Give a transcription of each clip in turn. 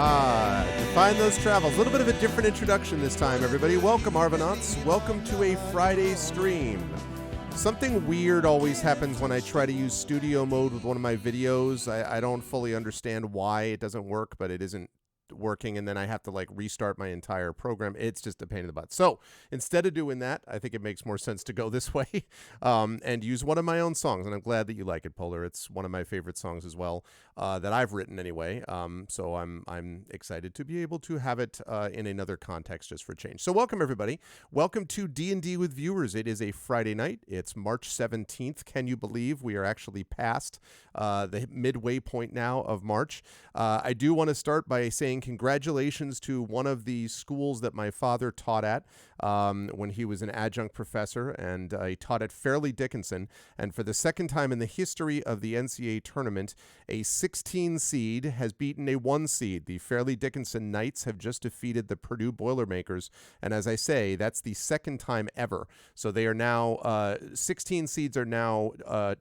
Define those travels. A little bit of a different introduction this time, everybody. Welcome, Arvanauts. Welcome to a Friday stream. Something weird always happens when I try to use studio mode with one of my videos. I don't fully understand why it doesn't work, but it isn't working, and then I have to restart my entire program. It's just a pain in the butt. So instead of doing that, I think it makes more sense to go this way and use one of my own songs. And I'm glad that you like it, Polar. It's one of my favorite songs as well that I've written anyway. So I'm excited to be able to have it in another context just for change. So welcome, everybody. Welcome to D&D with Viewers. It is a Friday night. It's March 17th. Can you believe we are actually past the midway point now of March? I do want to start by saying congratulations to one of the schools that my father taught at when he was an adjunct professor, and he taught at Fairleigh Dickinson. And for the second time in the history of the NCAA tournament, a 16 seed has beaten a 1 seed. The Fairleigh Dickinson Knights have just defeated the Purdue Boilermakers, and as I say, that's the second time ever. So they are now 16 seeds are now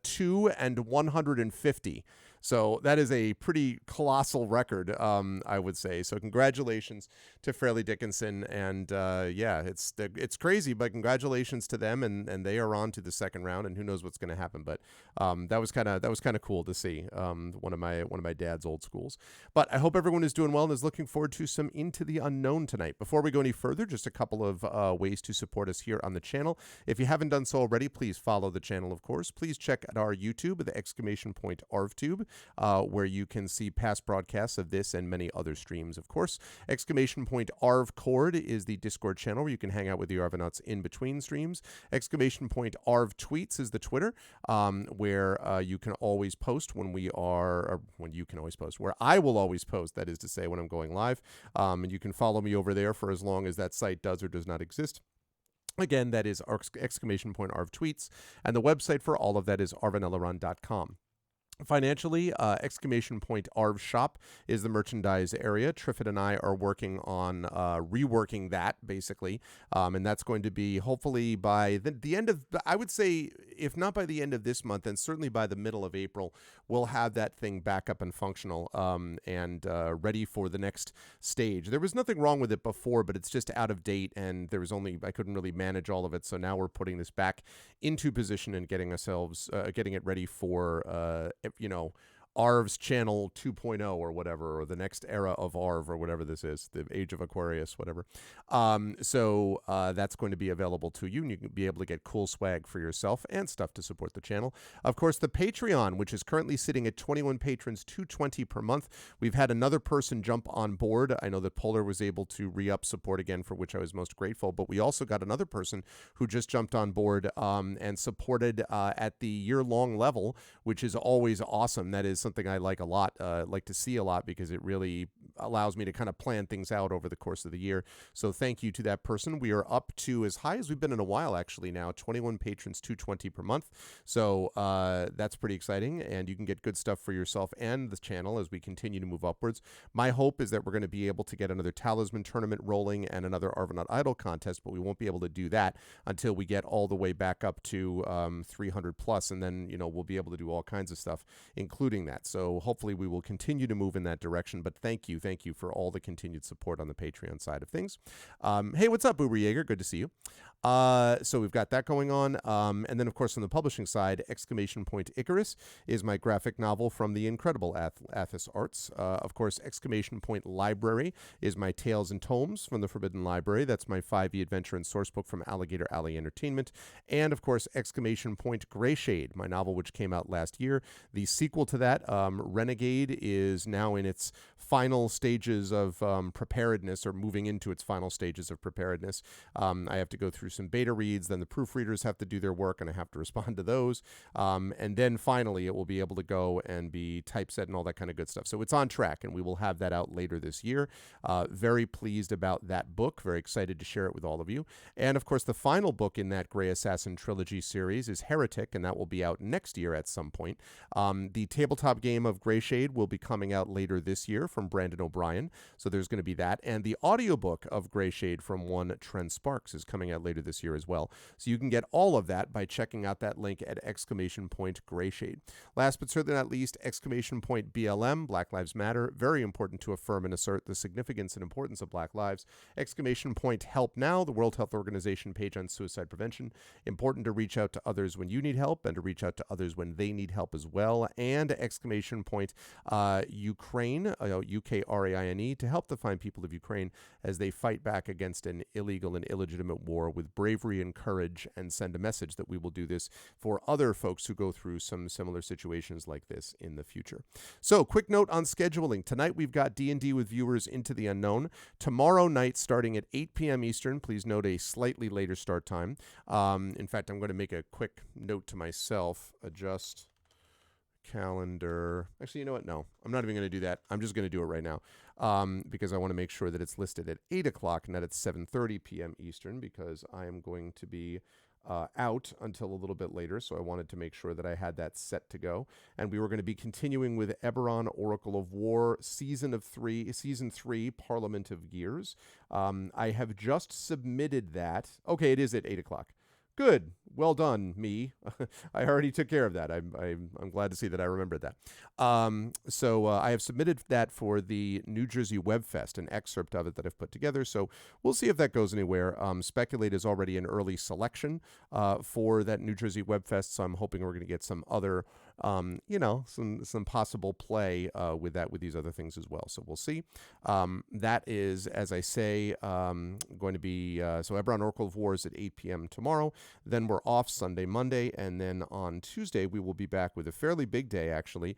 2 and 150. So that is a pretty colossal record, I would say. So congratulations to Fairleigh Dickinson, and yeah, it's crazy, but congratulations to them, and they are on to the second round, and who knows what's going to happen. But that was kind of cool to see, one of my dad's old schools. But I hope everyone is doing well and is looking forward to some Into the Unknown tonight. Before we go any further, just a couple of ways to support us here on the channel. If you haven't done so already, please follow the channel. Of course, please check out our YouTube, the !ArvTube. Where you can see past broadcasts of this and many other streams, of course. !ArvCord is the Discord channel where you can hang out with the Arvanauts in between streams. !ArvTweets is the Twitter, where you can always post when I will always post, that is to say, when I'm going live. And you can follow me over there for as long as that site does or does not exist. Again, that is !ArvTweets, and the website for all of that is arvanelleron.com. Financially, !Arv Shop is the merchandise area. Triffid and I are working on reworking that, basically, and that's going to be hopefully by the end of, I would say, if not by the end of this month, then certainly by the middle of April, we'll have that thing back up and functional and ready for the next stage. There was nothing wrong with it before, but it's just out of date, and I couldn't really manage all of it, so now we're putting this back into position and getting it ready for Arv's Channel 2.0 or whatever, or the next era of Arv or whatever this is, the Age of Aquarius, whatever. So that's going to be available to you, and you can be able to get cool swag for yourself and stuff to support the channel. Of course, the Patreon, which is currently sitting at 21 patrons, $2.20 per month. We've had another person jump on board. I know that Polar was able to re-up support again, for which I was most grateful, but we also got another person who just jumped on board and supported at the year-long level, which is always awesome. That is something I like a lot, like to see a lot, because it really allows me to kind of plan things out over the course of the year. So thank you to that person. We are up to as high as we've been in a while, actually, now, 21 patrons, $2.20 per month. So that's pretty exciting, and you can get good stuff for yourself and the channel as we continue to move upwards. My hope is that we're going to be able to get another Talisman tournament rolling and another Arvanaut Idol contest, but we won't be able to do that until we get all the way back up to 300 plus, and then we'll be able to do all kinds of stuff, including that. So hopefully we will continue to move in that direction. But thank you for all the continued support on the Patreon side of things. Hey, what's up, Uber Jaeger? Good to see you. So we've got that going on. And then, of course, on the publishing side, Icarus is my graphic novel from the incredible Athos Arts. Of course, Library is my Tales and Tomes from the Forbidden Library. That's my 5e adventure and sourcebook from Alligator Alley Entertainment. And, of course, Grayshade, my novel which came out last year. The sequel to that, Renegade, is now in its final stages of preparedness, or moving into its final stages of preparedness. I have to go through some beta reads, then the proofreaders have to do their work, and I have to respond to those. And then finally, it will be able to go and be typeset and all that kind of good stuff. So it's on track, and we will have that out later this year. Very pleased about that book. Very excited to share it with all of you. And of course, the final book in that Grey Assassin trilogy series is Heretic, and that will be out next year at some point. The tabletop tabletop game of Grey Shade will be coming out later this year from Brandon O'Brien. So there's going to be that. And the audiobook of Grey Shade from one Trent Sparks is coming out later this year as well. So you can get all of that by checking out that link at !Grey Shade. Last but certainly not least, BLM, Black Lives Matter. Very important to affirm and assert the significance and importance of Black lives. Help Now, the World Health Organization page on suicide prevention. Important to reach out to others when you need help and to reach out to others when they need help as well. And Ukraine, Ukraine, to help the fine people of Ukraine as they fight back against an illegal and illegitimate war with bravery and courage, and send a message that we will do this for other folks who go through some similar situations like this in the future. So, quick note on scheduling. Tonight we've got D&D with viewers Into the Unknown. Tomorrow night, starting at 8 p.m. Eastern, please note a slightly later start time. In fact, I'm going to make a quick note to myself, adjust calendar. Actually, you know what? No, I'm not even going to do that. I'm just going to do it right now because I want to make sure that it's listed at 8 o'clock, not at 7:30 p.m. Eastern, because I am going to be out until a little bit later, so I wanted to make sure that I had that set to go. And we were going to be continuing with Eberron, Oracle of War, Season 3, Parliament of Gears. I have just submitted that. Okay, it is at 8 o'clock. Good. Well done, me. I already took care of that. I'm glad to see that I remembered that. So I have submitted that for the New Jersey Web Fest, an excerpt of it that I've put together. So we'll see if that goes anywhere. Speculate is already an early selection for that New Jersey Web Fest, so I'm hoping we're going to get some other, some possible play with these other things as well. So we'll see. That is, as I say, going to be, so Eberron Oracle of War is at 8 p.m. tomorrow. Then we're off Sunday, Monday, and then on Tuesday we will be back with a fairly big day, actually,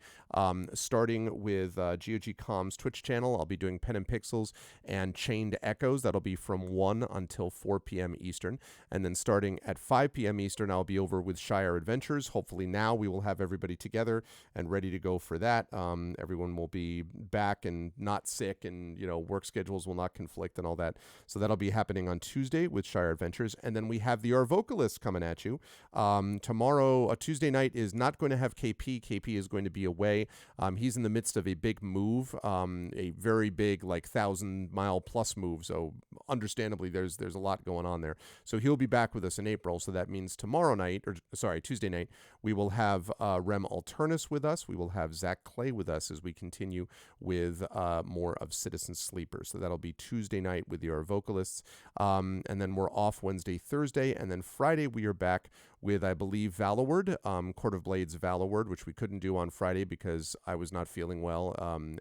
starting with GOG Comms Twitch channel. I'll be doing Pen and Pixels and Chained Echoes. That'll be from 1 until 4 p.m. Eastern. And then starting at 5 p.m. Eastern, I'll be over with Shire Adventures. Hopefully now we will have everybody together and ready to go for that. Everyone will be back and not sick, and work schedules will not conflict and all that. So that'll be happening on Tuesday with Shire Adventures. And then we have the Our Vocalists coming at you. Tomorrow, Tuesday night, is not going to have KP. KP is going to be away. He's in the midst of a big move, a very big, 1,000-mile plus move. So understandably, there's a lot going on there. So he'll be back with us in April. So that means Tuesday night, we will have Rem Alternus with us. We will have Zach Clay with us as we continue with more of Citizen Sleeper. So that'll be Tuesday night with Our Vocalists. And then we're off Wednesday, Thursday, and then Friday we are back with, I believe, Valoward, Court of Blades Valoward, which we couldn't do on Friday because I was not feeling well.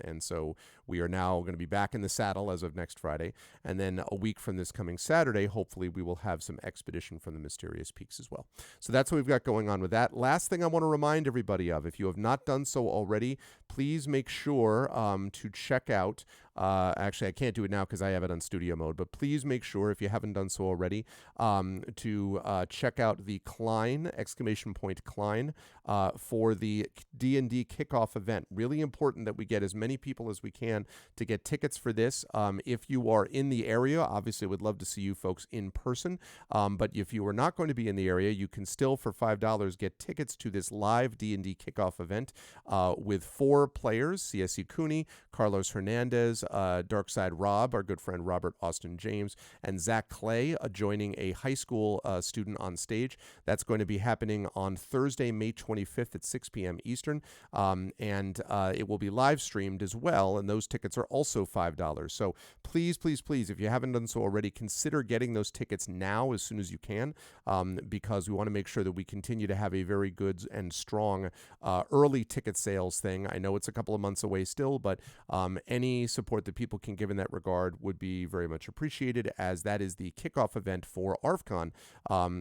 And so we are now going to be back in the saddle as of next Friday. And then a week from this coming Saturday, hopefully we will have some Expedition from the Mysterious Peaks as well. So that's what we've got going on with that. Last thing I want to remind everybody of, if you have not done so already, please make sure to check out, actually I can't do it now because I have it on studio mode, but please make sure, if you haven't done so already, to check out the Klein, Klein, for the D&D kickoff event. Really important that we get as many people as we can to get tickets for this. If you are in the area, obviously would love to see you folks in person, but if you are not going to be in the area, you can still, for $5, get tickets to this live D&D kickoff event with 4 players: CSC Cooney, Carlos Hernandez, Darkside Rob, our good friend Robert Austin James, and Zach Clay, joining a high school student on stage. That's going to be happening on Thursday, May 25th at 6 p.m. Eastern, and it will be live streamed as well, and those tickets are also $5. So please, please, please, if you haven't done so already, consider getting those tickets now as soon as you can, because we want to make sure that we continue to have a very good and strong early ticket sales thing. I know it's a couple of months away still, but any support that people can give in that regard would be very much appreciated, as that is the kickoff event for ARFCon,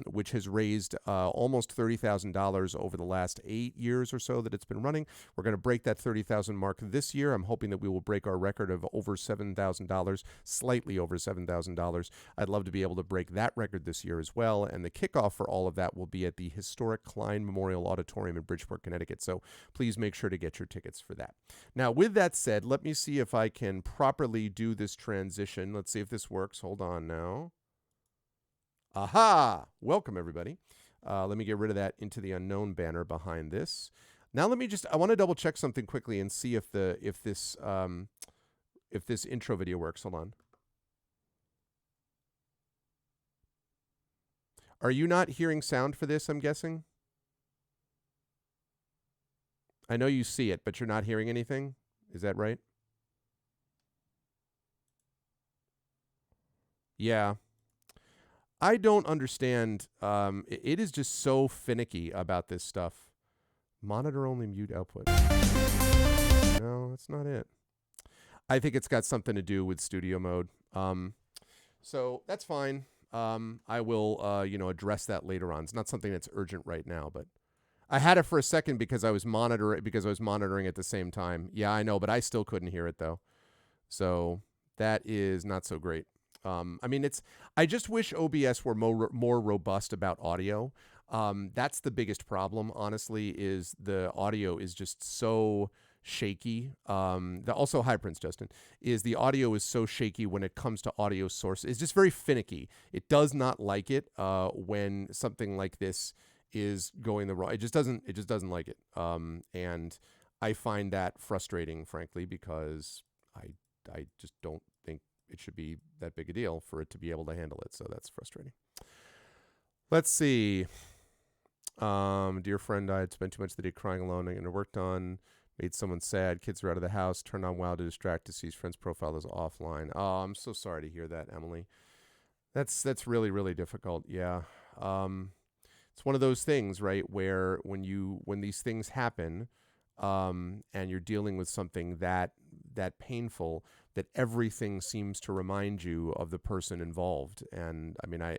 which has raised almost $30,000 over the last 8 years or so that it's been running. We're going to break that $30,000 mark this year. I'm hoping that we will break our record of over $7,000, slightly over $7,000. I'd love to be able to break that record this year as well, and the kickoff for all of that will be at the historic Klein Memorial Auditorium in Bridgeport, Connecticut. So please make sure to get your tickets for that. Now, with that said, let me see if I can properly do this transition. Let's see if this works. Hold on now. Aha! Welcome, everybody. Let me get rid of that Into the Unknown banner behind this. Now let me I want to double check something quickly and see if this intro video works. Hold on. Are you not hearing sound for this, I'm guessing? I know you see it, but you're not hearing anything. Is that right? Yeah. I don't understand. It is just so finicky about this stuff. Monitor only, mute output. No, that's not it. I think it's got something to do with studio mode. So that's fine. I will, address that later on. It's not something that's urgent right now, but I had it for a second because I was monitoring at the same time. Yeah, I know, but I still couldn't hear it though. So that is not so great. I just wish OBS were more robust about audio. That's the biggest problem, honestly, is the audio is just so shaky. Also, hi, Prince Justin, is the audio is so shaky when it comes to audio source. It's just very finicky. It does not like it when something like this is going the wrong. It just doesn't like it. And I find that frustrating, frankly, because I just don't think it should be that big a deal for it to be able to handle it. So that's frustrating. Let's see. Dear friend, I had spent too much of the day crying alone and I worked on, made someone sad. Kids are out of the house, turned on WoW to distract to see his friend's profile is offline. Oh, I'm so sorry to hear that, Emily. That's really, really difficult. Yeah. It's one of those things, right, where when these things happen, and you're dealing with something that painful, that everything seems to remind you of the person involved. And I mean, I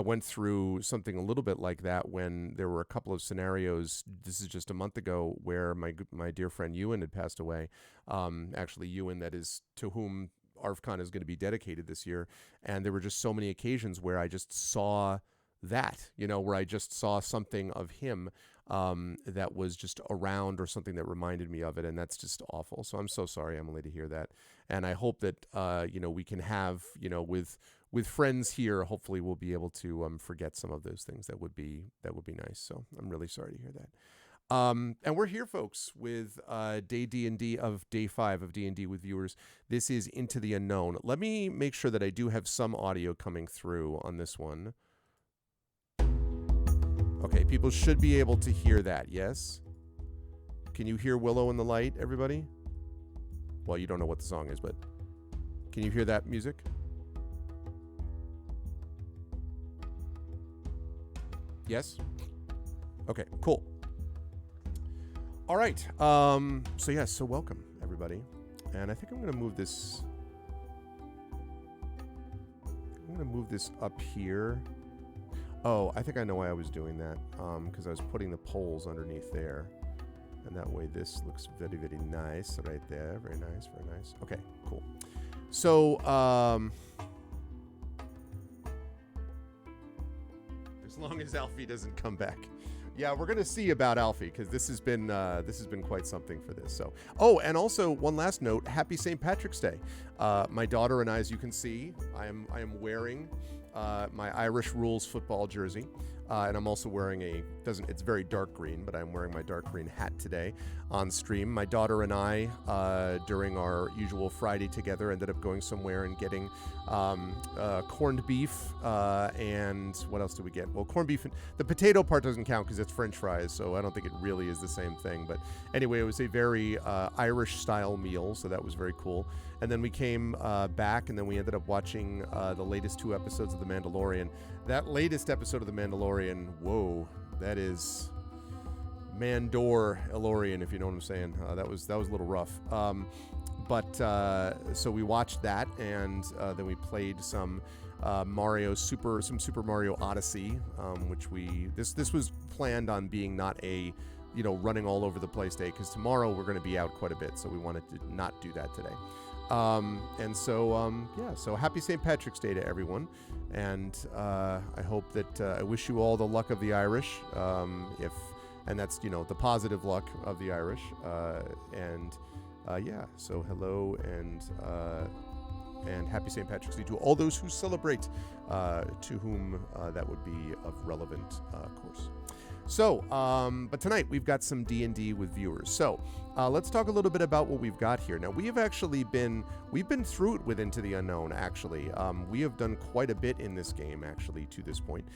went through something a little bit like that when there were a couple of scenarios. This is just a month ago where my dear friend Ewan had passed away. Actually, Ewan, that is to whom ArvCon is going to be dedicated this year. And there were just so many occasions where I just saw that, where I just saw something of him that was just around or something that reminded me of it. And that's just awful. So I'm so sorry, Emily, to hear that. And I hope that, we can have, with friends here, hopefully we'll be able to forget some of those things. That would be nice. So I'm really sorry to hear that. And we're here, folks, with day D&D of day 5 of D&D with viewers. This is Into the Unknown. Let me make sure that I do have some audio coming through on this one. Okay, people should be able to hear that, yes? Can you hear Willow in the Light, everybody? Well, you don't know what the song is, but can you hear that music? Yes? Okay, cool. All right. So welcome, everybody. And I think I'm going to move this... up here. Oh, I think I know why I was doing that, because I was putting the poles underneath there. And that way this looks very, very nice right there. Very nice, very nice. Okay, cool. So, as long as Alfie doesn't come back. Yeah, we're going to see about Alfie, because this has been quite something for this. So, oh, and also one last note, happy St. Patrick's Day. My daughter and I, as you can see, I am wearing my Irish Rules football jersey. And I'm also wearing it's very dark green, but I'm wearing my dark green hat today on stream. My daughter and I, during our usual Friday together, ended up going somewhere and getting corned beef, and what else did we get? Well, corned beef, and the potato part doesn't count because it's French fries, so I don't think it really is the same thing. But anyway, it was a very Irish-style meal, so that was very cool. And then we came back, and then we ended up watching the latest 2 episodes of The Mandalorian. That latest episode of The Mandalorian, whoa, that is Mandor-Elorian, if you know what I'm saying. That was a little rough. So we watched that, and then we played some Super Mario Odyssey, which this was planned on being not a running all over the place day, because tomorrow we're going to be out quite a bit, so we wanted to not do that today. So happy St. Patrick's Day to everyone. And I hope that I wish you all the luck of the Irish, and that's, the positive luck of the Irish. So hello and happy St. Patrick's Day to all those who celebrate, to whom that would be of relevant course. So, but tonight we've got some D&D with viewers. So, let's talk a little bit about what we've got here. Now, we've been through it with Into the Unknown, actually. We have done quite a bit in this game, actually, to this point.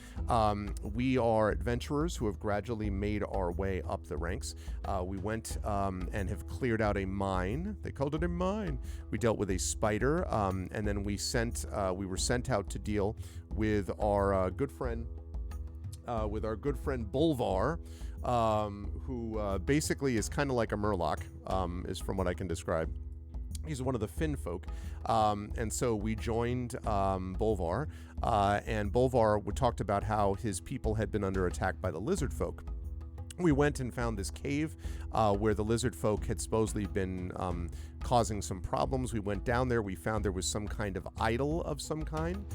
We are adventurers who have gradually made our way up the ranks. We went and have cleared out a mine. They called it a mine. We dealt with a spider, and then we were sent out to deal with our good friend Bolvar, who basically is kind of like a Murloc, is from what I can describe. He's one of the Finn folk. And so we joined Bolvar, and Bolvar talked about how his people had been under attack by the lizard folk. We went and found this cave where the lizard folk had supposedly been causing some problems. We went down there. We found there was some kind of idol of some kind.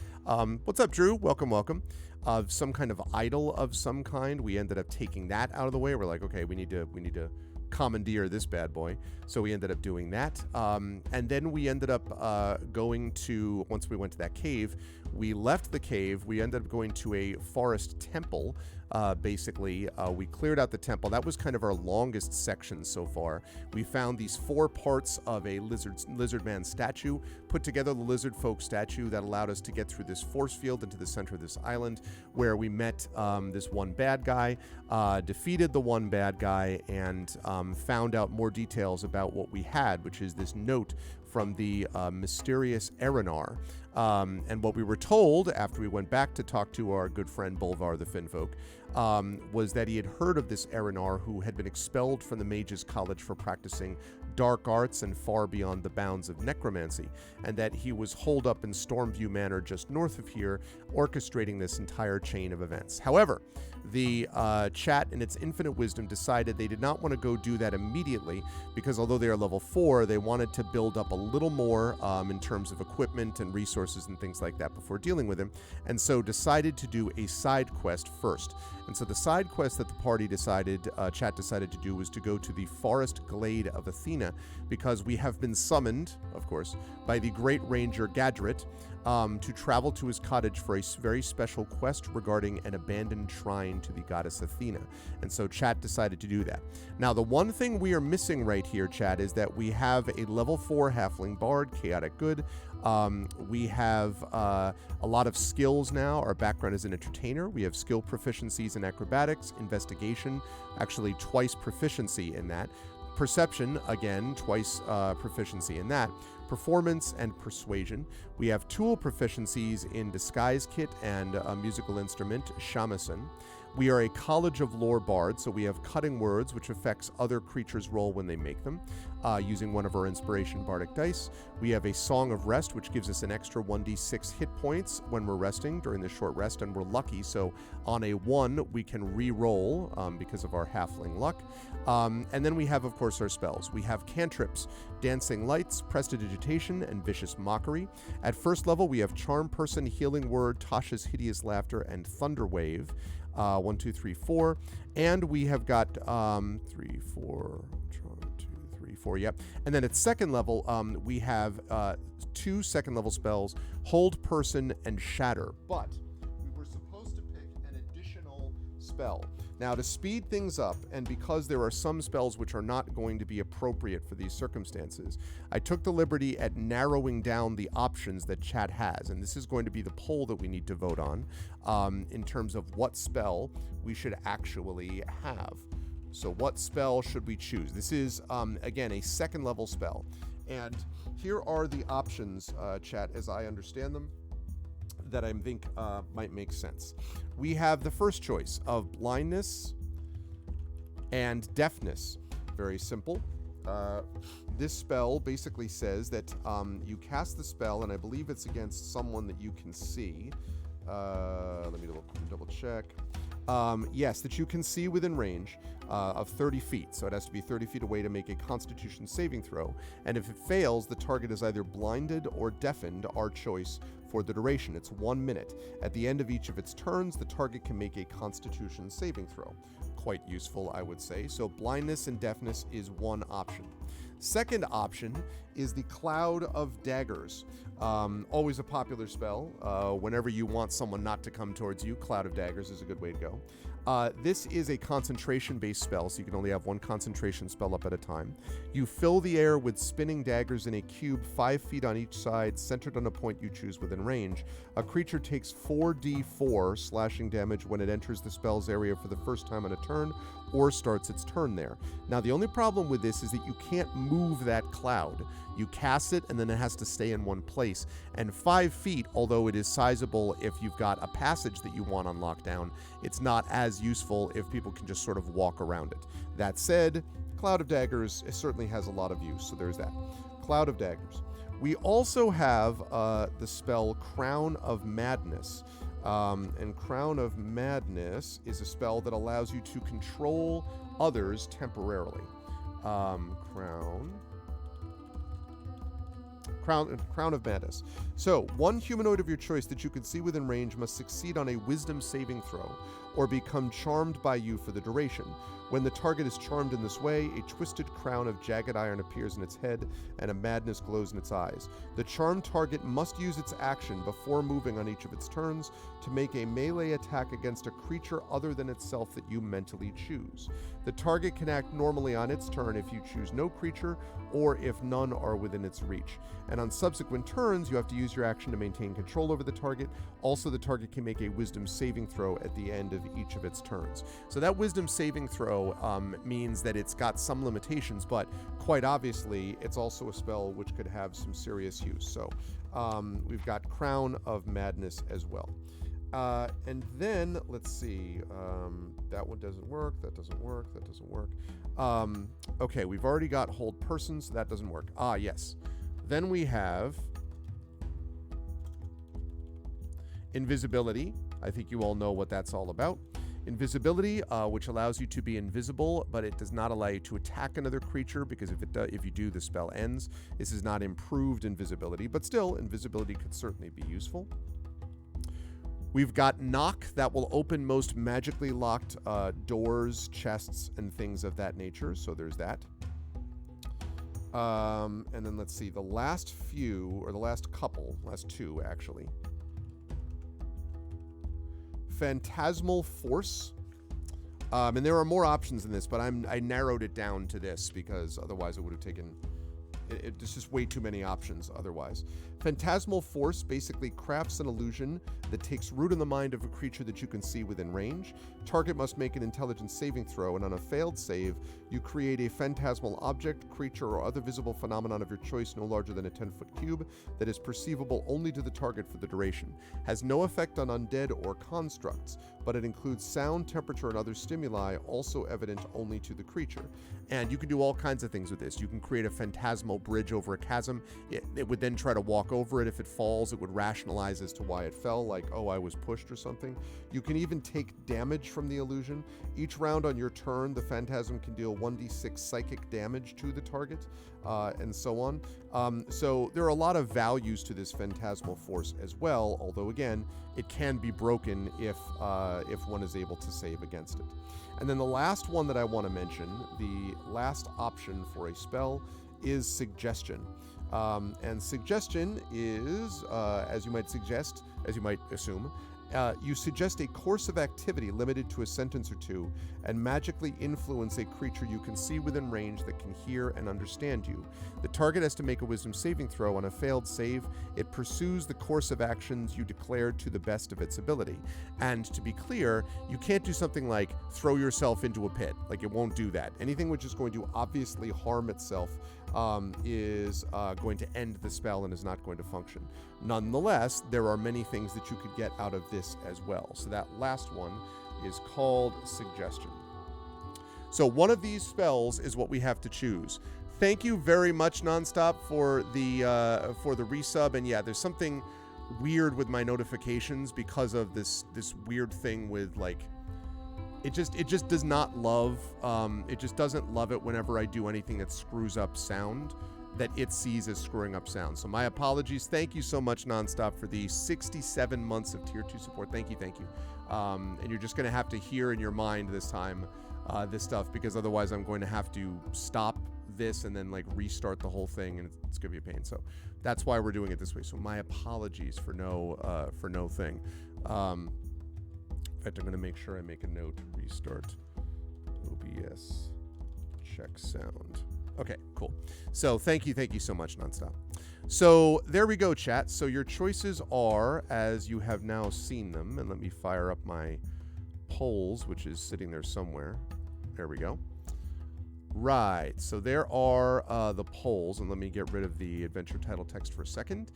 What's up, Drew? Welcome, welcome. Of some kind of idol of some kind. We ended up taking that out of the way. We're like, okay, we need to commandeer this bad boy. So we ended up doing that. And then we ended up once we went to that cave, we left the cave. We ended up going to a forest temple. Basically, we cleared out the temple. That was kind of our longest section so far. We found these 4 parts of a lizard man statue, put together the lizard folk statue that allowed us to get through this force field into the center of this island, where we met this one bad guy, defeated the one bad guy, and found out more details about what we had, which is this note from the mysterious Erinar. And what we were told after we went back to talk to our good friend Bolvar the Finfolk was that he had heard of this Erinar, who had been expelled from the Mages College for practicing dark arts and far beyond the bounds of necromancy, and that he was holed up in Stormview Manor just north of here, orchestrating this entire chain of events. However, the chat in its infinite wisdom decided they did not want to go do that immediately, because although they are level 4, they wanted to build up a little more in terms of equipment and resources and things like that before dealing with him, and so decided to do a side quest first. And so the side quest that the party chat decided to do was to go to the Forest Glade of Athena, because we have been summoned, of course, by the Great Ranger Gadret to travel to his cottage for a very special quest regarding an abandoned shrine to the goddess Athena. And so chat decided to do that. Now, the one thing we are missing right here, chat, is that we have a level 4 halfling bard, Chaotic Good. We have a lot of skills now. Our background is an entertainer. We have skill proficiencies in acrobatics, investigation, actually twice proficiency in that. Perception, again, twice proficiency in that. Performance and persuasion. We have tool proficiencies in disguise kit and a musical instrument, shamisen. We are a College of Lore bard, so we have cutting words, which affects other creatures' roll when they make them, using one of our inspiration bardic dice. We have a Song of Rest, which gives us an extra 1d6 hit points when we're resting during the short rest, and we're lucky, so on a 1, we can re-roll because of our halfling luck. And then we have, of course, our spells. We have cantrips, Dancing Lights, Prestidigitation, and Vicious Mockery. At first level, we have Charm Person, Healing Word, Tasha's Hideous Laughter, and Thunder Wave. 1, 2, 3, 4, and we have got 3, 4, 2, 3, 4. Yep. And then at second level, we have 2 second level spells: Hold Person and Shatter. But we were supposed to pick an additional spell. Now, to speed things up, and because there are some spells which are not going to be appropriate for these circumstances, I took the liberty at narrowing down the options that chat has, and this is going to be the poll that we need to vote on in terms of what spell we should actually have. So what spell should we choose? This is, again, a second level spell. And here are the options, chat, as I understand them, that I think might make sense. We have the first choice of blindness and deafness. Very simple. This spell basically says that you cast the spell, and I believe it's against someone that you can see. Let me double check. Yes, that you can see within range of 30 feet. So it has to be 30 feet away to make a Constitution saving throw. And if it fails, the target is either blinded or deafened, our choice, for the duration. It's 1 minute. At the end of each of its turns, the target can make a Constitution saving throw. Quite useful, I would say. So blindness and deafness is one option. Second option is the Cloud of Daggers. Always a popular spell. Whenever you want someone not to come towards you, Cloud of Daggers is a good way to go. This is a concentration-based spell, so you can only have one concentration spell up at a time. You fill the air with spinning daggers in a cube 5 feet on each side, centered on a point you choose within range. A creature takes 4d4 slashing damage when it enters the spell's area for the first time on a turn, or starts its turn there. Now, the only problem with this is that you can't move that cloud. You cast it, and then it has to stay in one place. And 5 feet, although it is sizable if you've got a passage that you want on lockdown, it's not as useful if people can just sort of walk around it. That said, Cloud of Daggers, it certainly has a lot of use, so there's that. Cloud of Daggers. We also have the spell Crown of Madness. And Crown of Madness is a spell that allows you to control others temporarily. Crown of Madness. So, one humanoid of your choice that you can see within range must succeed on a wisdom saving throw, or become charmed by you for the duration. When the target is charmed in this way, a twisted crown of jagged iron appears in its head, and a madness glows in its eyes. The charmed target must use its action before moving on each of its turns to make a melee attack against a creature other than itself that you mentally choose. The target can act normally on its turn if you choose no creature, or if none are within its reach. And on subsequent turns, you have to use your action to maintain control over the target. Also, the target can make a wisdom saving throw at the end of each of its turns. So that wisdom saving throw means that it's got some limitations, but quite obviously, it's also a spell which could have some serious use. So we've got Crown of Madness as well. And then, let's see, that one doesn't work, that doesn't work, that doesn't work. Okay, we've already got Hold Person, so that doesn't work. Yes. Then we have Invisibility. I think you all know what that's all about. Invisibility, which allows you to be invisible, but it does not allow you to attack another creature, because if you do, the spell ends. This is not improved invisibility, but still, invisibility could certainly be useful. We've got Knock, that will open most magically locked doors, chests, and things of that nature, so there's that. And then let's see, the last two, actually. Phantasmal Force. And there are more options in this, but I narrowed it down to this because otherwise it would have taken... There's just way too many options otherwise. Phantasmal Force basically crafts an illusion that takes root in the mind of a creature that you can see within range. Target must make an intelligence saving throw, and on a failed save, you create a phantasmal object, creature, or other visible phenomenon of your choice no larger than a 10-foot cube that is perceivable only to the target for the duration. Has no effect on undead or constructs, but it includes sound, temperature, and other stimuli also evident only to the creature. And you can do all kinds of things with this. You can create a phantasmal bridge over a chasm. It would then try to walk over it. If it falls, it would rationalize as to why it fell, like, oh, I was pushed or something. You can even take damage from the illusion. Each round on your turn, the phantasm can deal 1d6 psychic damage to the target, and so on. So there are a lot of values to this Phantasmal Force as well, although again, it can be broken if one is able to save against it. And then the last one that I want to mention, the last option for a spell, is Suggestion. And Suggestion is, as you might assume, you suggest a course of activity limited to a sentence or two, and magically influence a creature you can see within range that can hear and understand you. The target has to make a wisdom saving throw. On a failed save, it pursues the course of actions you declared to the best of its ability. And to be clear, you can't do something like throw yourself into a pit. Like, it won't do that. Anything which is going to obviously harm itself is going to end the spell and is not going to function. Nonetheless, there are many things that you could get out of this as well. So that last one is called Suggestion. So one of these spells is what we have to choose. Thank you very much, Nonstop, for the resub. And yeah, there's something weird with my notifications because of this weird thing with, like, it just does not love, it just doesn't love it whenever I do anything that screws up sound, that it sees as screwing up sound. So my apologies. Thank you so much, Nonstop, for the 67 months of Tier 2 support. Thank you. And you're just going to have to hear in your mind this time, this stuff, because otherwise I'm going to have to stop this and then, like, restart the whole thing, and it's going to be a pain. So that's why we're doing it this way. So my apologies for no thing. fact, I'm going to make sure I make a note. Restart OBS. Check sound. Okay, cool. So thank you so much, Nonstop. So there we go, chat. So your choices are, as you have now seen them, and let me fire up my polls, which is sitting there somewhere. There we go. Right, so there are the polls, and let me get rid of the adventure title text for a second.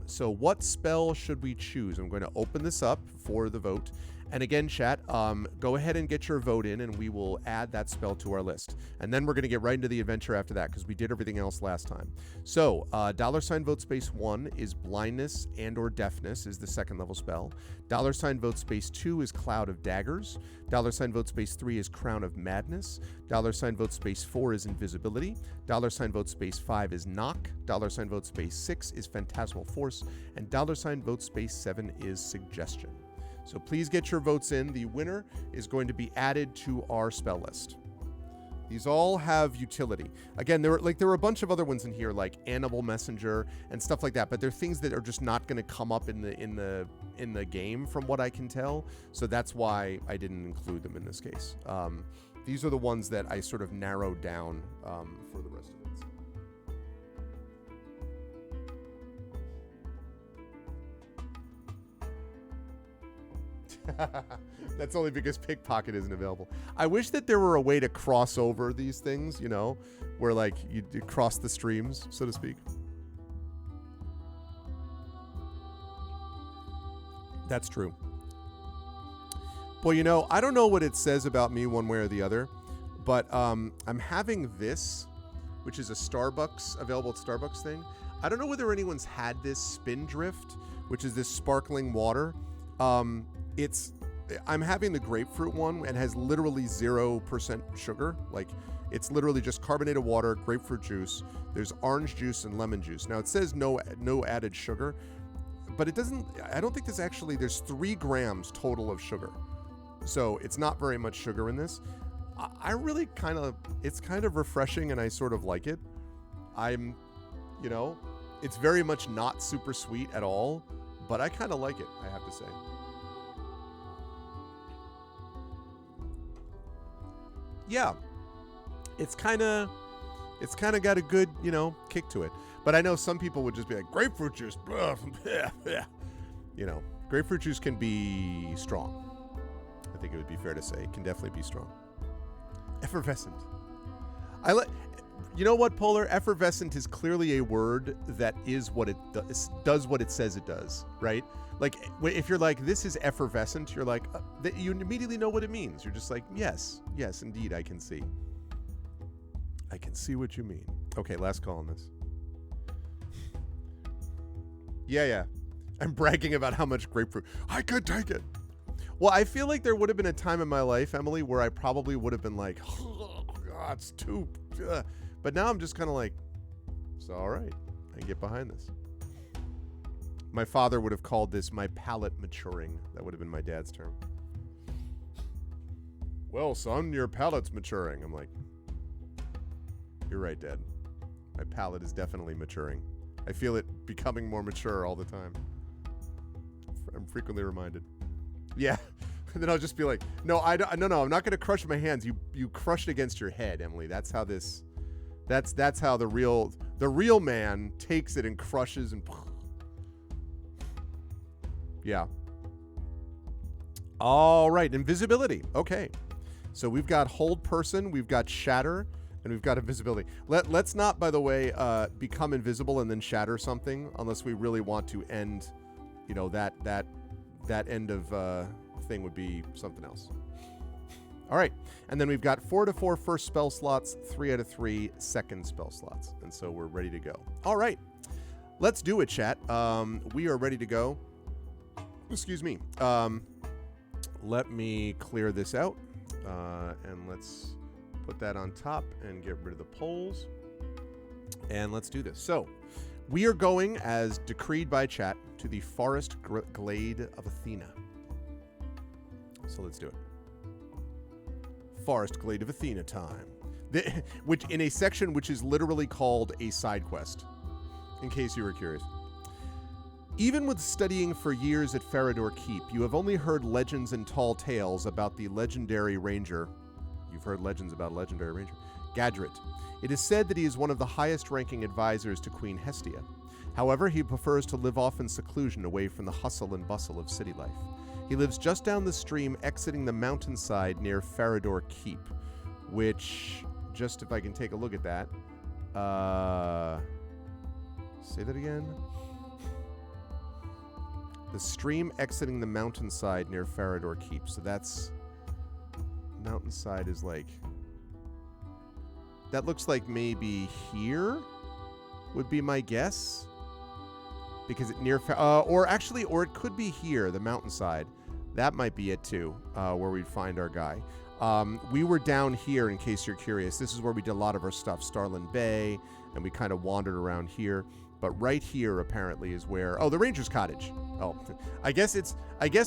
So what spell should we choose? I'm going to open this up for the vote. And again, chat, go ahead and get your vote in, and we will add that spell to our list. And then we're going to get right into the adventure after that, because we did everything else last time. So, $vote space 1 is blindness and or deafness is the second level spell. $vote space 2 is cloud of daggers. $vote space 3 is crown of madness. $vote space 4 is invisibility. $vote space 5 is knock. $vote space 6 is phantasmal force. And $vote space 7 is suggestion. So please get your votes in. The winner is going to be added to our spell list. These all have utility. Again, there were a bunch of other ones in here, like Animal Messenger and stuff like that, but they're things that are just not going to come up in the game, from what I can tell. So that's why I didn't include them in this case. These are the ones that I sort of narrowed down for the rest of it. That's only because Pickpocket isn't available. I wish that there were a way to cross over these things, you know, where like you cross the streams, so to speak. That's true. Well, you know, I don't know what it says about me one way or the other, but I'm having this, which is a Starbucks, available at Starbucks thing. I don't know whether anyone's had this Spindrift, which is this sparkling water. I'm having the grapefruit one, and has literally 0% sugar. Like, it's literally just carbonated water, grapefruit juice. There's orange juice and lemon juice. Now it says no added sugar, but it doesn't. I don't think there's 3 grams total of sugar, so it's not very much sugar in this. I really it's kind of refreshing, and I sort of like it. It's very much not super sweet at all, but I kind of like it, I have to say. Yeah, it's kind of got a good, kick to it. But I know some people would just be like, grapefruit juice, blah, blah, blah. Grapefruit juice can be strong. I think it would be fair to say it can definitely be strong. Effervescent. You know what, Polar? Effervescent is clearly a word that is what it does what it says it does, right? Like, if you're like, this is effervescent, you're like, you immediately know what it means. You're just like, yes, indeed, I can see. I can see what you mean. Okay, last call on this. Yeah. I'm bragging about how much grapefruit. I could take it. Well, I feel like there would have been a time in my life, Emily, where I probably would have been like, oh, God, it's too... But now I'm just kind of like, it's all right. I can get behind this. My father would have called this my palate maturing. That would have been my dad's term. Well, son, your palate's maturing. I'm like, you're right, Dad. My palate is definitely maturing. I feel it becoming more mature all the time. I'm frequently reminded. Yeah. And then I'll just be like, no, I'm not going to crush my hands. You crush it against your head, Emily. That's how the real man takes it and crushes and... Yeah. All right, invisibility. Okay. So we've got hold person, we've got shatter, and we've got invisibility. Let's not, by the way, become invisible and then shatter something unless we really want to end, that end of thing would be something else. All right. And then we've got 4 out of 4 first spell slots, 3 out of 3 second spell slots. And so we're ready to go. All right. Let's do it, chat. We are ready to go. Excuse me. Let me clear this out. And let's put that on top and get rid of the polls. And let's do this. So we are going, as decreed by chat, to the Forest Glade of Athena. So let's do it. Forest Glade of Athena time. Which in a section which is literally called a side quest, in case you were curious. Even with studying for years at Farador Keep, you have only heard legends and tall tales about the legendary ranger. You've heard legends about a legendary ranger, Gadret. It is said that he is one of the highest-ranking advisors to Queen Hestia. However, he prefers to live off in seclusion away from the hustle and bustle of city life. He lives just down the stream, exiting the mountainside near Farador Keep, which, just if I can take a look at that, say that again? The stream exiting the mountainside near Farador Keep. So that's... Mountainside is like... That looks like maybe here would be my guess. Because it near... or it could be here, the mountainside. That might be it too, where we'd find our guy. We were down here, in case you're curious. This is where we did a lot of our stuff. Starland Bay, and we kind of wandered around here. But right here, apparently, is where... Oh, the Ranger's Cottage. Oh, I guess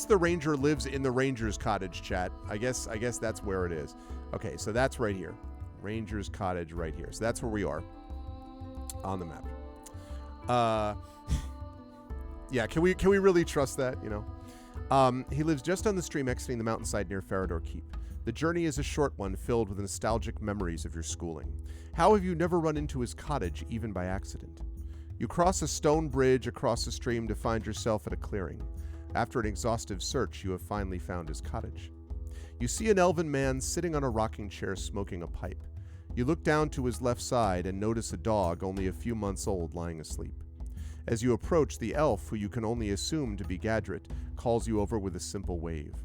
the Ranger lives in the Ranger's Cottage, chat. I guess that's where it is. Okay, so that's right here. Ranger's Cottage right here. So that's where we are on the map. Yeah, can we really trust that, you know? He lives just on the stream exiting the mountainside near Farador Keep. The journey is a short one filled with nostalgic memories of your schooling. How have you never run into his cottage, even by accident? You cross a stone bridge across the stream to find yourself at a clearing. After an exhaustive search, you have finally found his cottage. You see an elven man sitting on a rocking chair smoking a pipe. You look down to his left side and notice a dog only a few months old lying asleep. As you approach, the elf, who you can only assume to be Gadret, calls you over with a simple wave.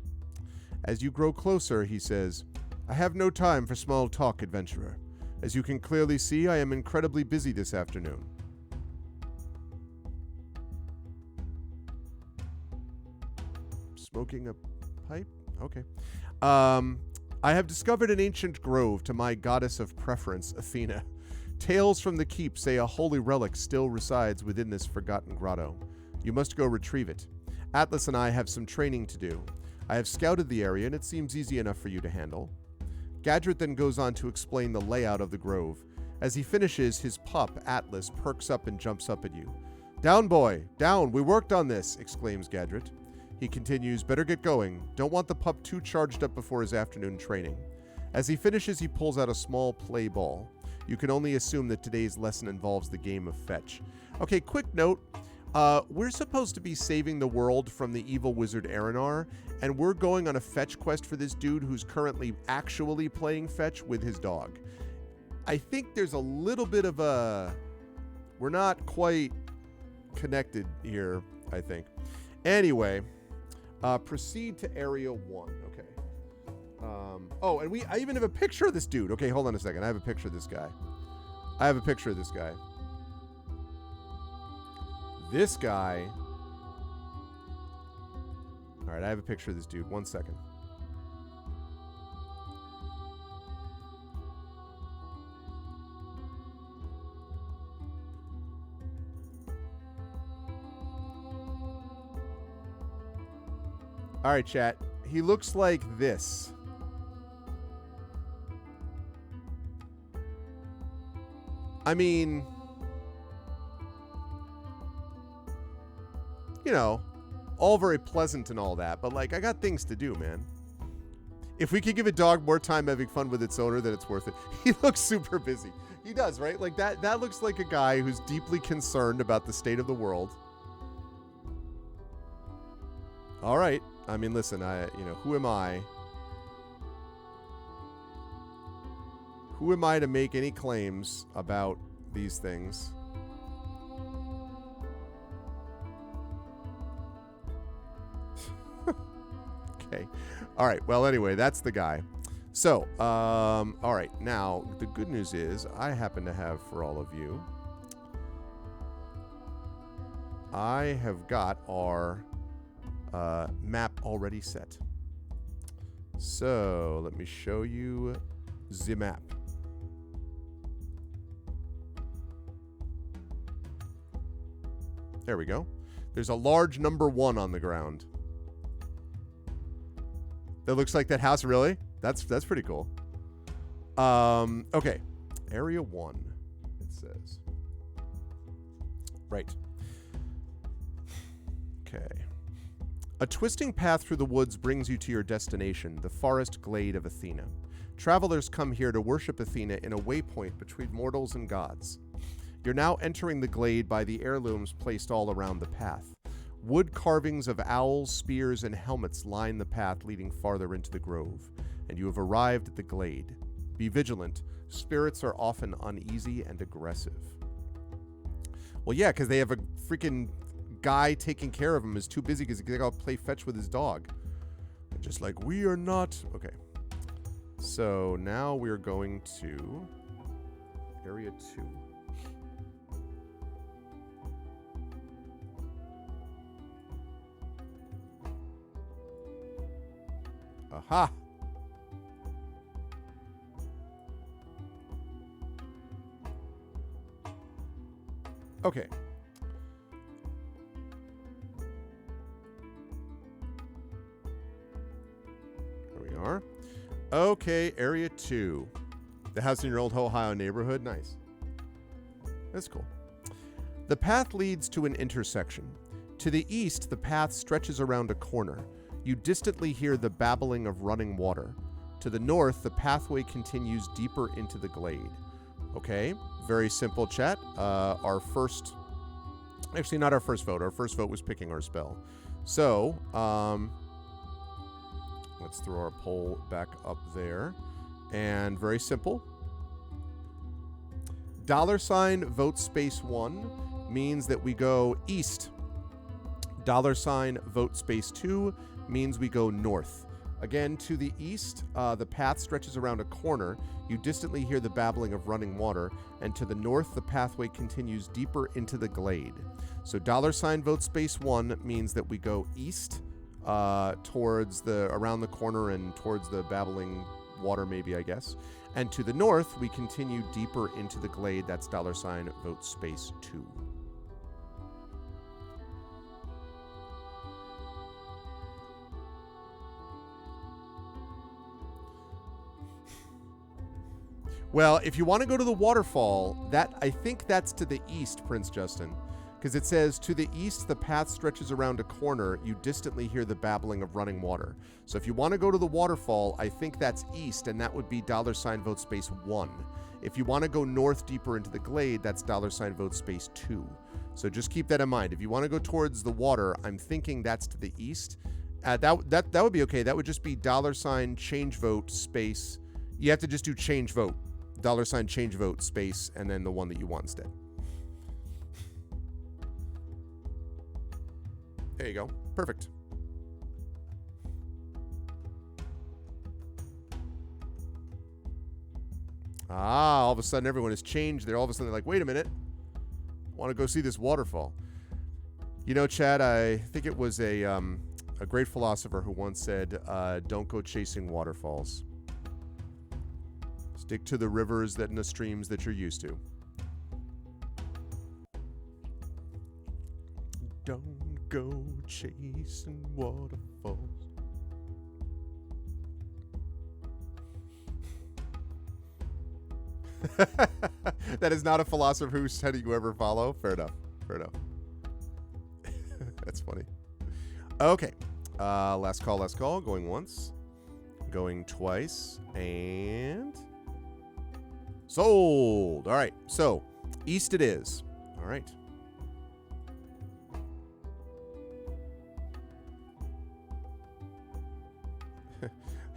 As you grow closer, he says, "I have no time for small talk, adventurer. As you can clearly see, I am incredibly busy this afternoon." Smoking a pipe? Okay. I have discovered an ancient grove to my goddess of preference, Athena. Tales from the keep say a holy relic still resides within this forgotten grotto. You must go retrieve it. Atlas and I have some training to do. I have scouted the area, and it seems easy enough for you to handle. Gadret then goes on to explain the layout of the grove. As he finishes, his pup, Atlas, perks up and jumps up at you. "Down, boy! Down! We worked on this!" exclaims Gadret. He continues, "Better get going. Don't want the pup too charged up before his afternoon training." As he finishes, he pulls out a small play ball. You can only assume that today's lesson involves the game of fetch. Okay, quick note. We're supposed to be saving the world from the evil wizard Aranar, and we're going on a fetch quest for this dude who's currently actually playing fetch with his dog. I think there's a little bit of a... We're not quite connected here, I think. Anyway, proceed to Area 1. Okay. Oh, and I even have a picture of this dude. Okay, hold on a second. I have a picture of this guy. This guy. All right, I have a picture of this dude. 1 second. All right, chat. He looks like this. I mean, you know, all very pleasant and all that, but like, I got things to do, man. If we could give a dog more time having fun with its owner, then it's worth it. He looks super busy. He does, right? Like that looks like a guy who's deeply concerned about the state of the world. All right. I mean, listen, who am I? Who am I to make any claims about these things? Okay. All right. Well, anyway, that's the guy. So, all right. Now, the good news is I happen to have for all of you, I have got our map already set. So, let me show you the map. There we go. There's a large number 1 on the ground. That looks like that house, really? That's pretty cool. Okay. Area 1, it says. Right. Okay. A twisting path through the woods brings you to your destination, the forest glade of Athena. Travelers come here to worship Athena in a waypoint between mortals and gods. You're now entering the glade by the heirlooms placed all around the path. Wood carvings of owls, spears, and helmets line the path leading farther into the grove, and you have arrived at the glade. Be vigilant. Spirits are often uneasy and aggressive. Well, yeah, because they have a freaking guy taking care of him is too busy because they got to play fetch with his dog. They're just like, we are not. Okay. So now we're going to Area 2. Aha! Okay. There we are. Okay, Area 2. The house in your old Ohio neighborhood. Nice. That's cool. The path leads to an intersection. To the east, the path stretches around a corner. You distantly hear the babbling of running water. To the north, the pathway continues deeper into the glade. Okay, very simple, chat. Actually not our first vote. Our first vote was picking our spell. So, let's throw our poll back up there. And very simple. $ vote space 1 means that we go east. $ vote space 2 means we go north. Again, to the east, the path stretches around a corner. You distantly hear the babbling of running water. And to the north, the pathway continues deeper into the glade. So $ vote space 1 means that we go east towards around the corner and towards the babbling water, maybe, I guess. And to the north, we continue deeper into the glade. That's $ vote space 2. Well, if you want to go to the waterfall, I think that's to the east, Prince Justin. Because it says, to the east, the path stretches around a corner. You distantly hear the babbling of running water. So if you want to go to the waterfall, I think that's east, and that would be $ vote space 1. If you want to go north deeper into the glade, that's $ vote space 2. So just keep that in mind. If you want to go towards the water, I'm thinking that's to the east. That would be okay. That would just be $ change vote space. You have to just do change vote. $ change vote space, and then the one that you want instead. There you go. Perfect. All of a sudden everyone has changed. All of a sudden they're like, wait a minute. I want to go see this waterfall. You know, Chad, I think it was a great philosopher who once said, don't go chasing waterfalls. Stick to the rivers and the streams that you're used to. Don't go chasing waterfalls. That is not a philosopher who said you ever follow. Fair enough. Fair enough. That's funny. Okay. Last call. Going once. Going twice. And... sold. All right. So, east it is. All right.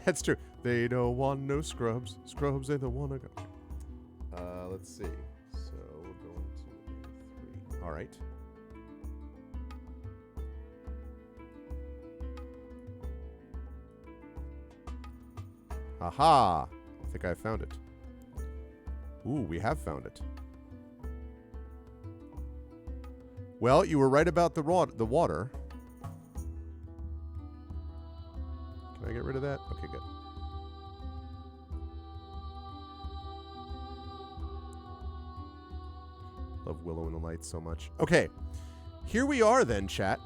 That's true. They don't want no scrubs. Scrubs, they don't want to go. Let's see. So, we're going to 3. All right. Aha! I think I found it. Ooh, we have found it. Well, you were right about the water. Can I get rid of that? Okay, good. Love Willow in the Lights so much. Okay, here we are then, chat.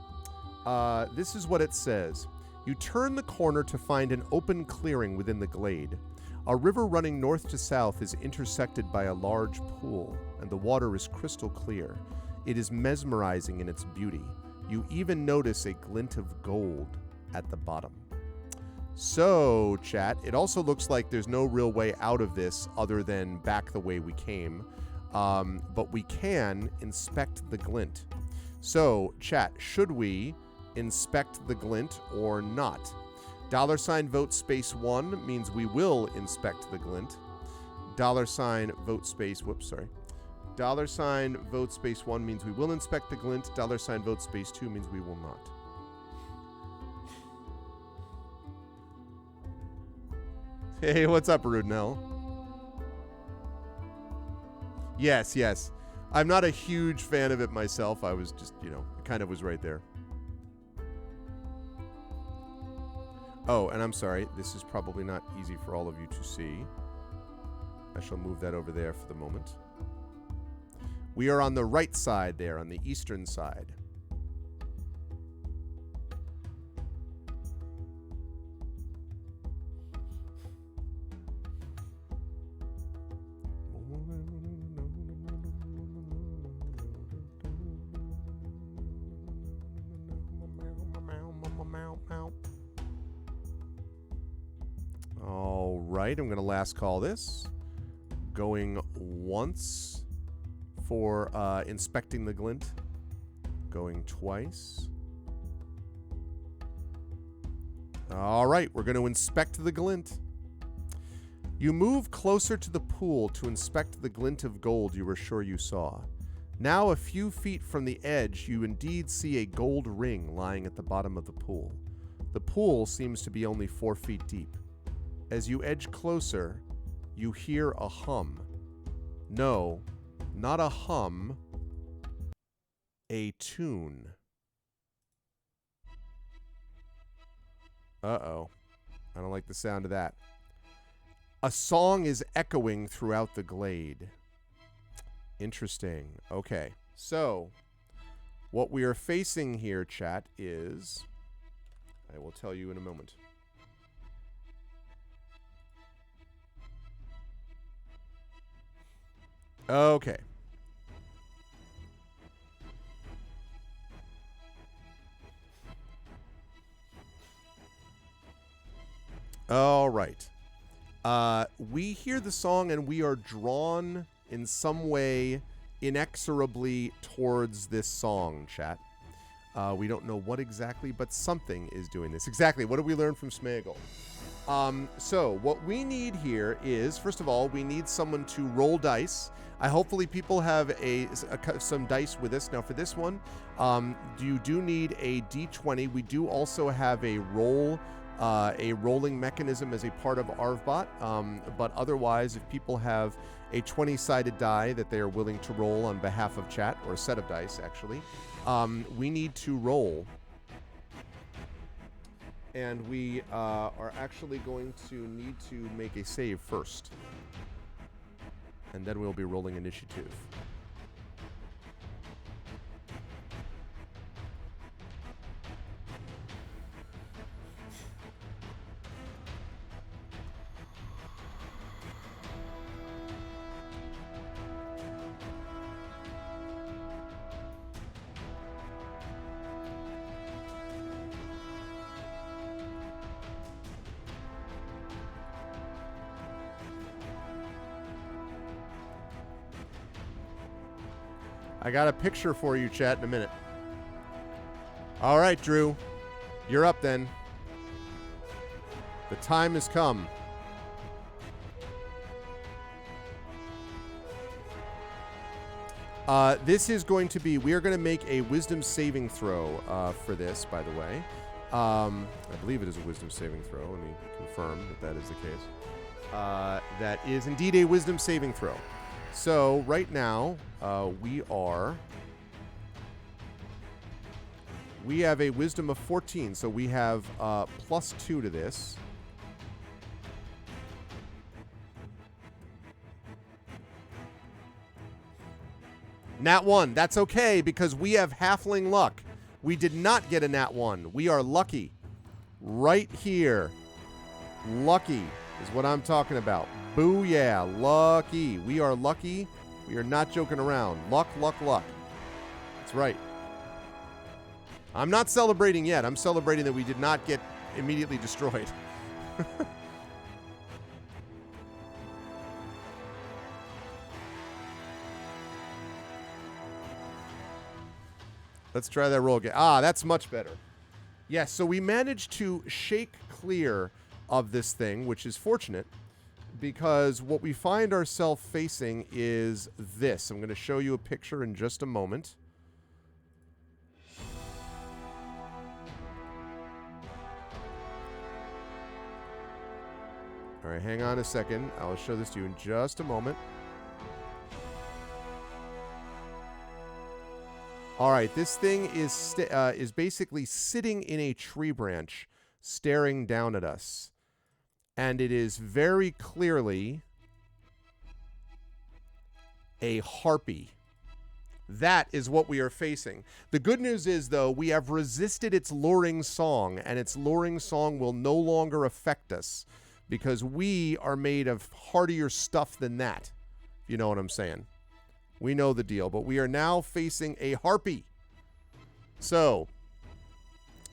This is what it says. You turn the corner to find an open clearing within the glade. A river running north to south is intersected by a large pool, and the water is crystal clear. It is mesmerizing in its beauty. You even notice a glint of gold at the bottom. So, chat, it also looks like there's no real way out of this other than back the way we came. But we can inspect the glint. So, chat, should we inspect the glint or not? $vote space 1 means we will inspect the glint. $vote space, whoops, sorry. $vote space 1 means we will inspect the glint. $vote space 2 means we will not. Hey, what's up, Rudnell? Yes, yes. I'm not a huge fan of it myself. I was just, it kind of was right there. Oh, and I'm sorry. This is probably not easy for all of you to see. I shall move that over there for the moment. We are on the right side there, on the eastern side. All right, I'm going to last call this. Going once for inspecting the glint. Going twice. All right, we're going to inspect the glint. You move closer to the pool to inspect the glint of gold you were sure you saw. Now, a few feet from the edge, you indeed see a gold ring lying at the bottom of the pool. The pool seems to be only 4 feet deep. As you edge closer, you hear a hum. No, not a hum, a tune. Uh-oh. I don't like the sound of that. A song is echoing throughout the glade. Interesting. Okay, so what we are facing here, chat, is... I will tell you in a moment. Okay. All right. We hear the song and we are drawn in some way inexorably towards this song, chat. We don't know what exactly, but something is doing this. Exactly. What did we learn from Smeagol? So what we need here is, first of all, we need someone to roll dice. Hopefully people have some dice with us. Now for this one, you do need a D20. We do also have a rolling mechanism as a part of ArvBot. But otherwise, if people have a 20-sided die that they are willing to roll on behalf of chat, or a set of dice actually, we need to roll. And we are actually going to need to make a save first. And then we'll be rolling initiative. I got a picture for you, chat, in a minute. All right, Drew. You're up then. The time has come. This is going to be... We are going to make a wisdom saving throw for this, by the way. I believe it is a wisdom saving throw. Let me confirm that that is the case. That is indeed a wisdom saving throw. So right now, we have a wisdom of 14, so we have +2 to this. Nat 1, that's okay, because we have halfling luck. We did not get a nat 1. We are lucky. Right here. Lucky is what I'm talking about. Booyah, lucky. We are lucky. We are not joking around. Luck, luck, luck. That's right. I'm not celebrating yet. I'm celebrating that we did not get immediately destroyed. Let's try that roll again. Ah, that's much better. Yes, so we managed to shake clear of this thing, which is fortunate, because what we find ourselves facing is this. I'm going to show you a picture in just a moment. All right, hang on a second. I'll show this to you in just a moment. All right, this thing is basically sitting in a tree branch, staring down at us. And it is very clearly a harpy. That is what we are facing. The good news is, though, we have resisted its luring song, and its luring song will no longer affect us because we are made of hardier stuff than that, if you know what I'm saying. We know the deal, but we are now facing a harpy. So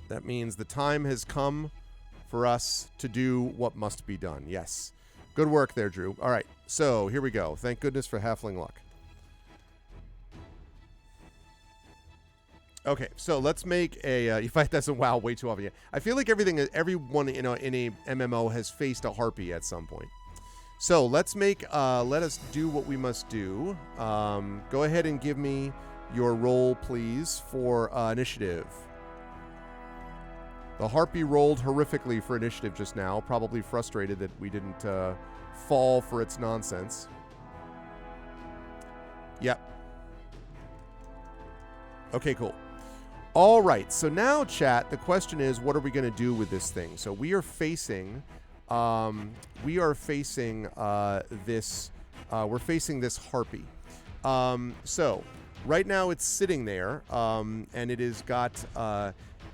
that means the time has come for us to do what must be done. Yes. Good work there, Drew. All right, so here we go. Thank goodness for Halfling Luck. Okay, so let's make a... you fight that in WoW way too often. I feel like everyone in a MMO has faced a harpy at some point. So let's make... let us do what we must do. Go ahead and give me your roll, please, for initiative. The harpy rolled horrifically for initiative just now, probably frustrated that we didn't fall for its nonsense. Yep. Okay, cool. All right, so now, chat, the question is, what are we going to do with this thing? So we are facing, we're facing this harpy. So right now it's sitting there, and it has got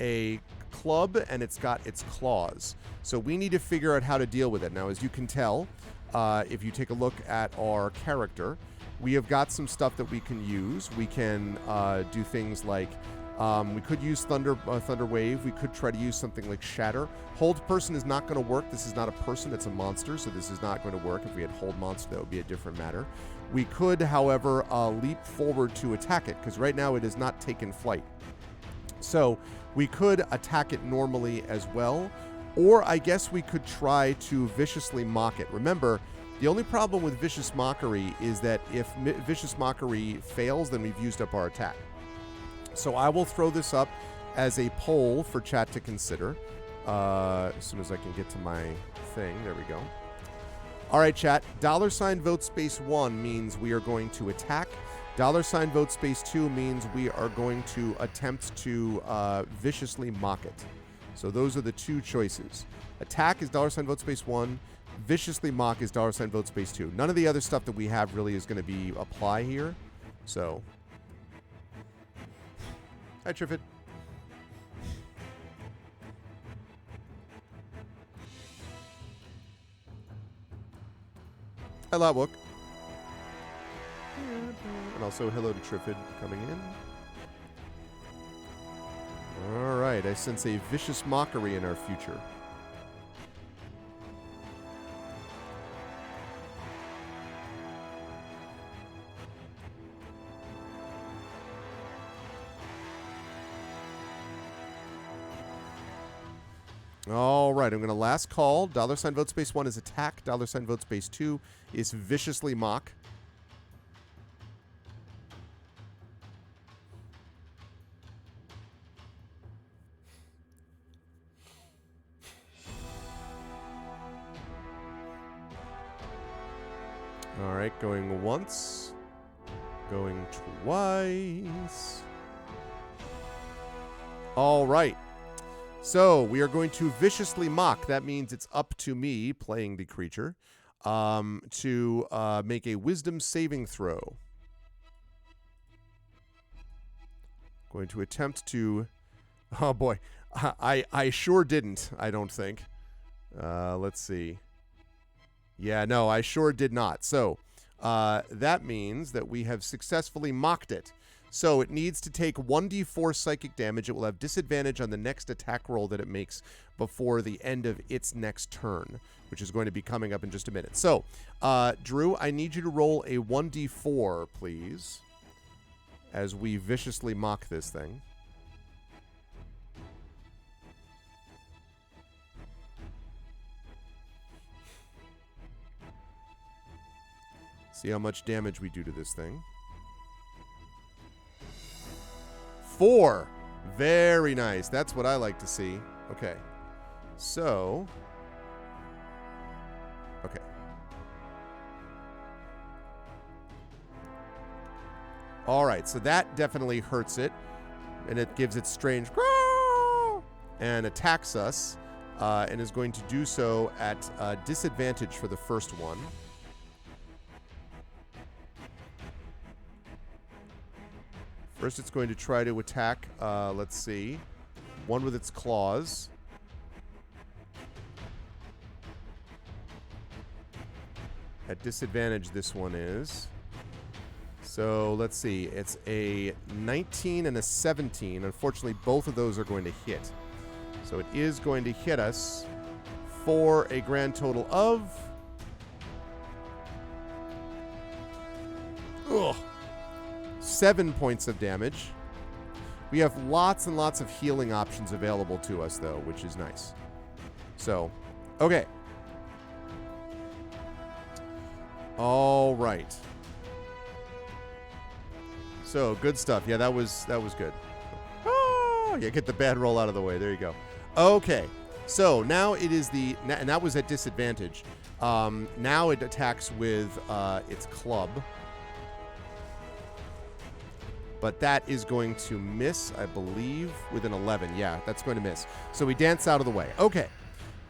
a club and it's got its claws. So we need to figure out how to deal with it. Now, as you can tell, if you take a look at our character, we have got some stuff that we can use. We can do things like we could use Thunder Wave. We could try to use something like Shatter. Hold Person is not going to work. This is not a person. It's a monster, so this is not going to work. If we had Hold Monster, that would be a different matter. We could, however, leap forward to attack it, because right now it has not taken flight. So we could attack it normally as well, or I guess we could try to viciously mock it. Remember, the only problem with Vicious Mockery is that if Vicious Mockery fails, then we've used up our attack. So I will throw this up as a poll for chat to consider as soon as I can get to my thing. There we go. All right, chat. $vote space 1 means we are going to attack. $vote space 2 means we are going to attempt to viciously mock it. So those are the two choices. Attack is $vote space 1. Viciously mock is $vote space 2. None of the other stuff that we have really is going to be apply here. So... Hi, Triffid. Hi, Lotwook. And also hello to Triffid coming in. All right, I sense a vicious mockery in our future. All right, I'm going to last call. $vote space 1 is attack. $vote space 2 is viciously mock. All right, going once. Going twice. All right. So we are going to viciously mock. That means it's up to me, playing the creature, to make a wisdom saving throw. Going to attempt to... Oh, boy. I sure didn't, I don't think. Let's see. Yeah, no, I sure did not. So that means that we have successfully mocked it. So it needs to take 1d4 psychic damage. It will have disadvantage on the next attack roll that it makes before the end of its next turn, which is going to be coming up in just a minute. So, Drew, I need you to roll a 1d4, please, as we viciously mock this thing. See how much damage we do to this thing. 4. Very nice. That's what I like to see. Okay. So. Okay. All right. So that definitely hurts it. And it gives it strange growl and attacks us. And is going to do so at disadvantage for the first one. First, it's going to try to attack, let's see, one with its claws. At disadvantage, this one is. So, let's see. It's a 19 and a 17. Unfortunately, both of those are going to hit. So, it is going to hit us for a grand total of... Ugh. 7 points of damage. We have lots and lots of healing options available to us, though, which is nice. So, okay. All right. So, good stuff. Yeah, that was good. Oh, yeah, get the bad roll out of the way. There you go. Okay. So, now it is the... And that was at disadvantage. Now it attacks with its club. But that is going to miss, I believe, with an 11. Yeah, that's going to miss. So we dance out of the way. Okay.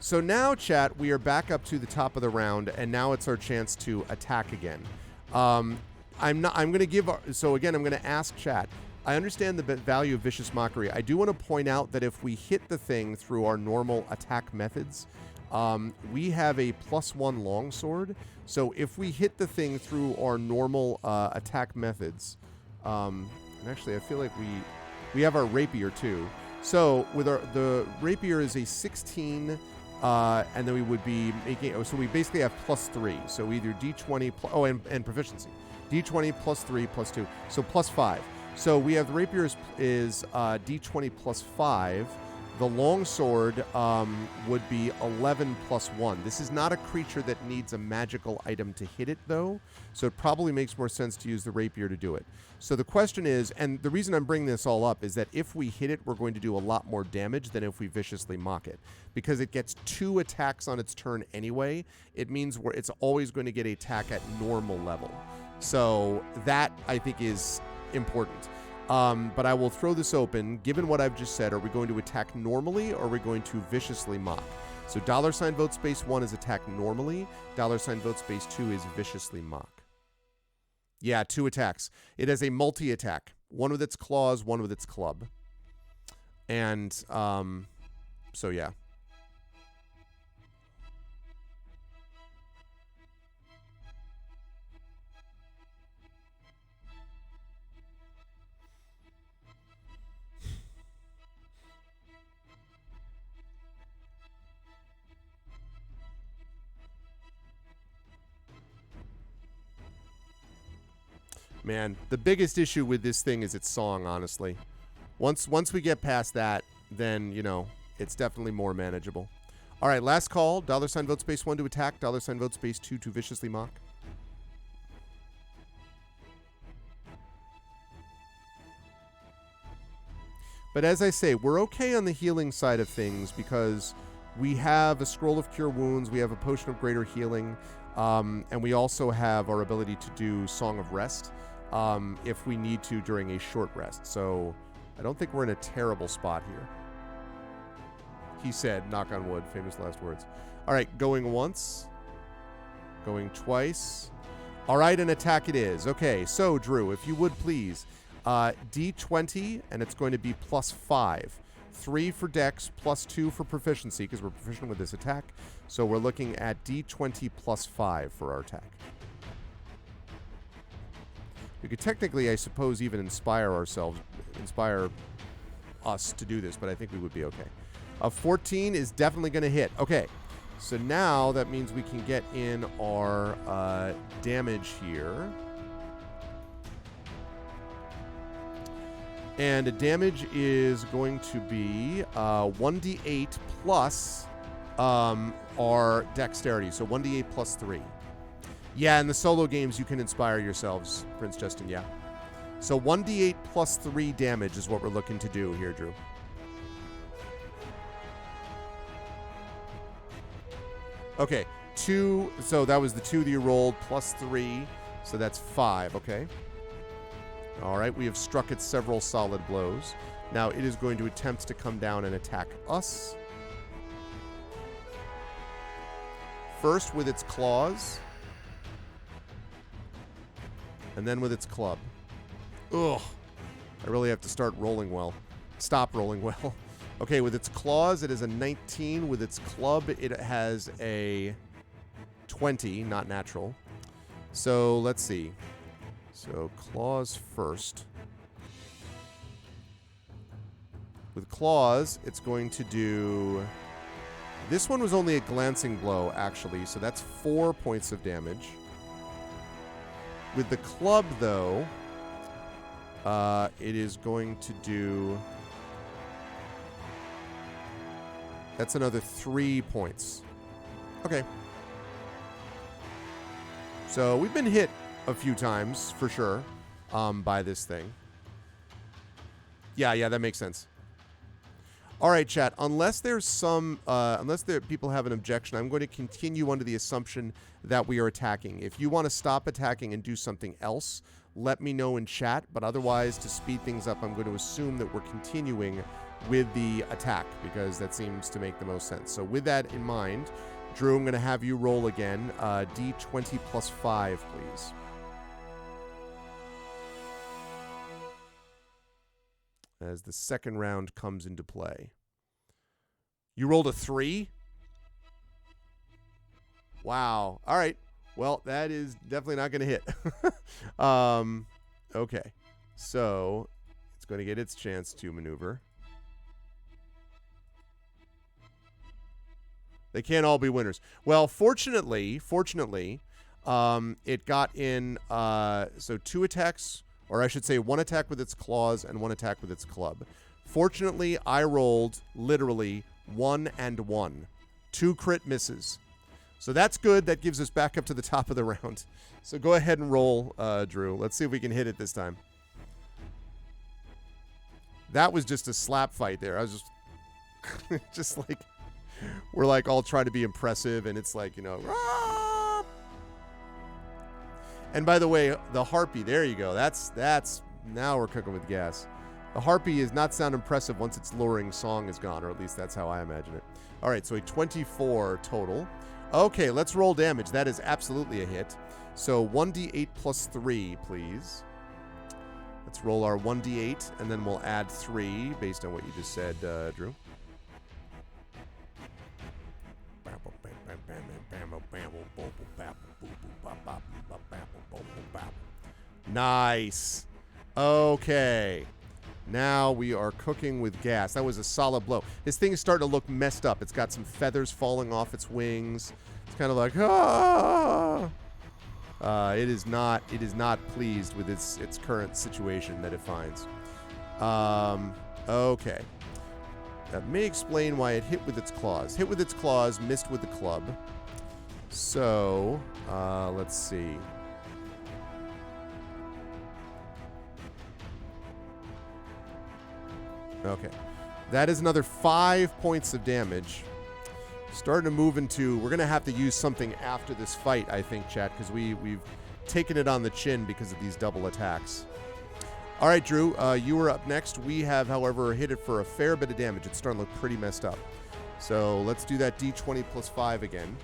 So now, chat, we are back up to the top of the round, and now it's our chance to attack again. I'm going to give... So again, I'm going to ask chat. I understand the value of Vicious Mockery. I do want to point out that if we hit the thing through our normal attack methods, we have a +1 longsword. So if we hit the thing through our normal attack methods... and actually, I feel like we have our rapier too. So with the rapier is a 16, and then we would be making. So we basically have +3. So either D20 and proficiency, D20 +3 +2. So +5. So we have the rapier is D20 +5. The longsword would be 11 +1. This is not a creature that needs a magical item to hit it, though, so it probably makes more sense to use the rapier to do it. So the question is, and the reason I'm bringing this all up is that if we hit it, we're going to do a lot more damage than if we viciously mock it. Because it gets 2 attacks on its turn anyway, it means it's always going to get an attack at normal level. So that, I think, is important. But I will throw this open. Given what I've just said, are we going to attack normally or are we going to viciously mock? So $vote space 1 is attack normally. $vote space 2 is viciously mock. Yeah, 2 attacks. It has a multi-attack. One with its claws, one with its club. And, so yeah. Man, the biggest issue with this thing is its song, honestly. Once we get past that, then, you know, it's definitely more manageable. All right, last call. $vote space 1 to attack. $vote space 2 to viciously mock. But as I say, we're okay on the healing side of things because we have a Scroll of Cure Wounds, we have a Potion of Greater Healing, and we also have our ability to do Song of Rest if we need to during a short rest. So I don't think we're in a terrible spot here. He said, knock on wood, famous last words. All right, going once. Going twice. All right, an attack it is. Okay, so Drew, if you would please, D20, and it's going to be +5. 3 for dex, +2 for proficiency, because we're proficient with this attack. So we're looking at D20 +5 for our attack. We could technically, I suppose, even inspire us to do this, but I think we would be okay. A 14 is definitely going to hit. Okay, so now that means we can get in our damage here. And the damage is going to be 1d8 plus our dexterity. So 1d8 plus 3. Yeah, in the solo games, you can inspire yourselves, Prince Justin, yeah. So 1d8 plus 3 damage is what we're looking to do here, Drew. Okay, 2. So that was the 2 that you rolled, plus 3. So that's 5, okay. All right, we have struck it several solid blows. Now it is going to attempt to come down and attack us. First with its claws. And then with its club. Ugh. I really have to start rolling well. Stop rolling well. Okay, with its claws, it is a 19. With its club, it has a 20, not natural. So let's see. So claws first. With claws, it's going to do... This one was only a glancing blow, actually, so that's 4 points of damage. With the club, though, it is going to do... That's another 3 points. Okay. So we've been hit a few times, for sure, by this thing. Yeah, that makes sense. All right, chat. Unless people have an objection, I'm going to continue under the assumption that we are attacking. If you want to stop attacking and do something else, let me know in chat. But otherwise, to speed things up, I'm going to assume that we're continuing with the attack because that seems to make the most sense. So with that in mind, Drew, I'm going to have you roll again. D20 plus 5, please. As the second round comes into play. You rolled a 3? Wow. All right. Well, that is definitely not going to hit. Okay. So, it's going to get its chance to maneuver. They can't all be winners. Well, fortunately, it got in, so 2 attacks, or I should say 1 attack with its claws and 1 attack with its club. Fortunately, I rolled literally 1 and 1. 2 crit misses. So that's good. That gives us back up to the top of the round. So go ahead and roll, Drew. Let's see if we can hit it this time. That was just a slap fight there. I was just like, we're like all trying to be impressive, and it's like, you know, Aah! And by the way, the harpy, there you go. That's now we're cooking with gas. The harpy is not sound impressive once its luring song is gone, or at least that's how I imagine it. All right, so a 24 total. Okay, let's roll damage. That is absolutely a hit. So 1d8 plus 3, please. Let's roll our 1d8, and then we'll add 3 based on what you just said, Drew. Nice. Okay. Now we are cooking with gas. That was a solid blow. This thing is starting to look messed up. It's got some feathers falling off its wings. It's kind of like, ah. It is not pleased with its current situation that it finds. Okay. That may explain why it hit with its claws. Hit with its claws, missed with the club. So, let's see. Okay. That is another 5 points of damage. Starting to move into... We're going to have to use something after this fight, I think, chat, because we've taken it on the chin because of these double attacks. All right, Drew, you were up next. We have, however, hit it for a fair bit of damage. It's starting to look pretty messed up. So let's do that D20 plus 5 again.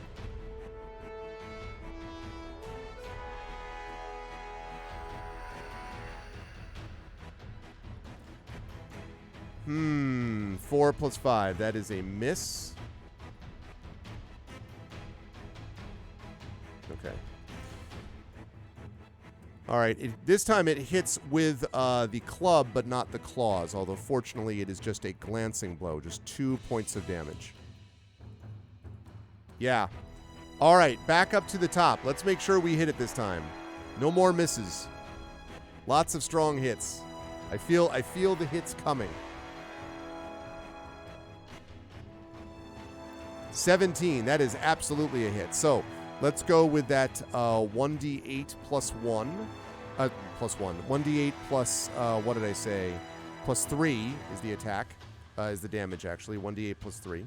Hmm, 4 plus 5. That is a miss. Okay. All right, this time it hits with the club, but not the claws, although fortunately it is just a glancing blow, just 2 points of damage. Yeah. All right, back up to the top. Let's make sure we hit it this time. No more misses. Lots of strong hits. I feel the hits coming. 17, that is absolutely a hit. So let's go with that 1d8 plus 1. Plus 1. 1d8 plus, what did I say? Plus 3 is the attack, is the damage actually. 1d8 plus 3.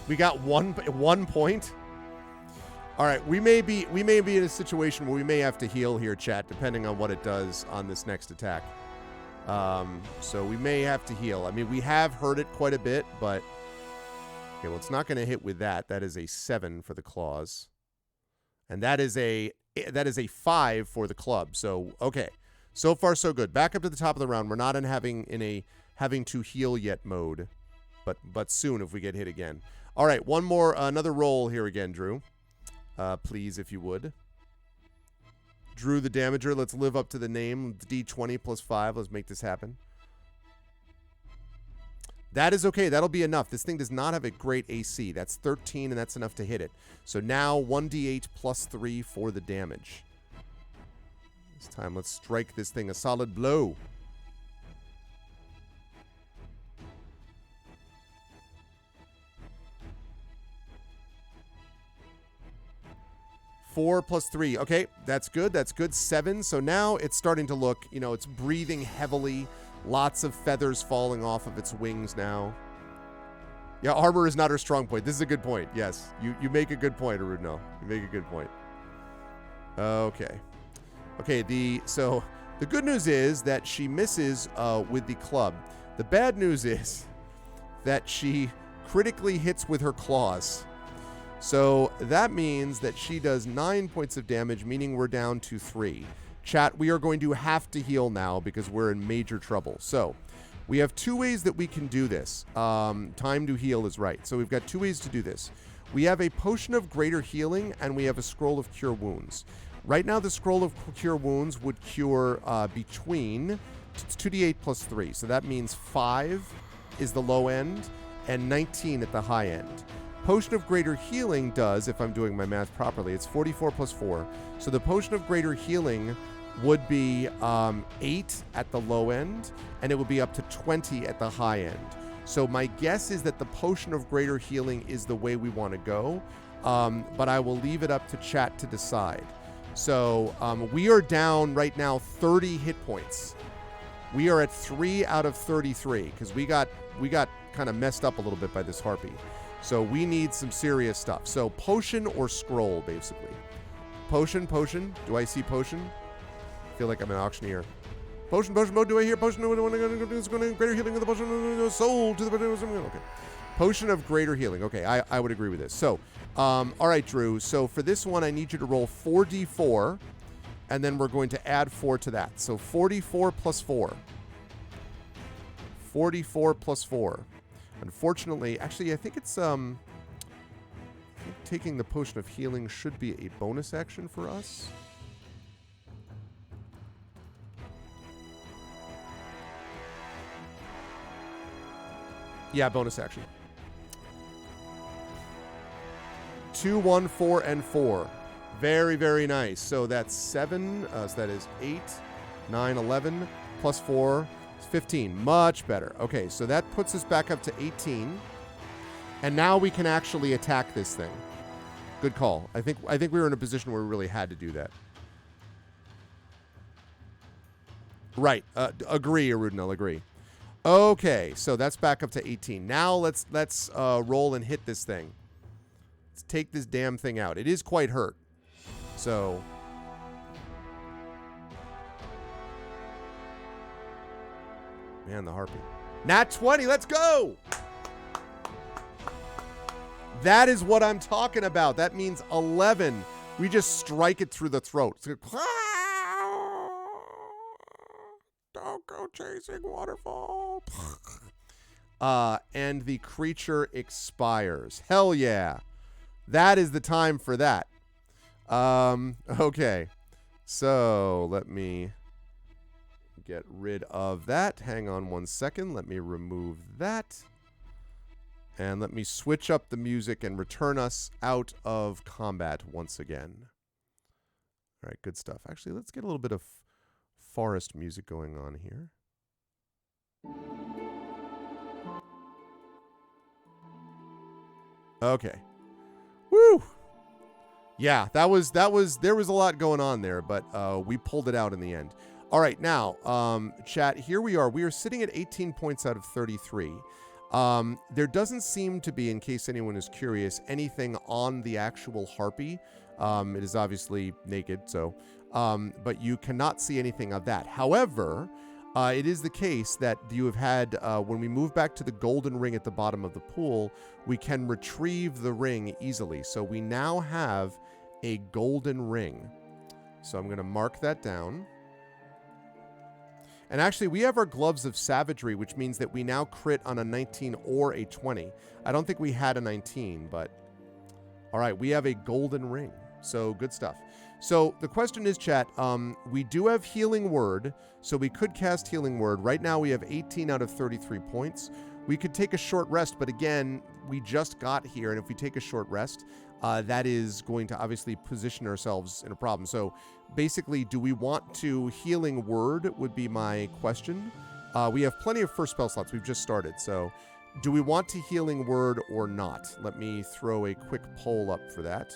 We got one point. All right, we may be in a situation where we may have to heal here, chat, depending on what it does on this next attack. So we may have to heal. I mean, we have heard it quite a bit, but okay, well, it's not going to hit with that. That is a 7 for the claws, and that is a 5 for the club. So okay, so far so good. Back up to the top of the round. We're not in having to heal yet mode, but soon if we get hit again. All right, one more, another roll here again, Drew. Please, if you would. Drew the Damager, let's live up to the name. D20 plus 5. Let's make this happen. That is okay. That'll be enough. This thing does not have a great AC. That's 13, and that's enough to hit it. So now 1d8 plus 3 for the damage. This time, let's strike this thing a solid blow. Four plus 3. Okay, that's good. That's good. 7. So now it's starting to look, you know, it's breathing heavily. Lots of feathers falling off of its wings now. Yeah, armor is not her strong point. This is a good point. Yes, you make a good point, Arudno. You make a good point. Okay. Okay, so the good news is that she misses with the club. The bad news is that she critically hits with her claws. So that means that she does 9 points of damage, meaning we're down to 3. Chat, we are going to have to heal now because we're in major trouble. So we have 2 ways that we can do this. Time to heal is right. So we've got 2 ways to do this. We have a potion of greater healing and we have a scroll of cure wounds. Right now, the scroll of cure wounds would cure between 2d8 plus 3. So that means 5 is the low end and 19 at the high end. Potion of Greater Healing does, if I'm doing my math properly, it's 44 plus 4. So the Potion of Greater Healing would be 8 at the low end, and it would be up to 20 at the high end. So my guess is that the Potion of Greater Healing is the way we want to go, but I will leave it up to chat to decide. So we are down right now 30 hit points. We are at 3 out of 33 because we got kind of messed up a little bit by this harpy. So we need some serious stuff. So potion or scroll, basically. Potion. Do I see potion? I feel like I'm an auctioneer. Potion mode. Do I hear potion? What do I want to do? Greater healing with the potion. Soul to the... Okay. Potion of greater healing. Okay, I would agree with this. So, all right, Drew. So for this one, I need you to roll 4d4, and then we're going to add 4 to that. So 44 plus 4. 44 plus 4. Unfortunately, actually, I think it's I think taking the potion of healing should be a bonus action for us. Yeah, bonus action. 2, 1, 4, and 4. Very, very nice. So that's 7. So that is 8, 9, 11, plus 4. 15. Much better. Okay, so that puts us back up to 18. And now we can actually attack this thing. Good call. I think we were in a position where we really had to do that. Right. Agree, Arudnell. Agree. Okay, so that's back up to 18. Now let's roll and hit this thing. Let's take this damn thing out. It is quite hurt. So... Man, the harpy. Nat 20, let's go! That is what I'm talking about. That means 11. We just strike it through the throat. Don't go chasing waterfall. And the creature expires. Hell yeah. That is the time for that. Okay. So let me get rid of that. Hang on one second. Let me remove that. And let me switch up the music and return us out of combat once again. All right, good stuff. Actually, let's get a little bit of forest music going on here. Okay. Woo! Yeah, there was a lot going on there, but we pulled it out in the end. All right, now, chat, here we are. We are sitting at 18 points out of 33. There doesn't seem to be, in case anyone is curious, anything on the actual harpy. It is obviously naked, so, but you cannot see anything of that. However, it is the case that you have had, when we move back to the golden ring at the bottom of the pool, we can retrieve the ring easily. So we now have a golden ring. So I'm going to mark that down. And actually, we have our Gloves of Savagery, which means that we now crit on a 19 or a 20. I don't think we had a 19, but... All right, we have a golden ring. So, good stuff. So, the question is, chat, we do have Healing Word, so we could cast Healing Word. Right now, we have 18 out of 33 points. We could take a short rest, but again, we just got here, and if we take a short rest, that is going to obviously position ourselves in a problem. So, basically, do we want to Healing Word would be my question. We have plenty of first spell slots. We've just started, so do we want to Healing Word or not? Let me throw a quick poll up for that.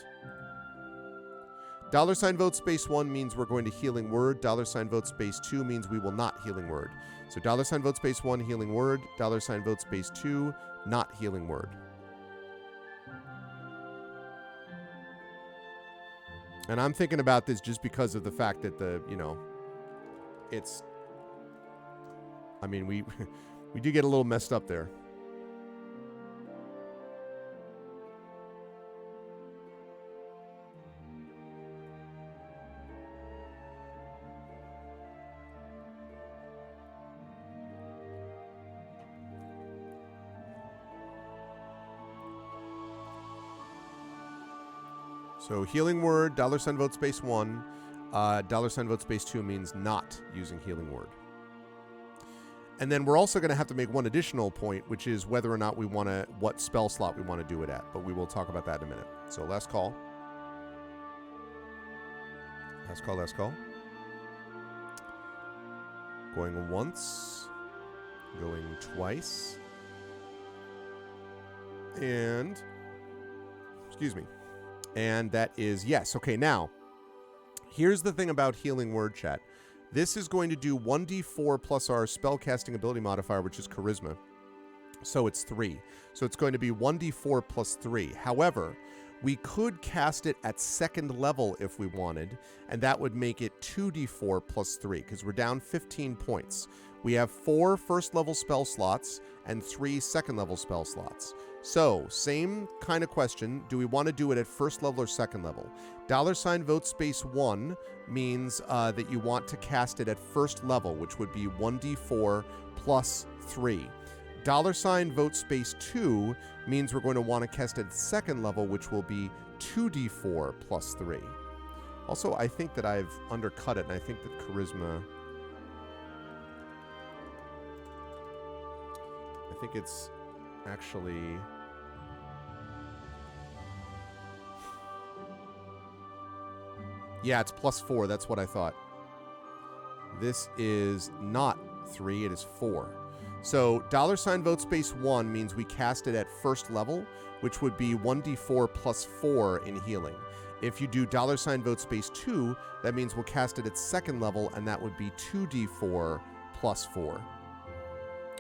$vote space 1 means we're going to Healing Word. $vote space 2 means we will not Healing Word. So $vote space 1, Healing Word. $vote space 2, not Healing Word. And I'm thinking about this just because of the fact that it's... I mean, we do get a little messed up there. So Healing Word, $vote space 1, $vote space 2 means not using Healing Word. And then we're also going to have to make one additional point, which is whether or not we want to, what spell slot we want to do it at. But we will talk about that in a minute. So last call. Last call, last call. Going once. Going twice. And, excuse me. And that is yes. Okay, now, here's the thing about Healing Word, chat. This is going to do 1d4 plus our spellcasting ability modifier, which is Charisma. So it's 3. So it's going to be 1d4 plus 3. However, we could cast it at second level if we wanted, and that would make it 2d4 plus 3, because we're down 15 points. We have 4 first level spell slots and 3 second level spell slots. So, same kind of question. Do we want to do it at first level or second level? $vote space 1 means that you want to cast it at first level, which would be 1d4 plus 3. $vote space 2 means we're going to want to cast it at second level, which will be 2d4 plus 3. Also, I think that I've undercut it, and I think that Charisma... I think it's actually... Yeah, it's plus 4. That's what I thought. This is not 3. It is 4. So $vote space 1 means we cast it at first level, which would be 1d4 plus 4 in healing. If you do $vote space 2, that means we'll cast it at second level, and that would be 2d4 plus 4.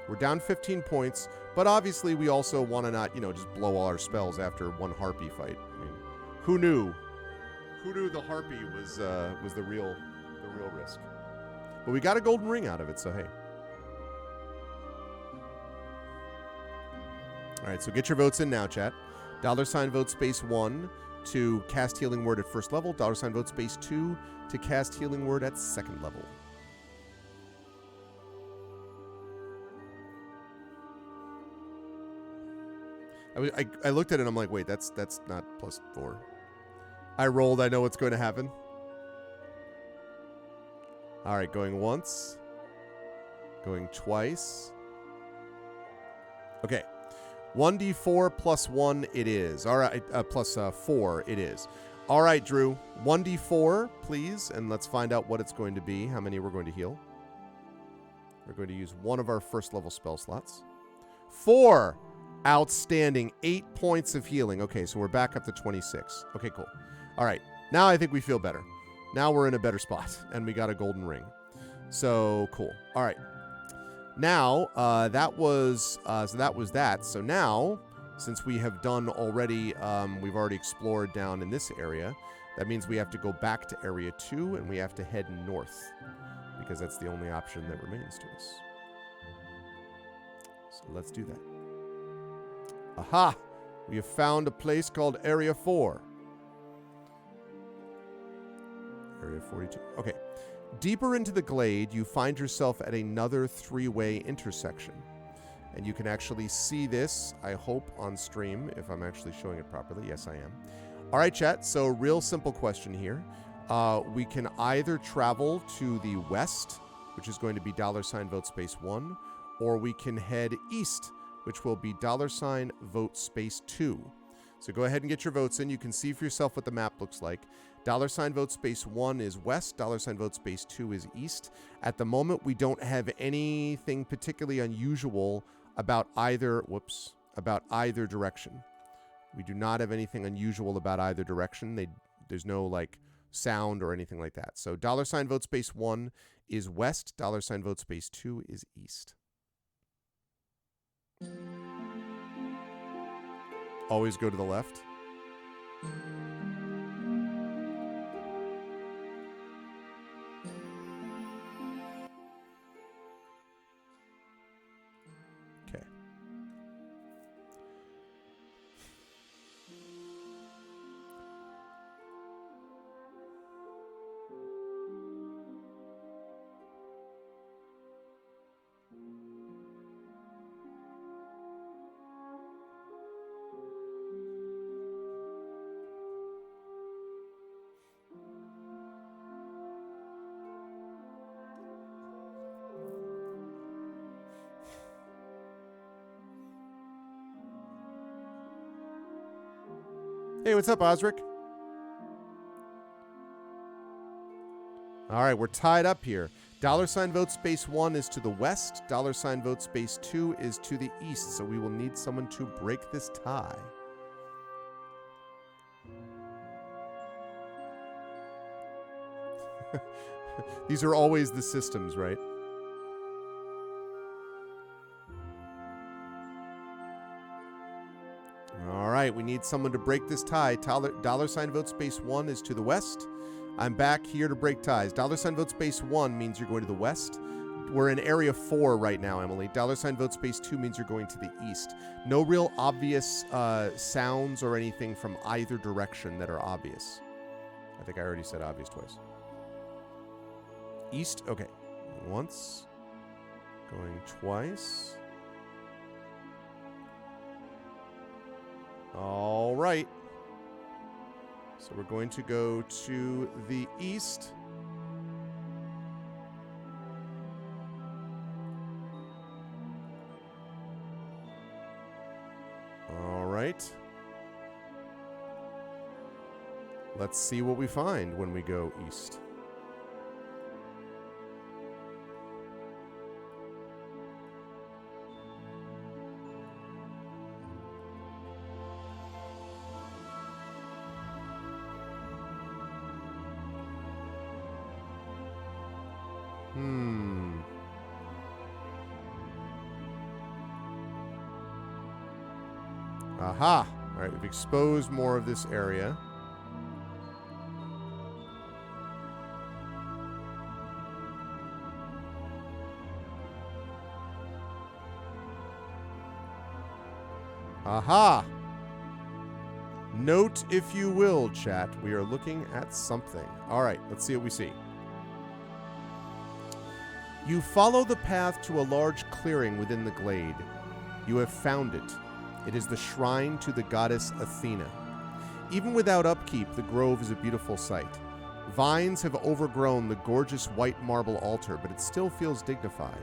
We're down 15 points, but obviously we also want to not, just blow all our spells after one harpy fight. I mean, who knew? Who knew the harpy was the real risk? But we got a golden ring out of it, so hey. All right, so get your votes in now, chat. $vote space 1 to cast Healing Word at first level. $vote space 2 to cast Healing Word at second level. I looked at it and I'm like, wait, that's not +4. I rolled. I know what's going to happen. All right, going once. Going twice. Okay. 1d4 plus 1 it is. All right, plus 4 it is. All right, Drew. 1d4, please, and let's find out what it's going to be, how many we're going to heal. We're going to use one of our first level spell slots. 4. Outstanding. 8 points of healing. Okay, so we're back up to 26. Okay, cool. All right. Now I think we feel better. Now we're in a better spot, and we got a golden ring. So, cool. All right. Now, that was that. So now, since we have done already, we've already explored down in this area, that means we have to go back to Area 2, and we have to head north, because that's the only option that remains to us. So let's do that. Aha! We have found a place called Area 4. Area 42. Okay. Deeper into the glade, you find yourself at another 3-way intersection. And you can actually see this, I hope, on stream, if I'm actually showing it properly. Yes, I am. All right, chat. So, real simple question here. We can either travel to the west, which is going to be $vote space 1, or we can head east, which will be $vote space 2. So go ahead and get your votes in. You can see for yourself what the map looks like. $vote space 1 is west, $vote space 2 is east. At the moment, we don't have anything particularly unusual about either direction. We do not have anything unusual about either direction. There's no like sound or anything like that. So $vote space 1 is west, $vote space 2 is east. Always go to the left. Okay. Hey, what's up, Osric? All right, we're tied up here. $vote space 1 is to the west. $vote space 2 is to the east. So we will need someone to break this tie. These are always the systems, right? All right, we need someone to break this tie. $vote space 1 is to the west. I'm back here to break ties. $vote space 1 means you're going to the west. We're in Area 4 right now, Emily. $vote space 2 means you're going to the east. No real obvious sounds or anything from either direction that are obvious. I think I already said obvious twice. East, okay. Once. Going twice. All right. So we're going to go to the east. All right. Let's see what we find when we go east. Aha! All right, we've exposed more of this area. Aha! Note, if you will, chat. We are looking at something. All right, let's see what we see. You follow the path to a large clearing within the glade. You have found it. It is the shrine to the goddess Athena. Even without upkeep, the grove is a beautiful sight. Vines have overgrown the gorgeous white marble altar, but it still feels dignified.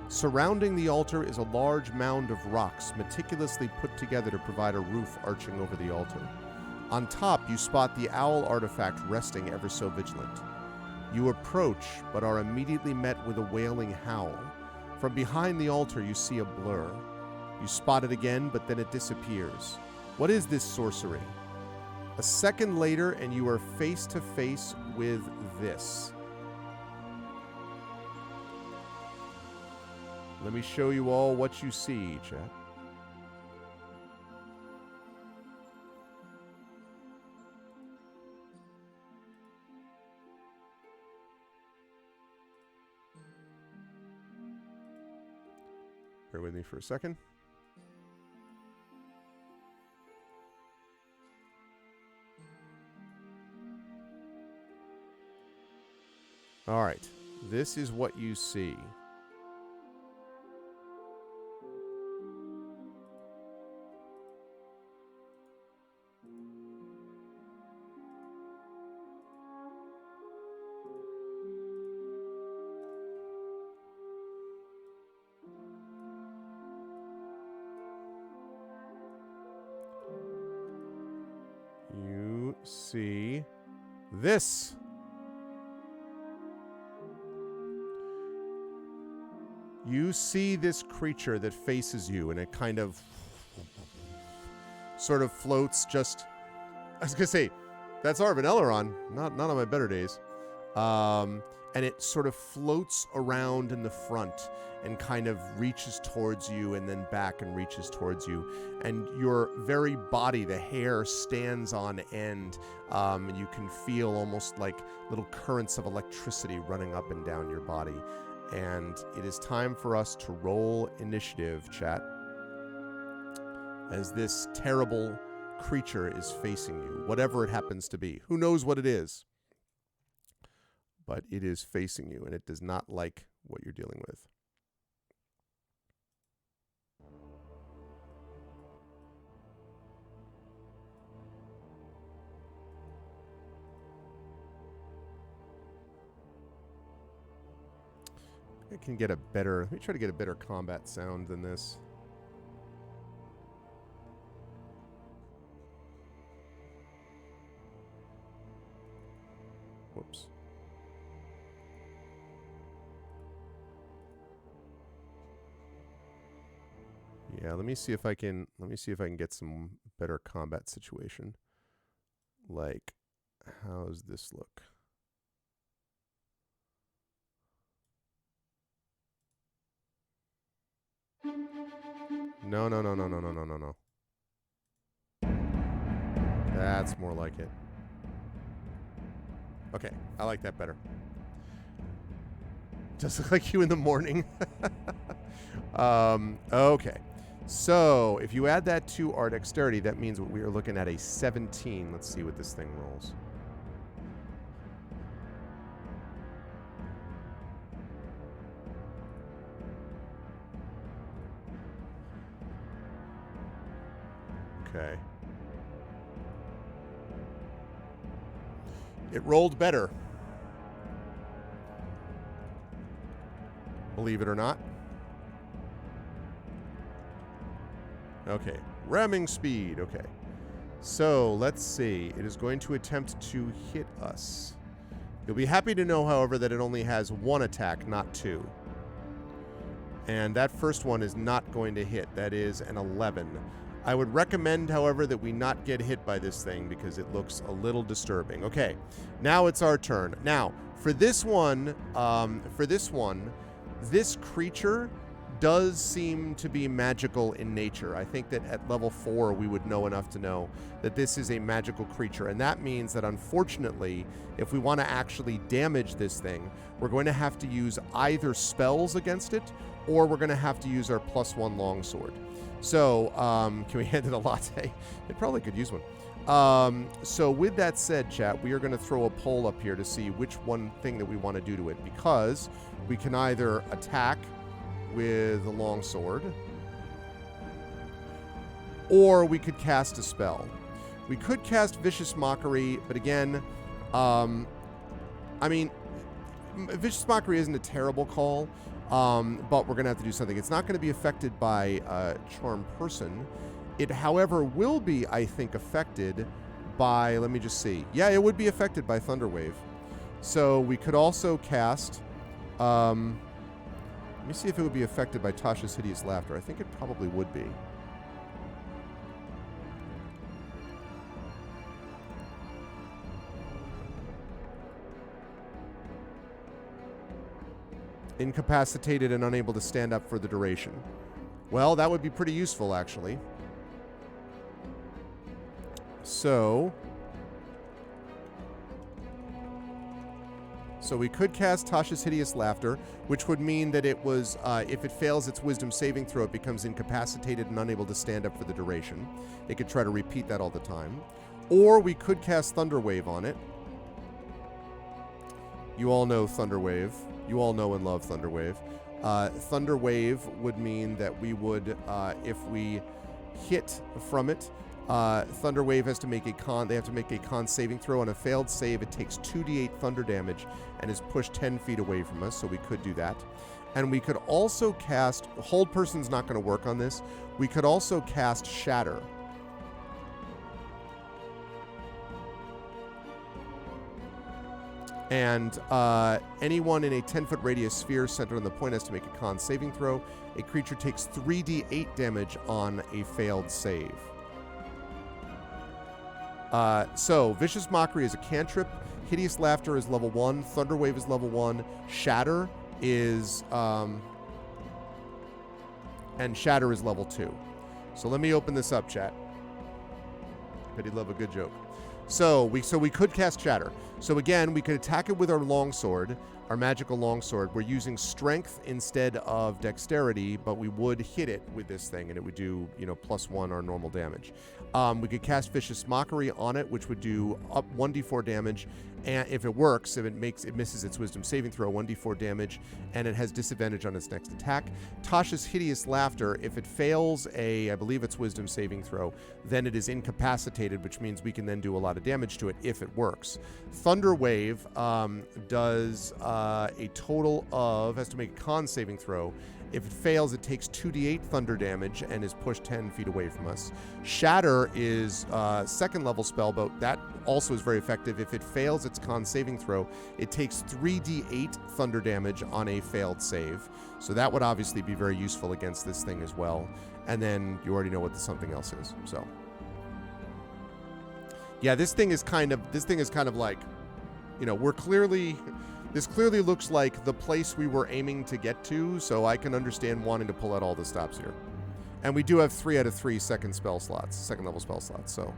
Surrounding the altar is a large mound of rocks meticulously put together to provide a roof arching over the altar. On top, you spot the owl artifact resting ever so vigilant. You approach, but are immediately met with a wailing howl. From behind the altar, you see a blur. You spot it again, but then it disappears. What is this sorcery? A second later, and you are face to face with this. Let me show you all what you see, chat. Bear with me for a second. All right, this is what you see. You see this. You see this creature that faces you, and it kind of sort of floats just... I was going to say, that's Arvin Elrond, not on my better days. And it sort of floats around in the front and kind of reaches towards you and then back and reaches towards you. And your very body, the hair stands on end. And you can feel almost like little currents of electricity running up and down your body. And it is time for us to roll initiative, chat, as this terrible creature is facing you, whatever it happens to be. Who knows what it is? But it is facing you, and it does not like what you're dealing with. I can get a better... Let me try to get a better combat sound than this. Whoops. Yeah, let me see if I can get some better combat situation. Like, how's this look? No. That's more like it. Okay, I like that better. Does look like you in the morning. Okay. So, if you add that to our dexterity, that means we are looking at a 17. Let's see what this thing rolls. Okay. It rolled better. Believe it or not. Okay. Ramming speed. Okay. So, let's see. It is going to attempt to hit us. You'll be happy to know, however, that it only has one attack, not two. And that first one is not going to hit. That is an 11. I would recommend, however, that we not get hit by this thing because it looks a little disturbing. Okay, now it's our turn. Now, for this one, this creature does seem to be magical in nature. I think that at level 4, we would know enough to know that this is a magical creature. And that means that, unfortunately, if we want to actually damage this thing, we're going to have to use either spells against it, or we're going to have to use our +1 longsword. So, can we hand it a latte? It probably could use one. So with that said, chat, we are going to throw a poll up here to see which one thing that we want to do to it, because we can either attack with the longsword, or we could cast a spell. We could cast Vicious Mockery, but again, I mean, Vicious Mockery isn't a terrible call, but we're going to have to do something. It's not going to be affected by Charm Person. It, however, will be, I think, affected by, let me just see. Yeah, it would be affected by Thunderwave. So we could also cast, let me see if it would be affected by Tasha's Hideous Laughter. I think it probably would be. Incapacitated and unable to stand up for the duration. Well, that would be pretty useful, actually. So we could cast Tasha's Hideous Laughter, which would mean that it was, if it fails its Wisdom saving throw, it becomes incapacitated and unable to stand up for the duration. It could try to repeat that all the time. Or we could cast Thunderwave on it. You all know Thunderwave. You all know and love Thunderwave. Thunderwave would mean that we would, if we hit from it, Thunderwave has to make a con. They have to make a con saving throw. On a failed save, it takes 2d8 thunder damage and is pushed 10 feet away from us. So we could do that, and we could also cast. Hold Person's not going to work on this. We could also cast Shatter. And anyone in a 10-foot radius sphere centered on the point has to make a con saving throw. A creature takes 3d8 damage on a failed save. So, Vicious Mockery is a cantrip. Hideous Laughter is level 1. Thunderwave is level 1. Shatter is... and Shatter is level 2. So let me open this up, chat. Pity love a good joke. So we could cast Shatter. So again, we could attack it with our longsword, our magical longsword. We're using strength instead of dexterity, but we would hit it with this thing, and it would do, +1 our normal damage. We could cast Vicious Mockery on it, which would do up 1d4 damage, and if it works, if it misses its Wisdom saving throw, 1d4 damage, and it has disadvantage on its next attack. Tasha's Hideous Laughter, if it fails I believe it's Wisdom saving throw, then it is incapacitated, which means we can then do a lot of damage to it if it works. Thunderwave does a total of, has to make a con saving throw. If it fails, it takes 2d8 thunder damage and is pushed 10 feet away from us. Shatter is second level spell, but that also is very effective. If it fails its con saving throw, it takes 3d8 thunder damage on a failed save. So that would obviously be very useful against this thing as well. And then you already know what the something else is. So yeah, this thing is kind of like, we're clearly... This clearly looks like the place we were aiming to get to, so I can understand wanting to pull out all the stops here. And we do have 3 out of 3 second level spell slots, so.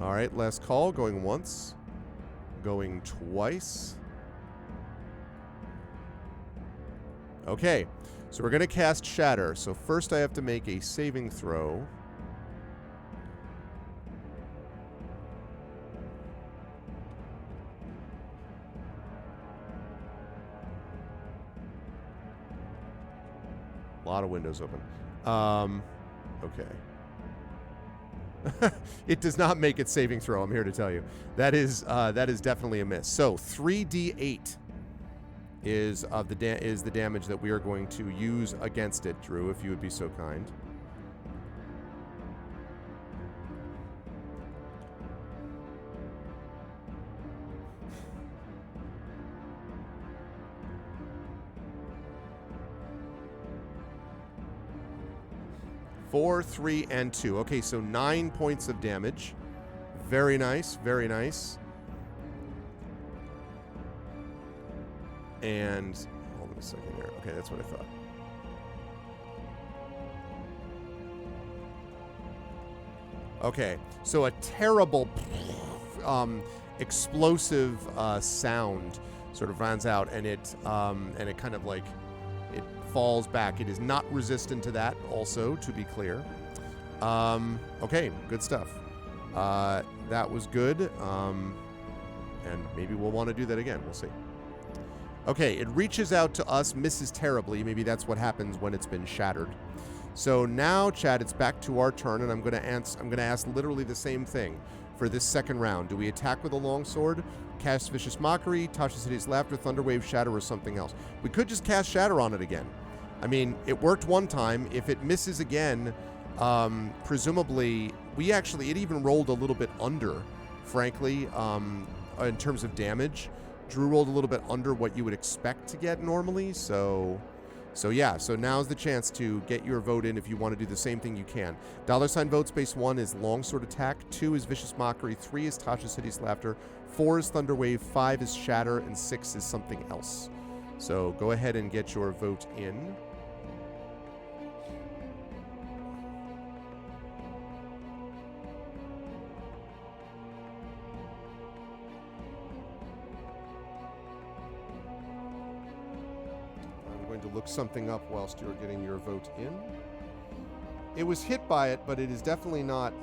All right, last call, going once, going twice. Okay, so we're going to cast Shatter. So first I have to make a saving throw. A lot of windows open. Okay. It does not make its saving throw, I'm here to tell you. That is definitely a miss. So 3d8 is the damage that we are going to use against it, Drew, if you would be so kind. Four, 3, and 2. Okay, so 9 points of damage. Very nice, very nice. And hold on a second here. Okay, that's what I thought. Okay, so a terrible explosive sound sort of runs out, and it kind of like it falls back. It is not resistant to that. Also, to be clear. Okay, good stuff. That was good. And maybe we'll want to do that again. We'll see. Okay, it reaches out to us, misses terribly. Maybe that's what happens when it's been shattered. So now, Chad, it's back to our turn, and I'm going to ask literally the same thing for this second round. Do we attack with a longsword, cast Vicious Mockery, Tasha's Hideous Laughter, Thunderwave, Shatter, or something else? We could just cast Shatter on it again. I mean, it worked one time. If it misses again, presumably, it even rolled a little bit under, frankly, in terms of damage. Drew rolled a little bit under what you would expect to get normally, so yeah, so now's the chance to get your vote in. If you want to do the same thing, you can. $ vote space 1 is Longsword Attack, 2 is Vicious Mockery, 3 is Tasha's Hideous Laughter, 4 is Thunderwave, 5 is Shatter, and 6 is something else. So go ahead and get your vote in. To look something up whilst you're getting your vote in. It was hit by it, but it is definitely not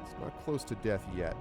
it's not close to death yet.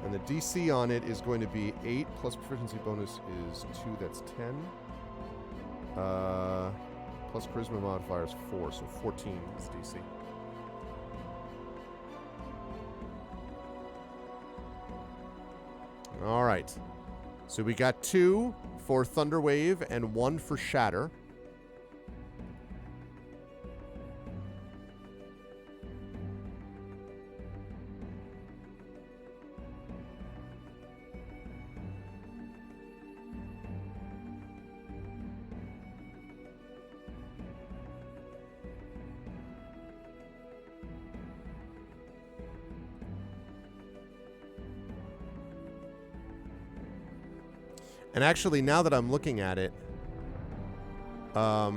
And the DC on it is going to be 8, plus proficiency bonus is 2, that's 10. Plus charisma modifier is 4, so 14 is DC. All right. So we got 2 for Thunderwave and 1 for Shatter. And actually, now that I'm looking at it, now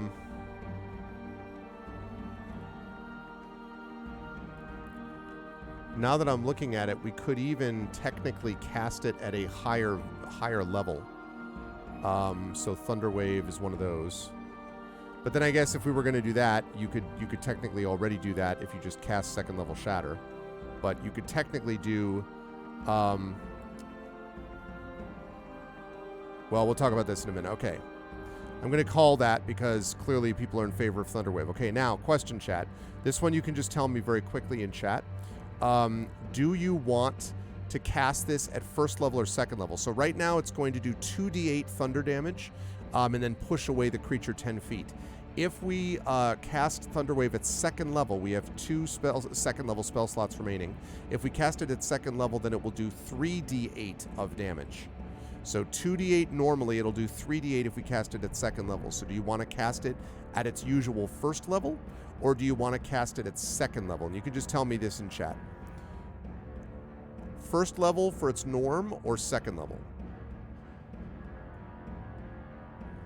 that I'm looking at it, we could even technically cast it at a higher level. So Thunderwave is one of those. But then I guess if we were going to do that, you could technically already do that if you just cast second level Shatter. But you could technically do. Well, we'll talk about this in a minute. Okay. I'm going to call that because clearly people are in favor of Thunderwave. Okay, now, question, chat. This one you can just tell me very quickly in chat. Do you want to cast this at first level or second level? So right now it's going to do 2d8 thunder damage and then push away the creature 10 feet. If we cast Thunderwave at second level, we have 2 second level spell slots remaining. If we cast it at second level, then it will do 3d8 of damage. So 2d8 normally, it'll do 3d8 if we cast it at second level. So do you want to cast it at its usual first level, or do you want to cast it at second level? And you can just tell me this in chat. First level for its norm, or second level?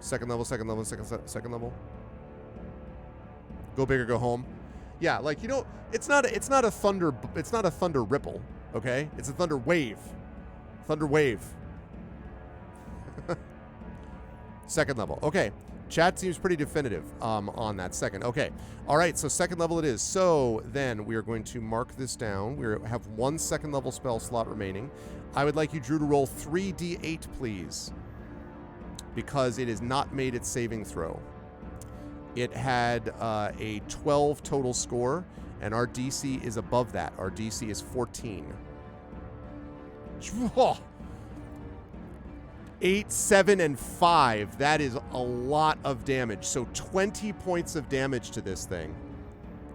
Second level, second level, second level. Go big or go home. Yeah, like, you know, it's not a thunder ripple, okay? It's a thunder wave. Thunder wave. Second level. Okay. Chat seems pretty definitive on that second. Okay. All right. So second level it is. So then we are going to mark this down. We have 1 second level spell slot remaining. I would like you, Drew, to roll 3d8, please, because it has not made its saving throw. It had a 12 total score, and our DC is above that. Our DC is 14. 8, 7, and 5. That is a lot of damage. So 20 points of damage to this thing.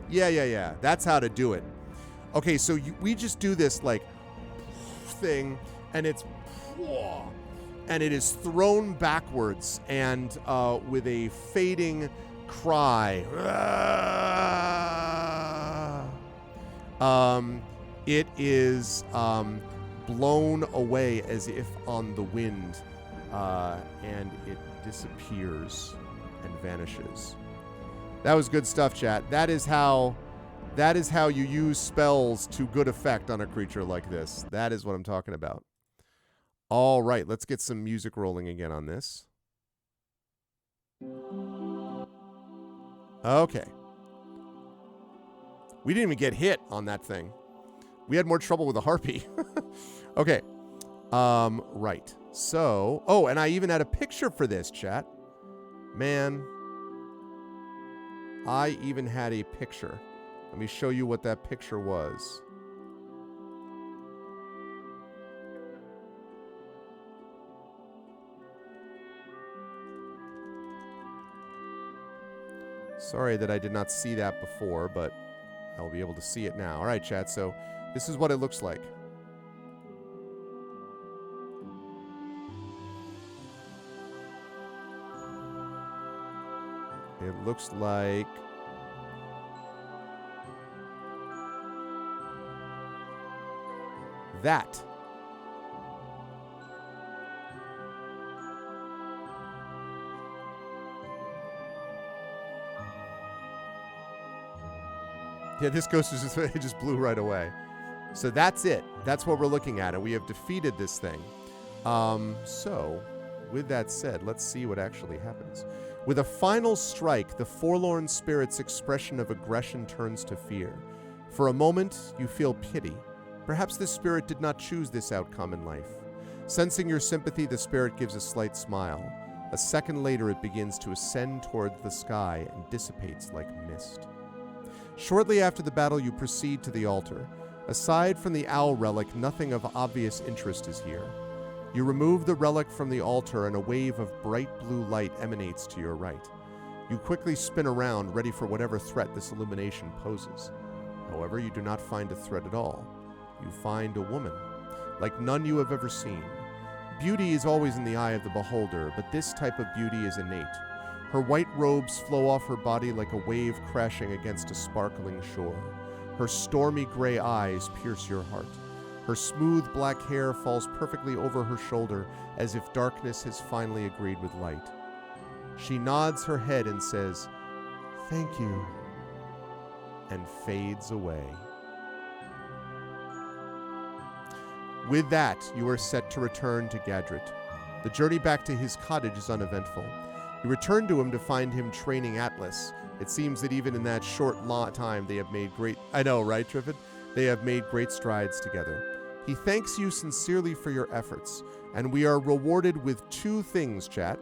Yeah. That's how to do it. Okay, so we just do this like thing, and it's and it is thrown backwards and with a fading cry. It is blown away as if on the wind, and it disappears and vanishes. That was good stuff, chat. That is how you use spells to good effect on a creature like this. That is what I'm talking about. All right, let's get some music rolling again on this. Okay. We didn't even get hit on that thing. We had more trouble with the harpy. Okay. Right. So, oh, and I even had a picture for this, chat. Man, I even had a picture. Let me show you what that picture was. Sorry that I did not see that before, but I'll be able to see it now. All right, chat. So this is what it looks like. It looks like that. Yeah, this ghost is just, it just blew right away. So that's it. That's what we're looking at, and we have defeated this thing. So, with that said, let's see what actually happens. With a final strike, the forlorn spirit's expression of aggression turns to fear. For a moment, you feel pity. Perhaps the spirit did not choose this outcome in life. Sensing your sympathy, the spirit gives a slight smile. A second later, it begins to ascend toward the sky and dissipates like mist. Shortly after the battle, you proceed to the altar. Aside from the owl relic, nothing of obvious interest is here. You remove the relic from the altar, and a wave of bright blue light emanates to your right. You quickly spin around, ready for whatever threat this illumination poses. However, you do not find a threat at all. You find a woman, like none you have ever seen. Beauty is always in the eye of the beholder, but this type of beauty is innate. Her white robes flow off her body like a wave crashing against a sparkling shore. Her stormy gray eyes pierce your heart. Her smooth black hair falls perfectly over her shoulder as if darkness has finally agreed with light. She nods her head and says, "Thank you," and fades away. With that, you are set to return to Gadret. The journey back to his cottage is uneventful. You return to him to find him training Atlas. It seems that even in that short time they have made great... I know, right, Triffid? They have made great strides together. He thanks you sincerely for your efforts, and we are rewarded with 2 things, chat.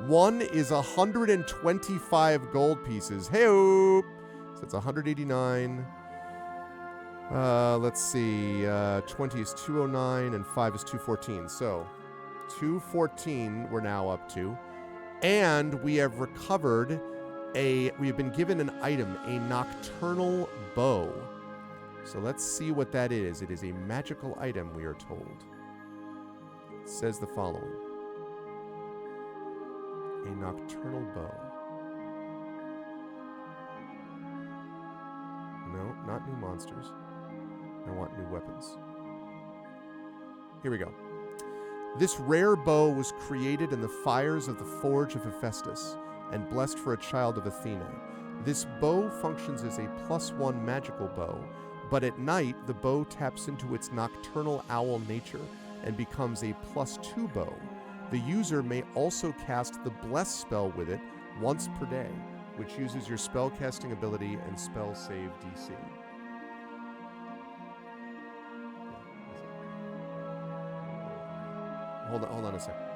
One is 125 gold pieces. Hey-o! So that's 189. Let's see. 20 is 209, and 5 is 214. So, 214 we're now up to. And we have recovered we have been given an item, a nocturnal bow. So let's see what that is. It is a magical item, we are told. It says the following. A nocturnal bow. No, not new monsters. I want new weapons. Here we go. This rare bow was created in the fires of the Forge of Hephaestus and blessed for a child of Athena. This bow functions as a +1 magical bow, but at night the bow taps into its nocturnal owl nature and becomes a +2 bow. The user may also cast the Bless spell with it once per day, which uses your spellcasting ability and spell save DC. Hold on a second.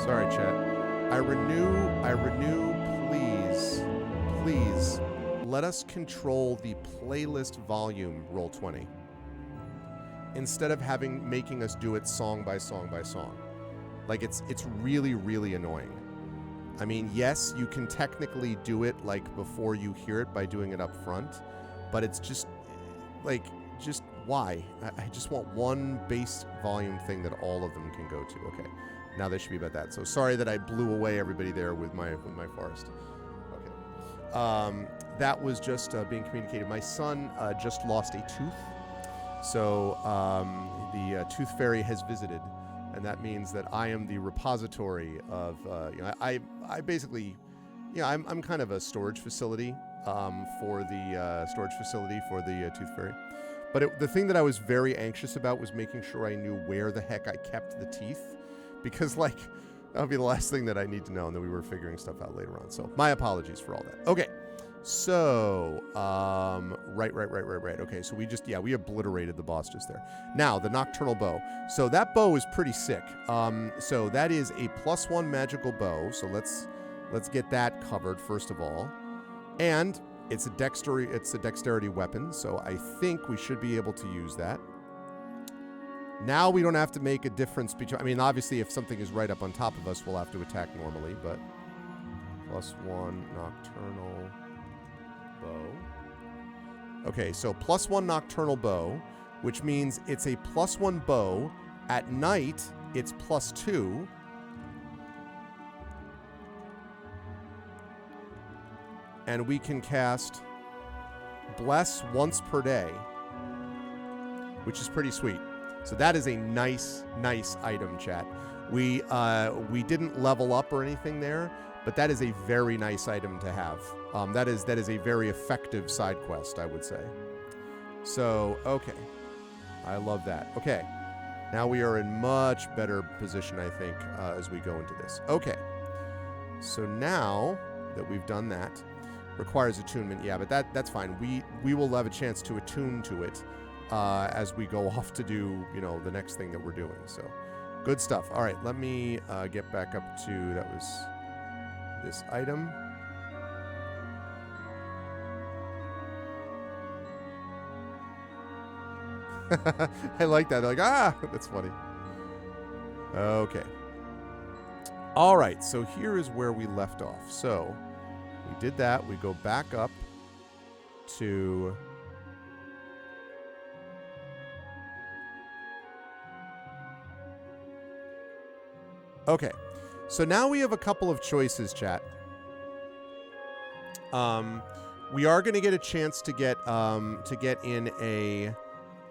Sorry, chat. I renew, please, let us control the playlist volume, Roll20. Instead of making us do it song by song by song. Like, it's really, really annoying. I mean, yes, you can technically do it, like, before you hear it by doing it up front, but it's just, like, just why? I just want one bass volume thing that all of them can go to. Okay, now they should be about that. So sorry that I blew away everybody there with my forest. Okay, that was just being communicated. My son just lost a tooth, so the tooth fairy has visited, and that means that I am the repository of. I basically, I'm kind of a storage facility for the tooth fairy. But the thing that I was very anxious about was making sure I knew where the heck I kept the teeth. Because, like, that would be the last thing that I need to know. And then we were figuring stuff out later on. So, my apologies for all that. Okay. So, right. Okay, so we obliterated the boss just there. Now, the Nocturnal Bow. So, that bow is pretty sick. So, that is a +1 magical bow. So, let's get that covered, first of all. And it's a dexterity weapon, so I think we should be able to use that. Now we don't have to make a difference between... I mean, obviously, if something is right up on top of us, we'll have to attack normally, but... +1 Nocturnal Bow. Okay, so +1 Nocturnal Bow, which means it's a +1 bow. At night, it's +2. And we can cast Bless once per day, which is pretty sweet. So that is a nice item, chat. We didn't level up or anything there, but that is a very nice item to have. That is a very effective side quest, I would say. So, okay. I love that. Okay. Now we are in much better position, I think, as we go into this. Okay. So now that we've done that, requires attunement, yeah, but that's fine. We will have a chance to attune to it as we go off to do, the next thing that we're doing. So, good stuff. All right, let me get back up to, that was this item. I like that. They're like, that's funny. Okay. All right, so here is where we left off. So, we did that. We go back up to... Okay. So now we have a couple of choices, chat. We are going to get a chance to get in a...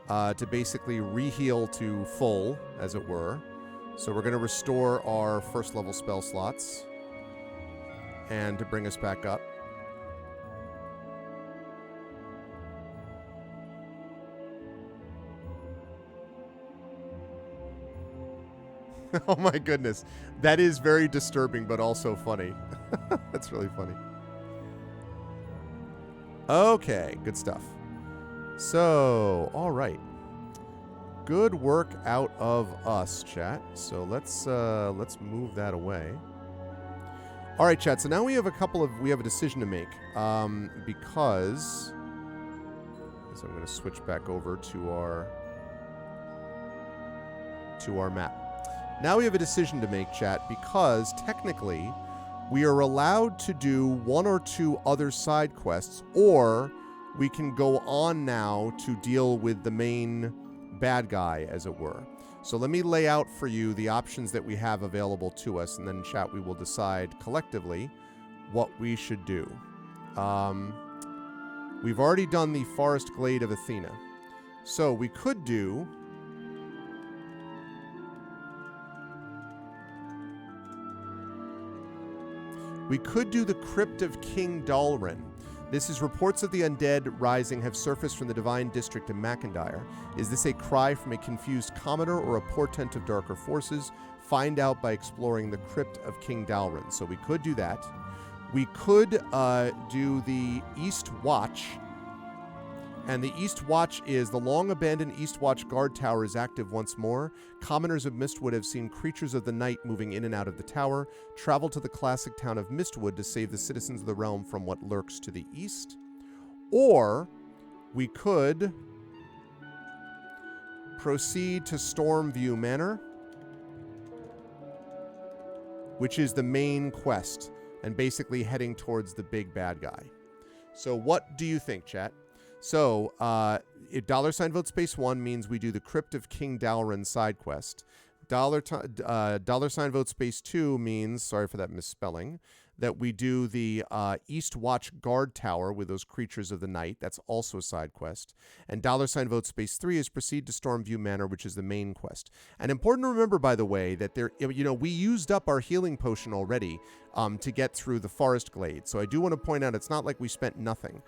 to basically re-heal to full, as it were. So we're going to restore our first level spell slots. And to bring us back up. Oh my goodness. That is very disturbing, but also funny. That's really funny. Okay, good stuff. So, all right. Good work out of us, chat. So let's move that away. All right, chat. So now we have a decision to make because so I'm going to switch back over to our map. Now we have a decision to make, chat, because technically we are allowed to do one or two other side quests, or we can go on now to deal with the main bad guy, as it were. So let me lay out for you the options that we have available to us, and then, chat, we will decide collectively what we should do. We've already done the Forest Glade of Athena. So we could do... We could do the Crypt of King Dalryn. This is reports of the undead rising have surfaced from the Divine District of Mackendire. Is this a cry from a confused commoner or a portent of darker forces? Find out by exploring the Crypt of King Dalryn. So we could do that. We could do the East Watch. And the East Watch is the long-abandoned East Watch guard tower is active once more. Commoners of Mistwood have seen creatures of the night moving in and out of the tower. Travel to the classic town of Mistwood to save the citizens of the realm from what lurks to the east. Or we could proceed to Stormview Manor, which is the main quest, and basically heading towards the big bad guy. So what do you think, chat? So, $ vote space 1 means we do the Crypt of King Dalryn side quest. $ vote space 2 means, sorry for that misspelling, that we do the East Watch guard tower with those creatures of the night. That's also a side quest. And $ vote space 3 is proceed to Stormview Manor, which is the main quest. And important to remember, by the way, that we used up our healing potion already to get through the forest glade. So I do want to point out it's not like we spent nothing.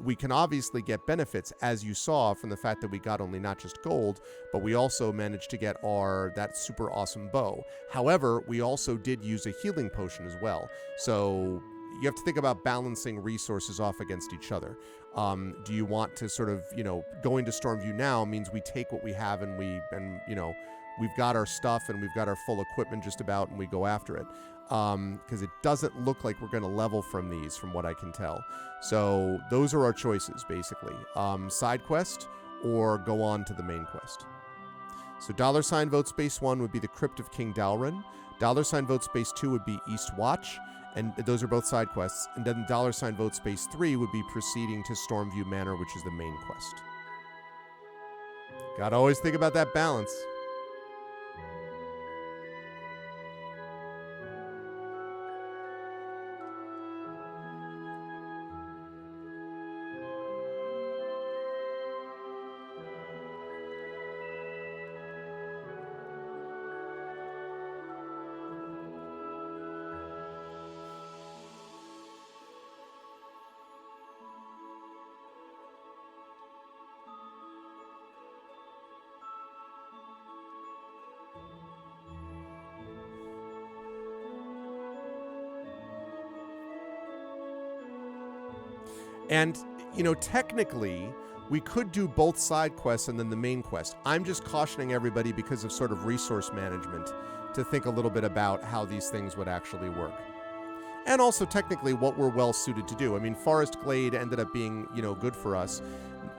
We can obviously get benefits, as you saw, from the fact that we got only not just gold, but we also managed to get that super awesome bow. However, we also did use a healing potion as well. So you have to think about balancing resources off against each other. Do you want to sort of, going to Stormview now means we take what we have and we've got our stuff and we've got our full equipment just about, and we go after it. Because it doesn't look like we're going to level from these, from what I can tell. So those are our choices, basically. Side quest or go on to the main quest. So $ vote space 1 would be the Crypt of King Dalryn. $ vote space 2 would be East Watch. And those are both side quests. And then $ vote space 3 would be proceeding to Stormview Manor, which is the main quest. Gotta always think about that balance. And, technically, we could do both side quests and then the main quest. I'm just cautioning everybody because of sort of resource management to think a little bit about how these things would actually work. And also, technically, what we're well suited to do. I mean, Forest Glade ended up being, good for us.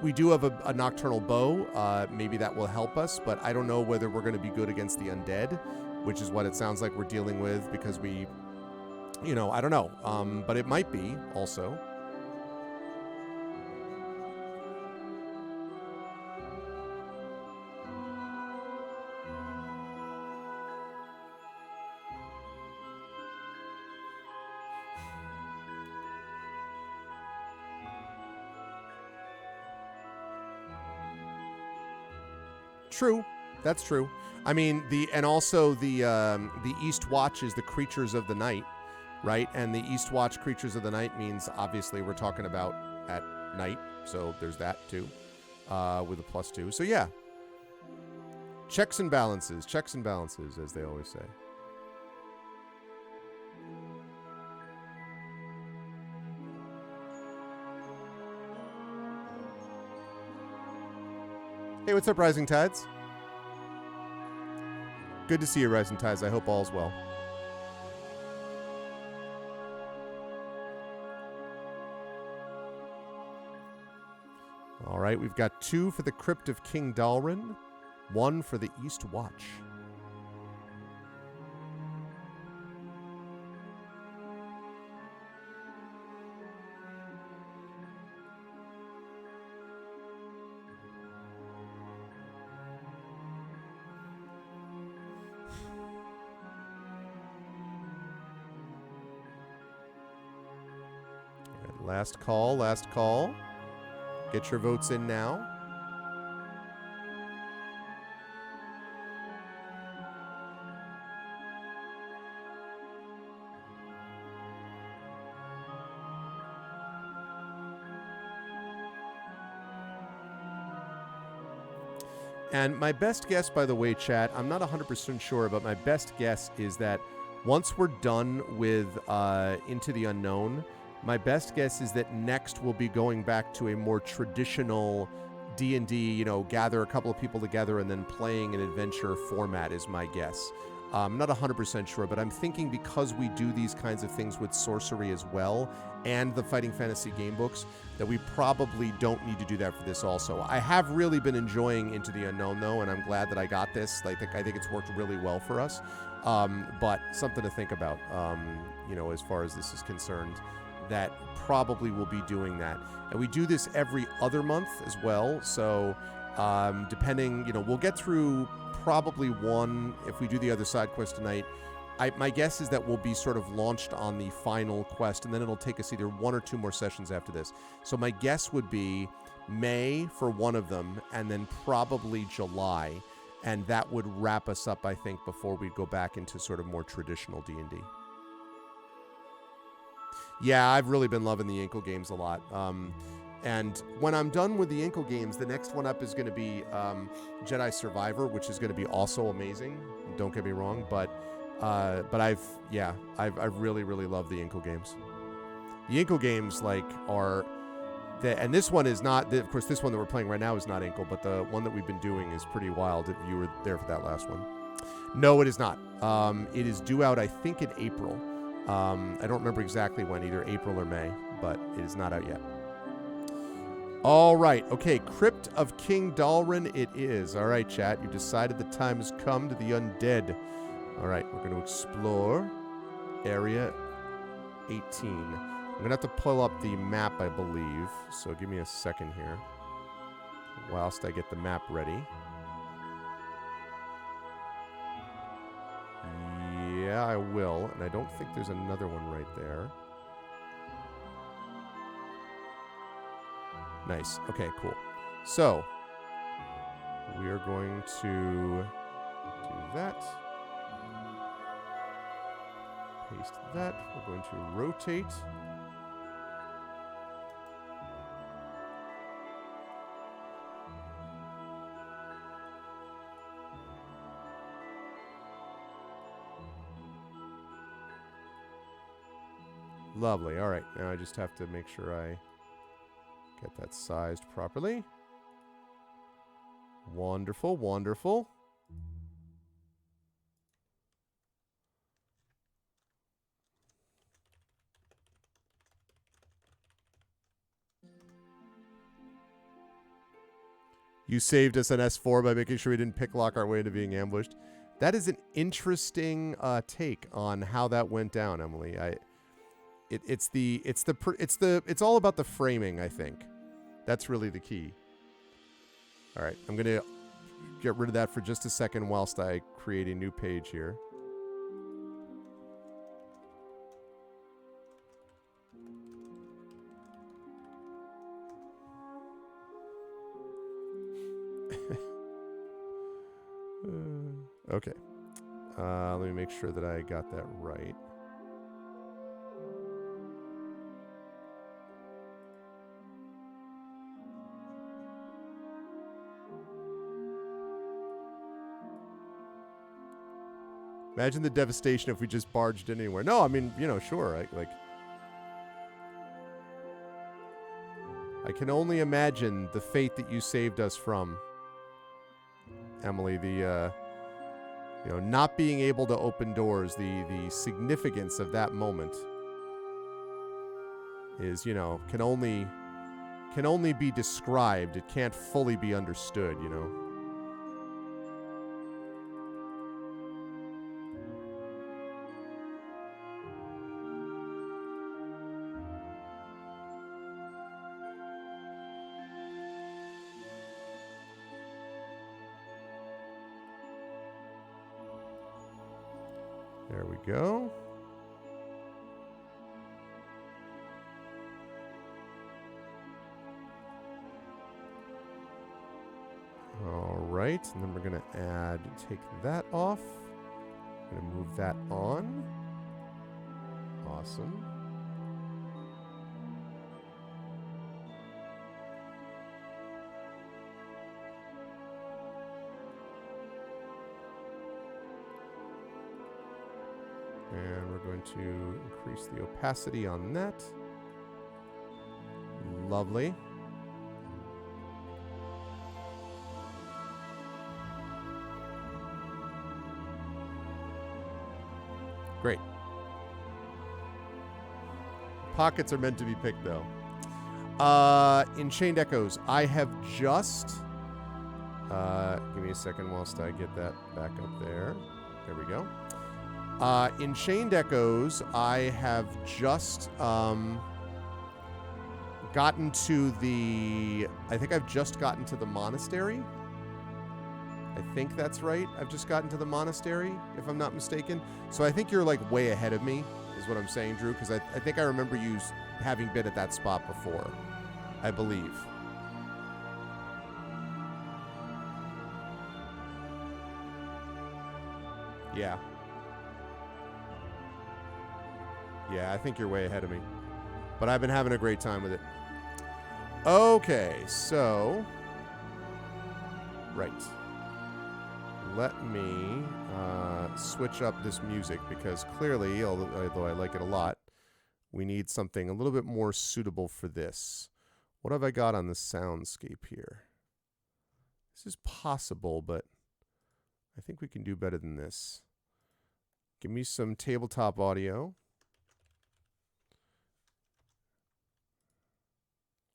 We do have a Nocturnal Bow. Maybe that will help us, but I don't know whether we're going to be good against the undead, which is what it sounds like we're dealing with because we, I don't know. But it might be also. True, that's true. I mean, the East Watch is the creatures of the night, right? And the East Watch creatures of the night means obviously we're talking about at night, so there's that too, with a +2. So yeah, checks and balances, as they always say. Hey, what's up, Rising Tides? Good to see you, Rising Tides. I hope all's well. All right, we've got 2 for the Crypt of King Dalryn, 1 for the East Watch. Last call. Get your votes in now. And my best guess, by the way, chat, I'm not 100% sure, but my best guess is that once we're done with Into the Unknown, My best guess is that next we'll be going back to a more traditional D&D, gather a couple of people together and then playing an adventure format is my guess. I'm not 100% sure, but I'm thinking because we do these kinds of things with sorcery as well and the Fighting Fantasy game books, that we probably don't need to do that for this also. I have really been enjoying Into the Unknown, though, and I'm glad that I got this. I think it's worked really well for us, but something to think about, as far as this is concerned, that probably will be doing that. And we do this every other month as well, so depending, we'll get through probably one if we do the other side quest tonight. My guess is that we'll be sort of launched on the final quest, and then it'll take us either 1 or 2 more sessions after this. So my guess would be May for one of them, and then probably July, and that would wrap us up, I think, before we go back into sort of more traditional D&D. Yeah, I've really been loving the Inkle games a lot. And when I'm done with the Inkle games, the next one up is going to be Jedi Survivor, which is going to be also amazing. Don't get me wrong, but I've really, really loved the Inkle games. The Inkle games and this one is not. Of course, this one that we're playing right now is not Inkle, but the one that we've been doing is pretty wild. If you were there for that last one, no, it is not. It is due out, I think, in April. I don't remember exactly when, either April or May, but it is not out yet. All right. Okay. Crypt of King Dalrin it is. All right, chat. You decided the time has come to the undead. All right. We're going to explore Area 18. I'm going to have to pull up the map, I believe. So give me a second here whilst I get the map ready. Yeah, I will. And I don't think there's another one right there. Nice. Okay, cool. So, we are going to do that. Paste that. We're going to rotate. Lovely. All right. Now I just have to make sure I get that sized properly. Wonderful, wonderful. You saved us an S4 by making sure we didn't picklock our way into being ambushed. That is an interesting take on how that went down, Emily. It's all about the framing, I think. That's really the key. All right, I'm going to get rid of that for just a second whilst I create a new page here. Okay. Let me make sure that I got that right. Imagine the devastation if we just barged in anywhere. No, I mean, sure. I can only imagine the fate that you saved us from, Emily. The not being able to open doors. The significance of that moment is, can only be described. It can't fully be understood. There we go. All right, and then we're going to take that off. I'm going to move that on. Awesome. And we're going to increase the opacity on that. Lovely. Great. Pockets are meant to be picked, though. Enchained Echoes. I have just... give me a second whilst I get that back up there. There we go. Enchained Echoes, I have just gotten to the... I think I've just gotten to the monastery. I think that's right. I've just gotten to the monastery, if I'm not mistaken. So I think you're, like, way ahead of me, is what I'm saying, Drew, because I think I remember you having been at that spot before, I believe. Yeah. Yeah, I think you're way ahead of me. But I've been having a great time with it. Okay, so... Right. Let me switch up this music because clearly, although I like it a lot, we need something a little bit more suitable for this. What have I got on the soundscape here? This is possible, but I think we can do better than this. Give me some tabletop audio.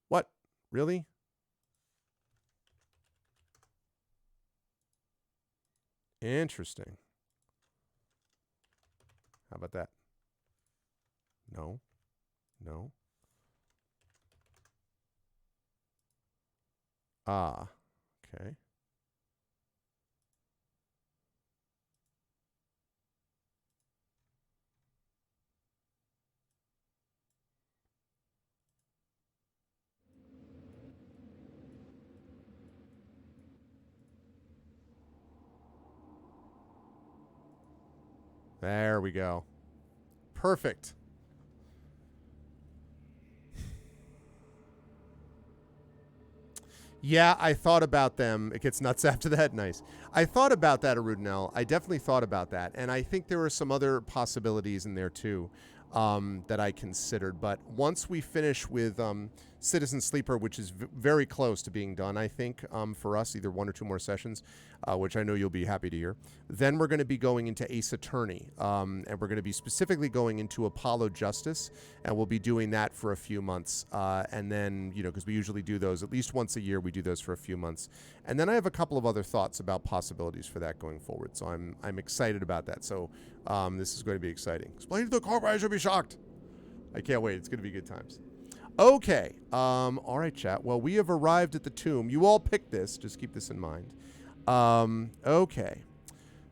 What? Really? Interesting. How about that? No. No. Ah. Okay. There we go. Perfect. Yeah, I thought about them. It gets nuts after that. Nice. I thought about that, Arudinel. I definitely thought about that. And I think there were some other possibilities in there, too, that I considered. But once we finish with Citizen Sleeper, which is very close to being done, I think, for us, either one or two more sessions, which I know you'll be happy to hear, then we're going to be going into Ace Attorney. And we're going to be specifically going into Apollo Justice, and we'll be doing that for a few months. And then, you know, because we usually do those at least once a year, we do those for a few months. And then I have a couple of other thoughts about possibilities for that going forward. So I'm excited about that. So this is going to be exciting. Explain to the corporation, be shocked. I can't wait. It's going to be good times. Okay. All right, chat. Well, we have arrived at the tomb. You all picked this. Just keep this in mind. Okay.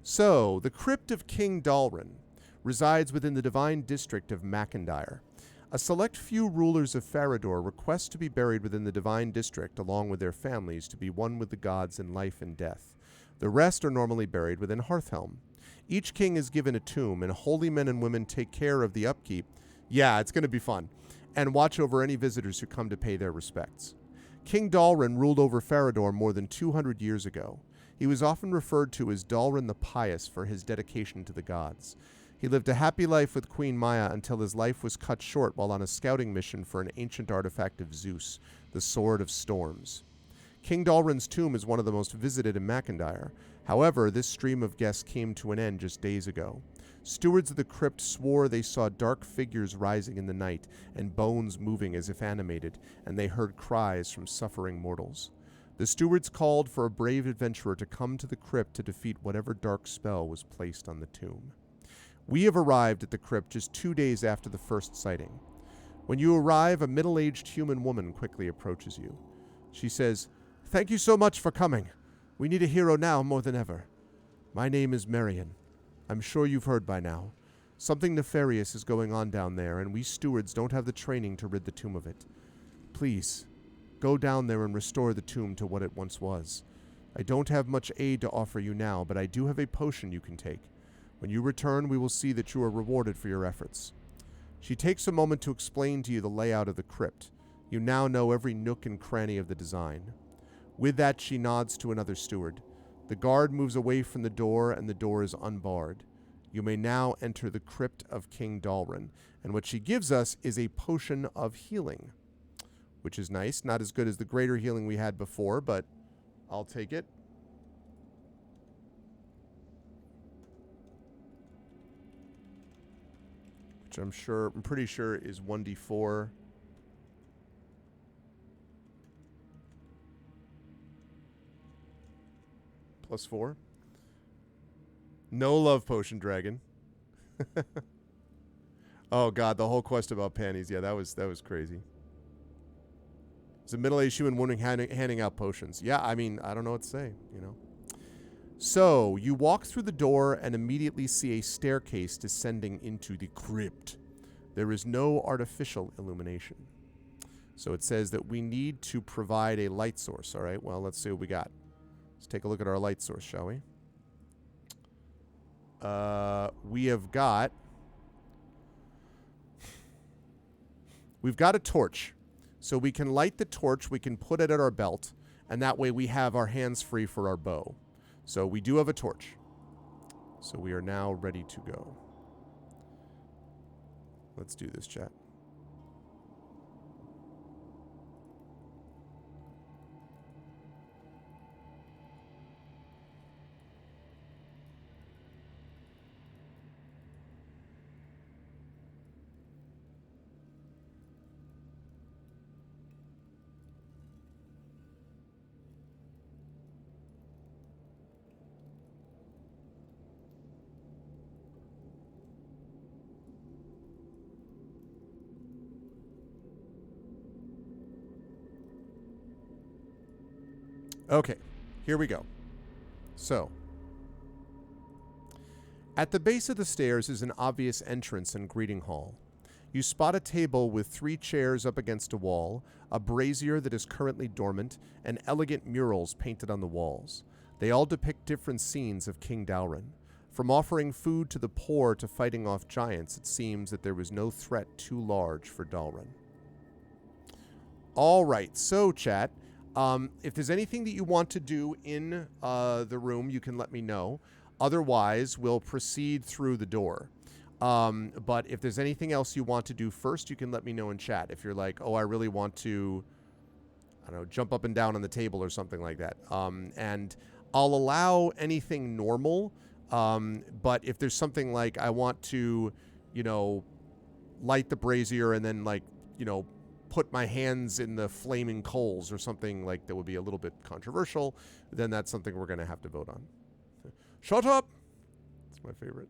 So, the crypt of King Dalryn resides within the divine district of Mackendire. A select few rulers of Farador request to be buried within the divine district along with their families to be one with the gods in life and death. The rest are normally buried within Hearthhelm. Each king is given a tomb, and holy men and women take care of the upkeep. Yeah, it's going to be fun. And watch over any visitors who come to pay their respects. King Dalryn ruled over Farador more than 200 years ago. He was often referred to as Dalryn the Pious for his dedication to the gods. He lived a happy life with Queen Maya until his life was cut short while on a scouting mission for an ancient artifact of Zeus, the Sword of Storms. King Dalryn's tomb is one of the most visited in Mackendire. However, this stream of guests came to an end just days ago. Stewards of the crypt swore they saw dark figures rising in the night and bones moving as if animated, and they heard cries from suffering mortals. The stewards called for a brave adventurer to come to the crypt to defeat whatever dark spell was placed on the tomb. We have arrived at the crypt just 2 days after the first sighting. When you arrive, a middle-aged human woman quickly approaches you. She says, "Thank you so much for coming. We need a hero now more than ever. My name is Marion. I'm sure you've heard by now. Something nefarious is going on down there, and we stewards don't have the training to rid the tomb of it. Please, go down there and restore the tomb to what it once was. I don't have much aid to offer you now, but I do have a potion you can take. When you return, we will see that you are rewarded for your efforts." She takes a moment to explain to you the layout of the crypt. You now know every nook and cranny of the design. With that, she nods to another steward. The guard moves away from the door, and the door is unbarred. You may now enter the crypt of King Dalryn, and what she gives us is a potion of healing. which is nice. Not as good as the greater healing we had before, but I'll take it. Which I'm pretty sure is 1d4. Plus 4. No love potion, dragon. Oh god, the whole quest about panties. Yeah, that was crazy. It's a middle-aged human woman handing out potions. Yeah, I mean, I don't know what to say, you know. So, you walk through the door and immediately see a staircase descending into the crypt. There is no artificial illumination. So it says that we need to provide a light source. All right, well, let's see what we got. Let's take a look at our light source, shall we? We have got... We've got a torch. So we can light the torch, we can put it at our belt, and that way we have our hands free for our bow. So we do have a torch. So we are now ready to go. Let's do this, chat. Okay, here we go. So, at the base of the stairs is an obvious entrance and greeting hall. You spot a table with 3 chairs up against a wall, a brazier that is currently dormant, and elegant murals painted on the walls. They all depict different scenes of King Dalryn. From offering food to the poor to fighting off giants, it seems that there was no threat too large for Dalryn. All right, so chat, if there's anything that you want to do in the room, you can let me know. Otherwise, we'll proceed through the door. But if there's anything else you want to do first, you can let me know in chat. If you're like, oh, I really want to, I don't know, jump up and down on the table or something like that. And I'll allow anything normal. But if there's something like I want to, you know, light the brazier and then, like, you know, put my hands in the flaming coals or something like that would be a little bit controversial, then that's something we're going to have to vote on. Shut up! That's my favorite.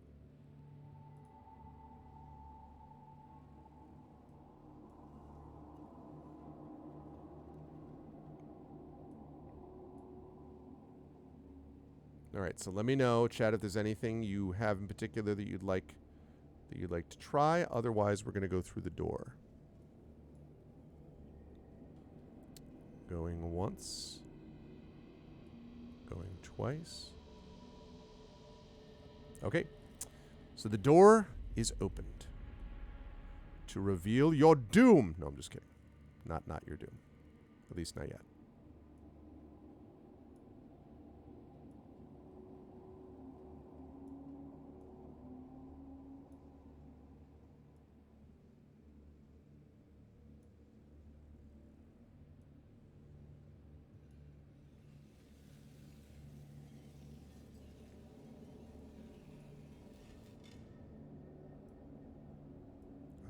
All right, so let me know, chat, if there's anything you have in particular that you'd like to try. Otherwise, we're going to go through the door. Going once. Going twice. Okay. So the door is opened to reveal your doom. No, I'm just kidding. Not your doom. At least not yet.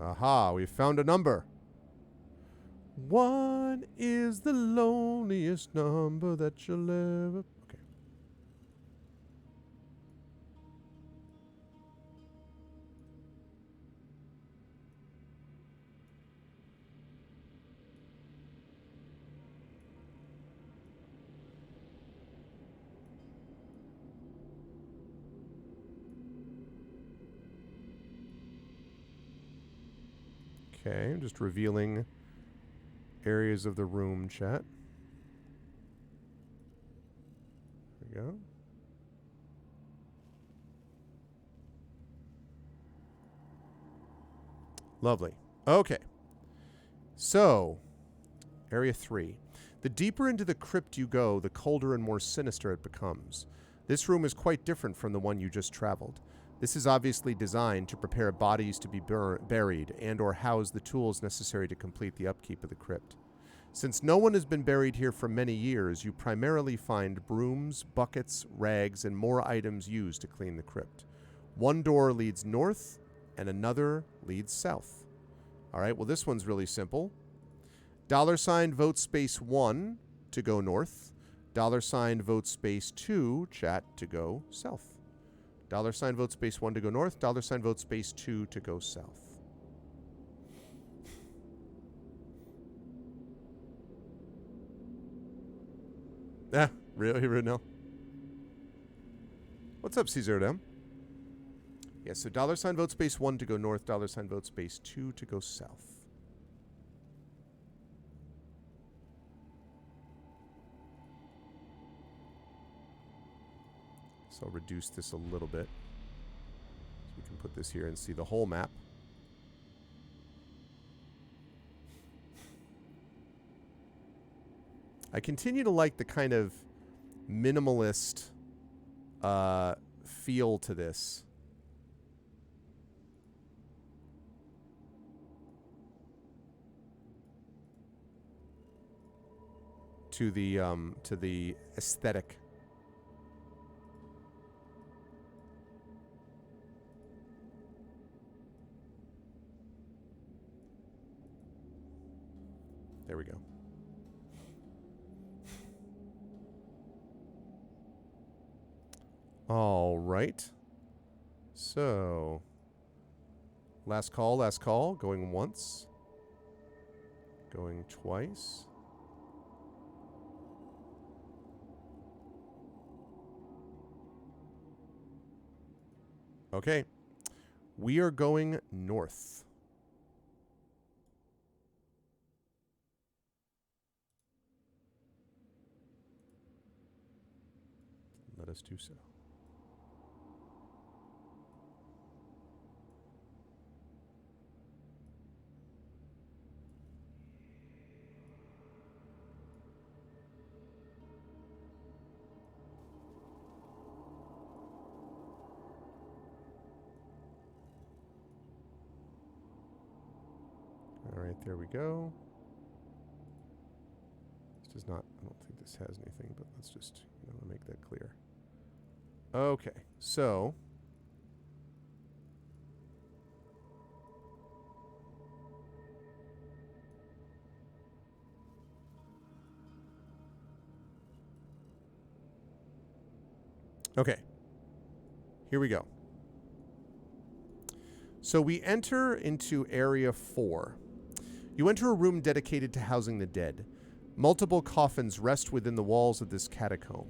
Aha, we found a number. 1 is the loneliest number that you'll ever... Okay. Okay, just revealing areas of the room, chat. There we go. Lovely. Okay. So, Area 3. The deeper into the crypt you go, the colder and more sinister it becomes. This room is quite different from the one you just traveled. This is obviously designed to prepare bodies to be buried and or house the tools necessary to complete the upkeep of the crypt. Since no one has been buried here for many years, you primarily find brooms, buckets, rags, and more items used to clean the crypt. One door leads north, and another leads south. All right, well, this one's really simple. $ vote space 1 to go north. $ vote space 2, chat, to go south. $ vote space 1 to go north. $ vote space 2 to go south. Really, Runel? What's up, Caesar? Yeah, so $ vote space 1 to go north, $ vote space 2 to go south. So I'll reduce this a little bit. So we can put this here and see the whole map. I continue to like the kind of minimalist feel to this. To the aesthetic. There we go. All right. So, last call, going once, going twice. Okay. We are going north. Let us do so. All right, there we go. This does not, I don't think this has anything, but let's just, make that clear. Okay, so okay, here we go. So we enter into Area 4. You enter a room dedicated to housing the dead. Multiple coffins rest within the walls of this catacomb.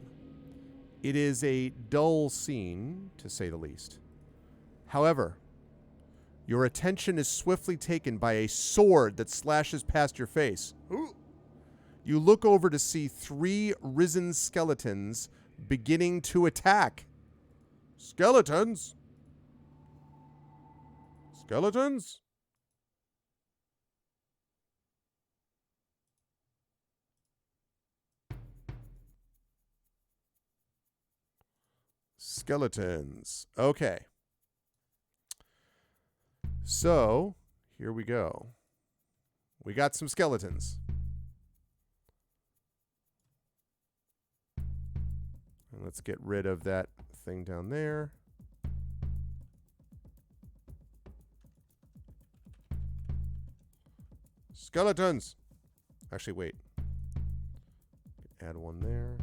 It is a dull scene, to say the least. However, your attention is swiftly taken by a sword that slashes past your face. You look over to see 3 risen skeletons beginning to attack. Skeletons? Skeletons? Skeletons. Okay. So, here we go. We got some skeletons. And let's get rid of that thing down there. Skeletons. Actually, wait. Add one there.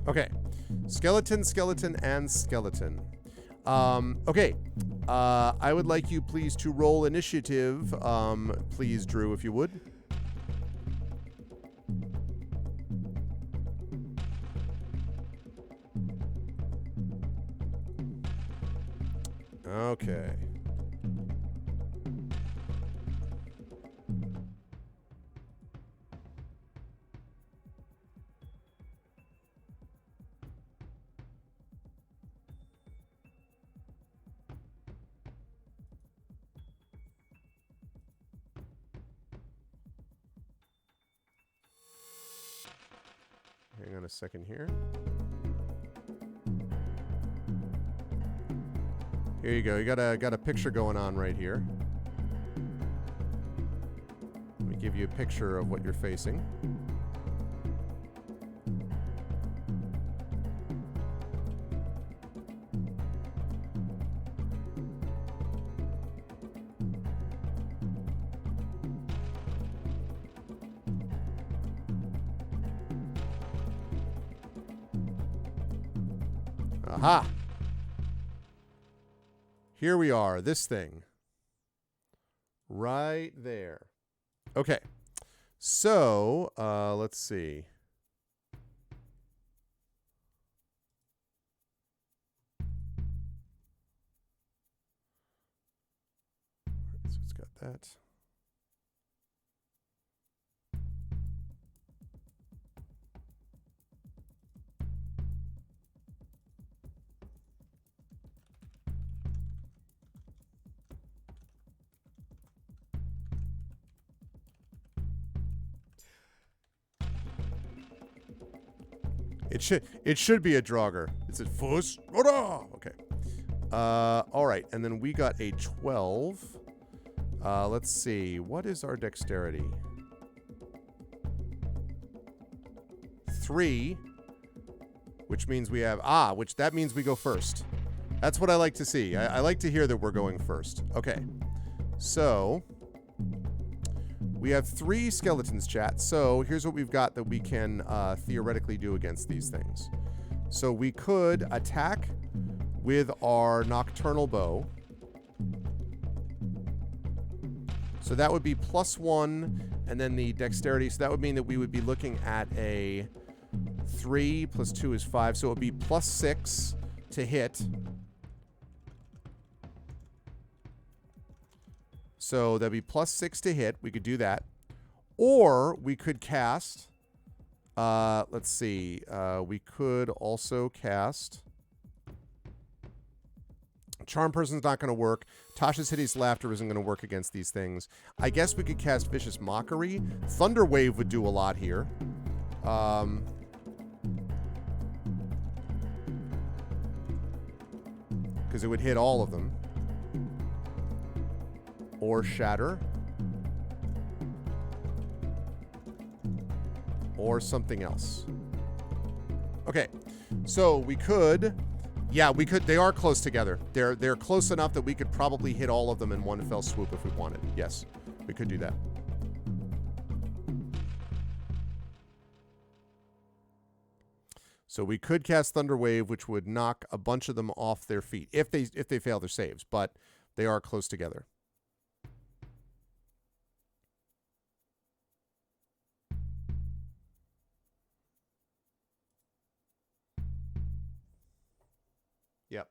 Okay. Skeleton, skeleton, and skeleton. Okay. I would like you please to roll initiative. Please, Drew, if you would. Okay. on a second here. Here you go. You got a picture going on right here. Let me give you a picture of what you're facing. Aha! Here we are, this thing. Right there. Okay. So, let's see. All right, so it's got that. It should be a Draugr. It's a Fuss. Okay. All right, and then we got a 12. Let's see. What is our dexterity? 3, which means we have that means we go first. That's what I like to see. I like to hear that we're going first. Okay. So we have 3 skeletons, chat. So here's what we've got that we can theoretically do against these things. So we could attack with our nocturnal bow. So that would be +1, and then the dexterity. So that would mean that we would be looking at a 3 + 2 is 5. So it would be +6 to hit. So that'd be +6 to hit. We could do that. Or we could cast, let's see, we could also cast, Charm Person's not going to work. Tasha's Hideous Laughter isn't going to work against these things. I guess we could cast Vicious Mockery. Thunder Wave would do a lot here. Because it would hit all of them. Or Shatter. Or something else. Okay, so we could, yeah, we could. They are close together. They're close enough that we could probably hit all of them in one fell swoop if we wanted. Yes, we could do that. So we could cast Thunder Wave, which would knock a bunch of them off their feet if they fail their saves, but they are close together. Yep.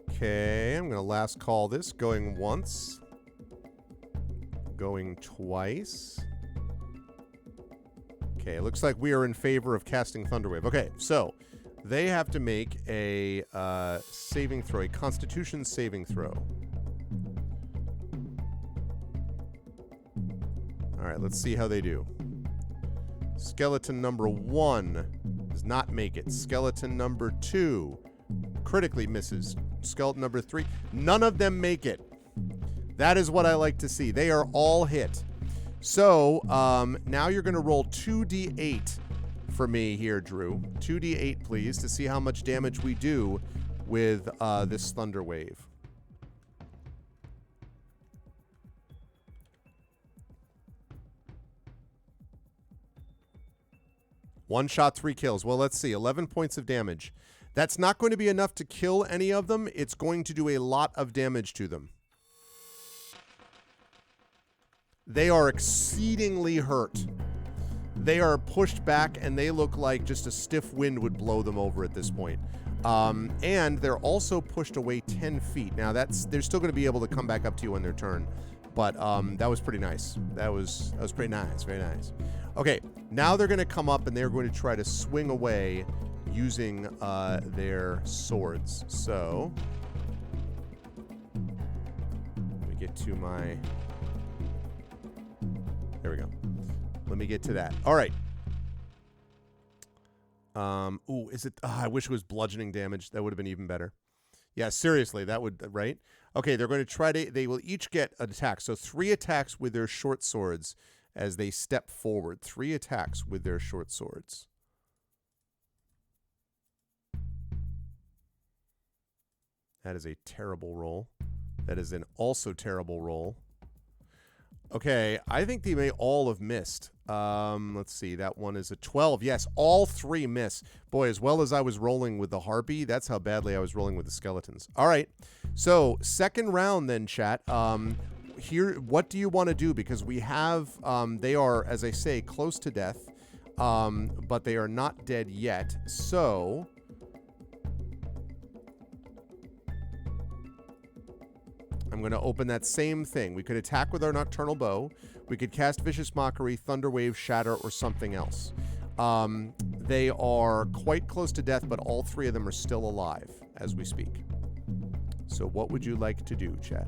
Okay, I'm going to last call this. Going once. Going twice. Okay, it looks like we are in favor of casting Thunderwave. Okay, so they have to make a saving throw, a Constitution saving throw. All right, let's see how they do. Skeleton number 1 does not make it. Skeleton number 2 critically misses. Skeleton number 3, none of them make it. That is what I like to see. They are all hit. So now you're going to roll 2d8 for me here, Drew. 2d8, please, to see how much damage we do with this Thunder Wave. One shot, 3 kills. Well, let's see. 11 points of damage. That's not going to be enough to kill any of them. It's going to do a lot of damage to them. They are exceedingly hurt. They are pushed back, and they look like just a stiff wind would blow them over at this point. And they're also pushed away 10 feet. Now, they're still going to be able to come back up to you on their turn. But that was pretty nice. That was pretty nice. Very nice. Okay, now they're going to come up and they're going to try to swing away using their swords. So, let me get to my... There we go. Let me get to that. All right. Ooh, is it... I wish it was bludgeoning damage. That would have been even better. Yeah, seriously, that would... Right? Okay, they're going to try to... They will each get an attack. So 3 attacks with their short swords as they step forward. 3 attacks with their short swords. That is a terrible roll. That is an also terrible roll. Okay, I think they may all have missed. Let's see. That one is a 12. Yes, all 3 miss. Boy, as well as I was rolling with the harpy, that's how badly I was rolling with the skeletons. All right. So, second round then, chat. Here, what do you want to do? Because we have, they are, as I say, close to death, but they are not dead yet. So... I'm going to open that same thing. We could attack with our Nocturnal Bow. We could cast Vicious Mockery, Thunderwave, Shatter, or something else. They are quite close to death, but all 3 of them are still alive as we speak. So what would you like to do, chat?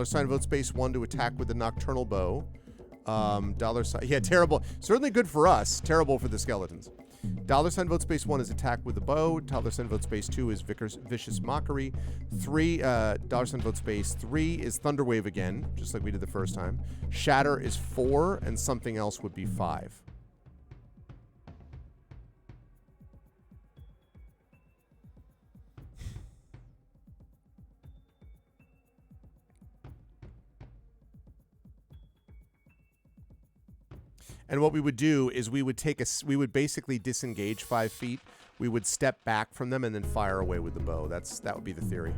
$sign vote space 1 to attack with the Nocturnal Bow. $sign... Yeah, terrible. Certainly good for us. Terrible for the skeletons. $sign vote space 1 is attack with the bow. $sign vote space 2 is Vicious Mockery. $sign vote space 3 is Thunderwave again, just like we did the first time. Shatter is 4, and something else would be 5. And what we would do is we would basically disengage 5 feet. We would step back from them and then fire away with the bow. That would be the theory.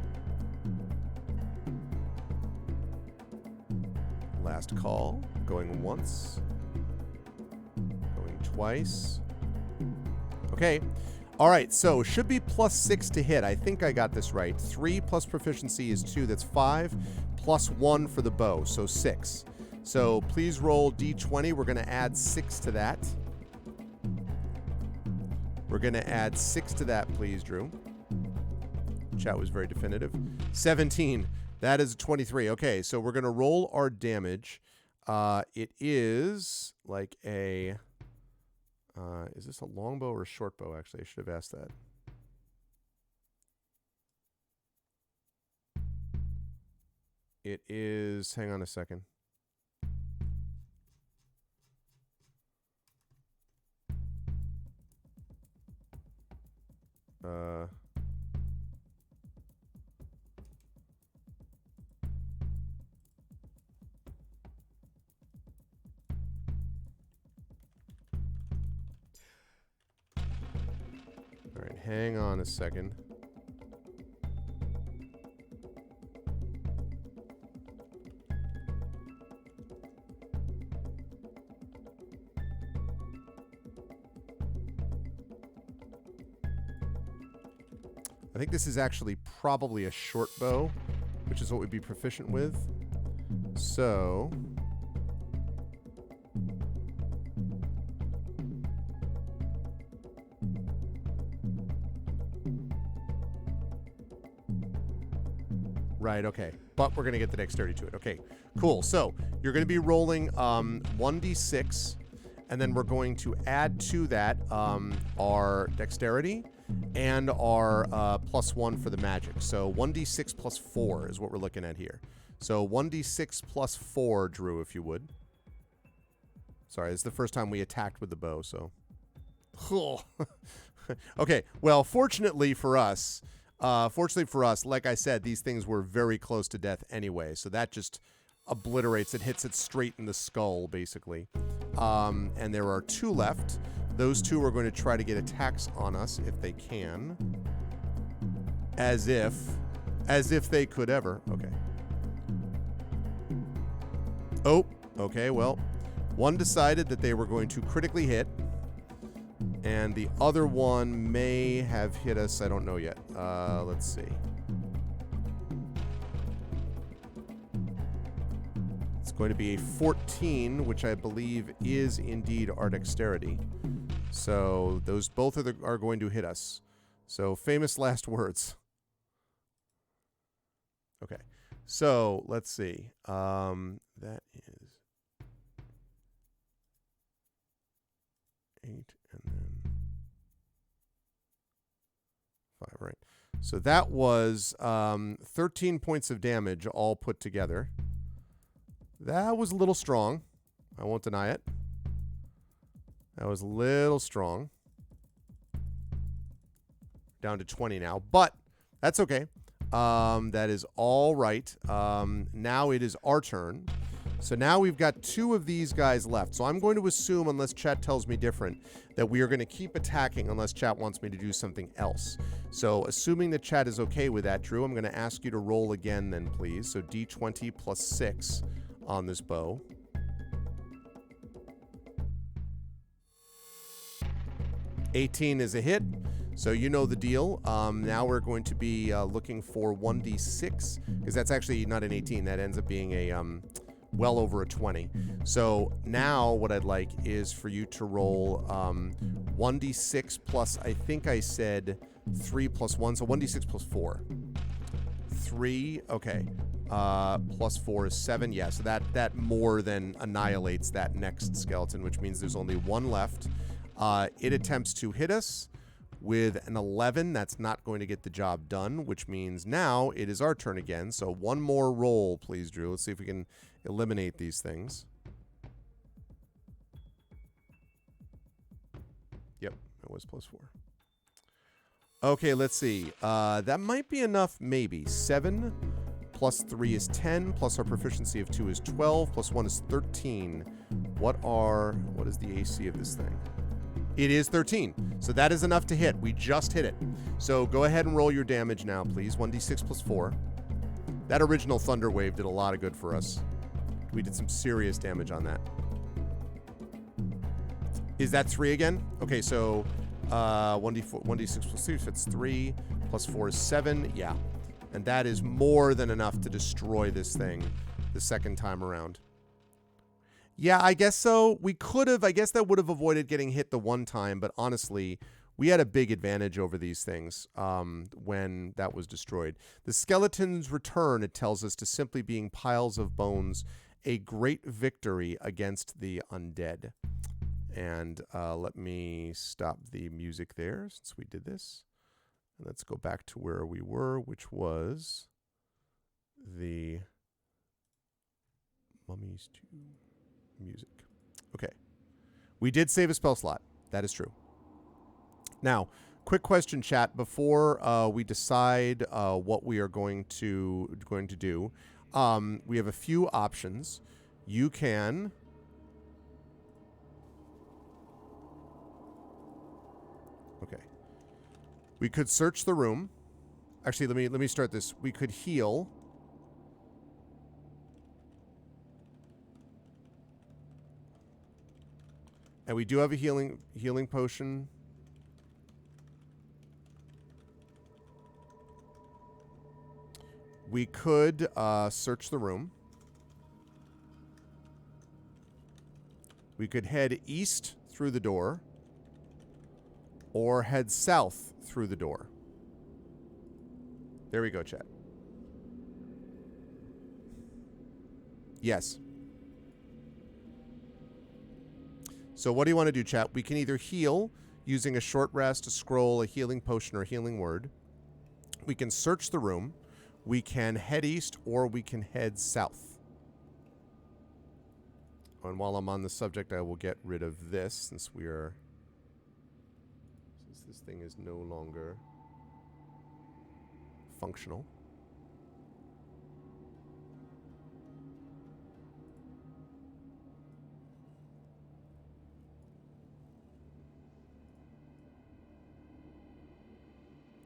Last call. Going once. Going twice. Okay. All right, so should be +6 to hit. I think I got this right. 3 plus proficiency is 2. That's 5. Plus 1 for the bow, so 6. So please roll D20. We're going to add 6 to that. We're going to add 6 to that, please, Drew. Chat was very definitive. 17. That is a 23. Okay, so we're going to roll our damage. It is like a... is this a longbow or a short bow? Actually, I should have asked that. It is... Hang on a second. All right, hang on a second. I think this is actually probably a short bow, which is what we'd be proficient with. So... Right, okay. But we're going to get the dexterity to it. Okay, cool. So you're going to be rolling 1d6, and then we're going to add to that our dexterity and our +1 for the magic. So 1d6 plus 4 is what we're looking at here. So 1d6 plus 4, Drew, if you would. Sorry, this is the first time we attacked with the bow, so... Okay, well, fortunately for us, like I said, these things were very close to death anyway, so that just obliterates it, hits it straight in the skull, basically. And there are 2 left. Those 2 are going to try to get attacks on us if they can. As if they could ever. Okay. Oh, okay, well, one decided that they were going to critically hit, And the other one may have hit us. I don't know yet. Let's see. It's going to be a 14, which I believe is indeed our dexterity. So those both are going to hit us. So famous last words. Okay. So let's see. That is 8 and then 5, right? So that was 13 points of damage all put together. That was a little strong. I won't deny it. That was a little strong. Down to 20 now, but that's okay. That is all right. Now it is our turn. So now we've got 2 of these guys left. So I'm going to assume, unless chat tells me different, that we are going to keep attacking unless chat wants me to do something else. So assuming that chat is okay with that, Drew, I'm going to ask you to roll again then, please. So D20 plus 6 on this bow. $18 is a hit. So you know the deal. Now we're going to be looking for 1d6, because that's actually not an 18. That ends up being a well over a 20. So now what I'd like is for you to roll 1d6 plus, I think I said 3 plus 1, so 1d6 plus 4. 3, okay. Plus 4 is 7. Yeah, so that more than annihilates that next skeleton, which means there's only 1 left. It attempts to hit us with an 11. That's not going to get the job done, which means now it is our turn again. So one more roll, please, Drew. Let's see if we can eliminate these things. Yep, it was plus 4. Okay, let's see. That might be enough, maybe. 7 plus 3 is 10, plus our proficiency of 2 is 12, plus 1 is 13. What is the AC of this thing? It is 13. So that is enough to hit. We just hit it. So go ahead and roll your damage now, please. 1d6 plus 4. That original Thunder Wave did a lot of good for us. We did some serious damage on that. Is that 3 again? Okay, so 1d6 plus 2, so it's 3, plus 4 is 7. Yeah. And that is more than enough to destroy this thing the second time around. Yeah, I guess so. We could have, I guess that would have avoided getting hit the one time, but honestly, we had a big advantage over these things when that was destroyed. The skeleton's return, it tells us, to simply being piles of bones, a great victory against the undead. And let me stop the music there since we did this. And let's go back to where we were, which was the Mummies 2 music. Okay. We did save a spell slot. That is true. Now, quick question, chat, before we decide what we are going to do. We have a few options. You can okay. We could search the room. Actually, let me start this. We could heal. And we do have a healing potion. We could search the room. We could head east through the door. Or head south through the door. There we go, chat. Yes. So what do you want to do, chat? We can either heal using a short rest, a scroll, a healing potion, or a healing word. We can search the room. We can head east, or we can head south. And while I'm on the subject, I will get rid of this since this thing is no longer functional.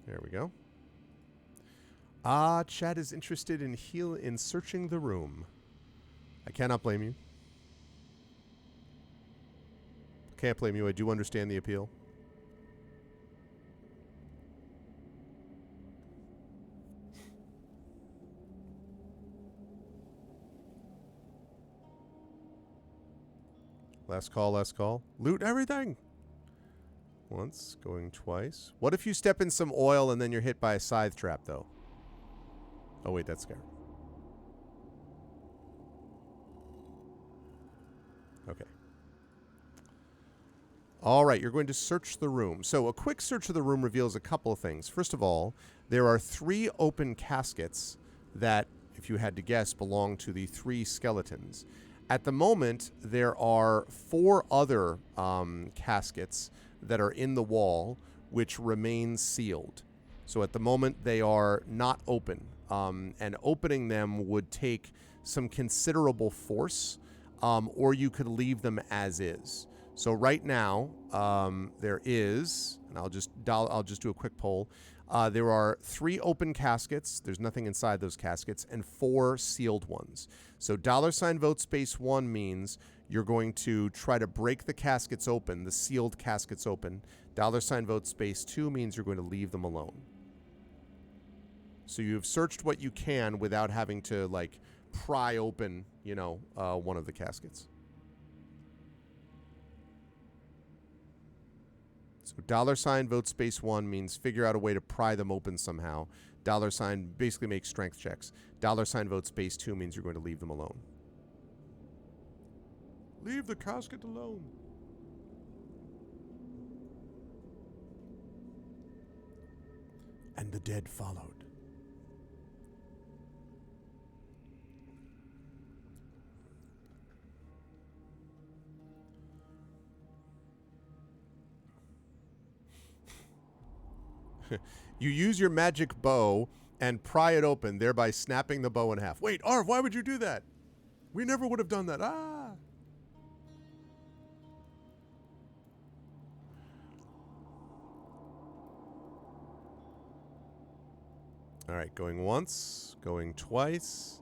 There we go. Chat is interested in searching the room. I cannot blame you. Can't blame you. I do understand the appeal. Last call, last call. Loot everything. Once, going twice. What if you step in some oil and then you're hit by a scythe trap, though? Oh, wait, that's scary. Okay. All right, you're going to search the room. So a quick search of the room reveals a couple of things. First of all, there are 3 open caskets that, if you had to guess, belong to the 3 skeletons. At the moment, there are 4 other caskets that are in the wall, which remain sealed. So at the moment, they are not open. And opening them would take some considerable force, or you could leave them as is. So right now, there is, and I'll just do a quick poll. There are 3 open caskets. There's nothing inside those caskets, and 4 sealed ones. So $vote space 1 means you're going to try to break the caskets open, the sealed caskets open. $vote space 2 means you're going to leave them alone. So you've searched what you can without having to, like, pry open, you know, one of the caskets. So $vote space 1 means figure out a way to pry them open somehow. $ basically make strength checks. $vote space 2 means you're going to leave them alone. Leave the casket alone. And the dead followed. You use your magic bow and pry it open, thereby snapping the bow in half. Wait, Arv, why would you do that? We never would have done that. Ah! All right, going once, going twice.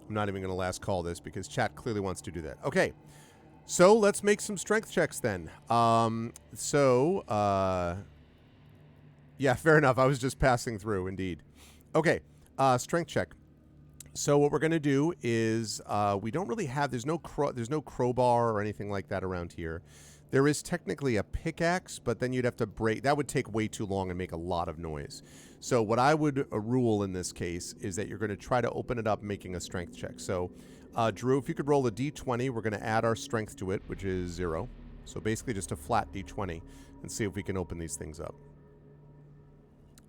I'm not even going to last call this because chat clearly wants to do that. Okay, so let's make some strength checks then. Yeah, fair enough. I was just passing through, indeed. Okay, strength check. So what we're going to do is we don't really have, there's no crowbar or anything like that around here. There is technically a pickaxe, but then you'd have to break, that would take way too long and make a lot of noise. So what I would rule in this case is that you're going to try to open it up making a strength check. So Drew, if you could roll a d20, we're going to add our strength to it, which is 0. So basically just a flat d20 and see if we can open these things up.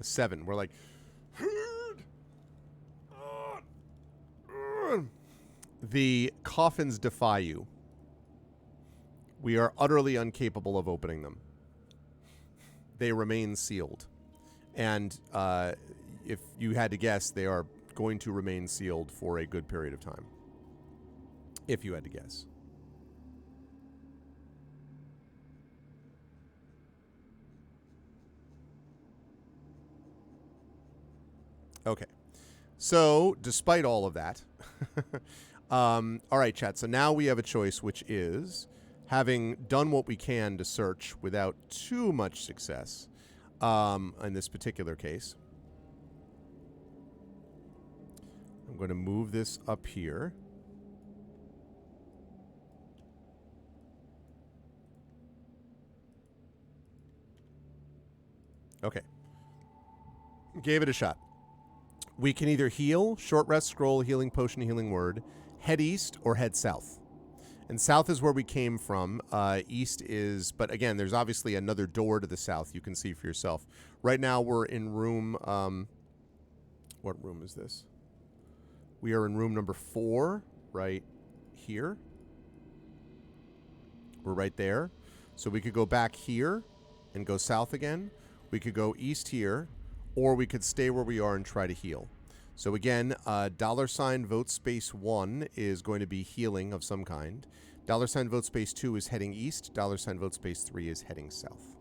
A 7. We're like, the coffins defy you. We are utterly incapable of opening them. They remain sealed. And if you had to guess, they are going to remain sealed for a good period of time. If you had to guess. Okay. So, despite all of that, all right, chat. So now we have a choice, which is, having done what we can to search without too much success in this particular case, I'm going to move this up here. Okay. Gave it a shot. We can either heal, short rest, scroll, healing potion, healing word, head east, or head south. And south is where we came from. East is, but again, there's obviously another door to the south you can see for yourself. Right now we're in room, what room is this? We are in room number 4, right here. We're right there. So we could go back here and go south again. We could go east here, or we could stay where we are and try to heal. So again, $vote space 1 is going to be healing of some kind. $vote space 2 is heading east. $vote space 3 is heading south.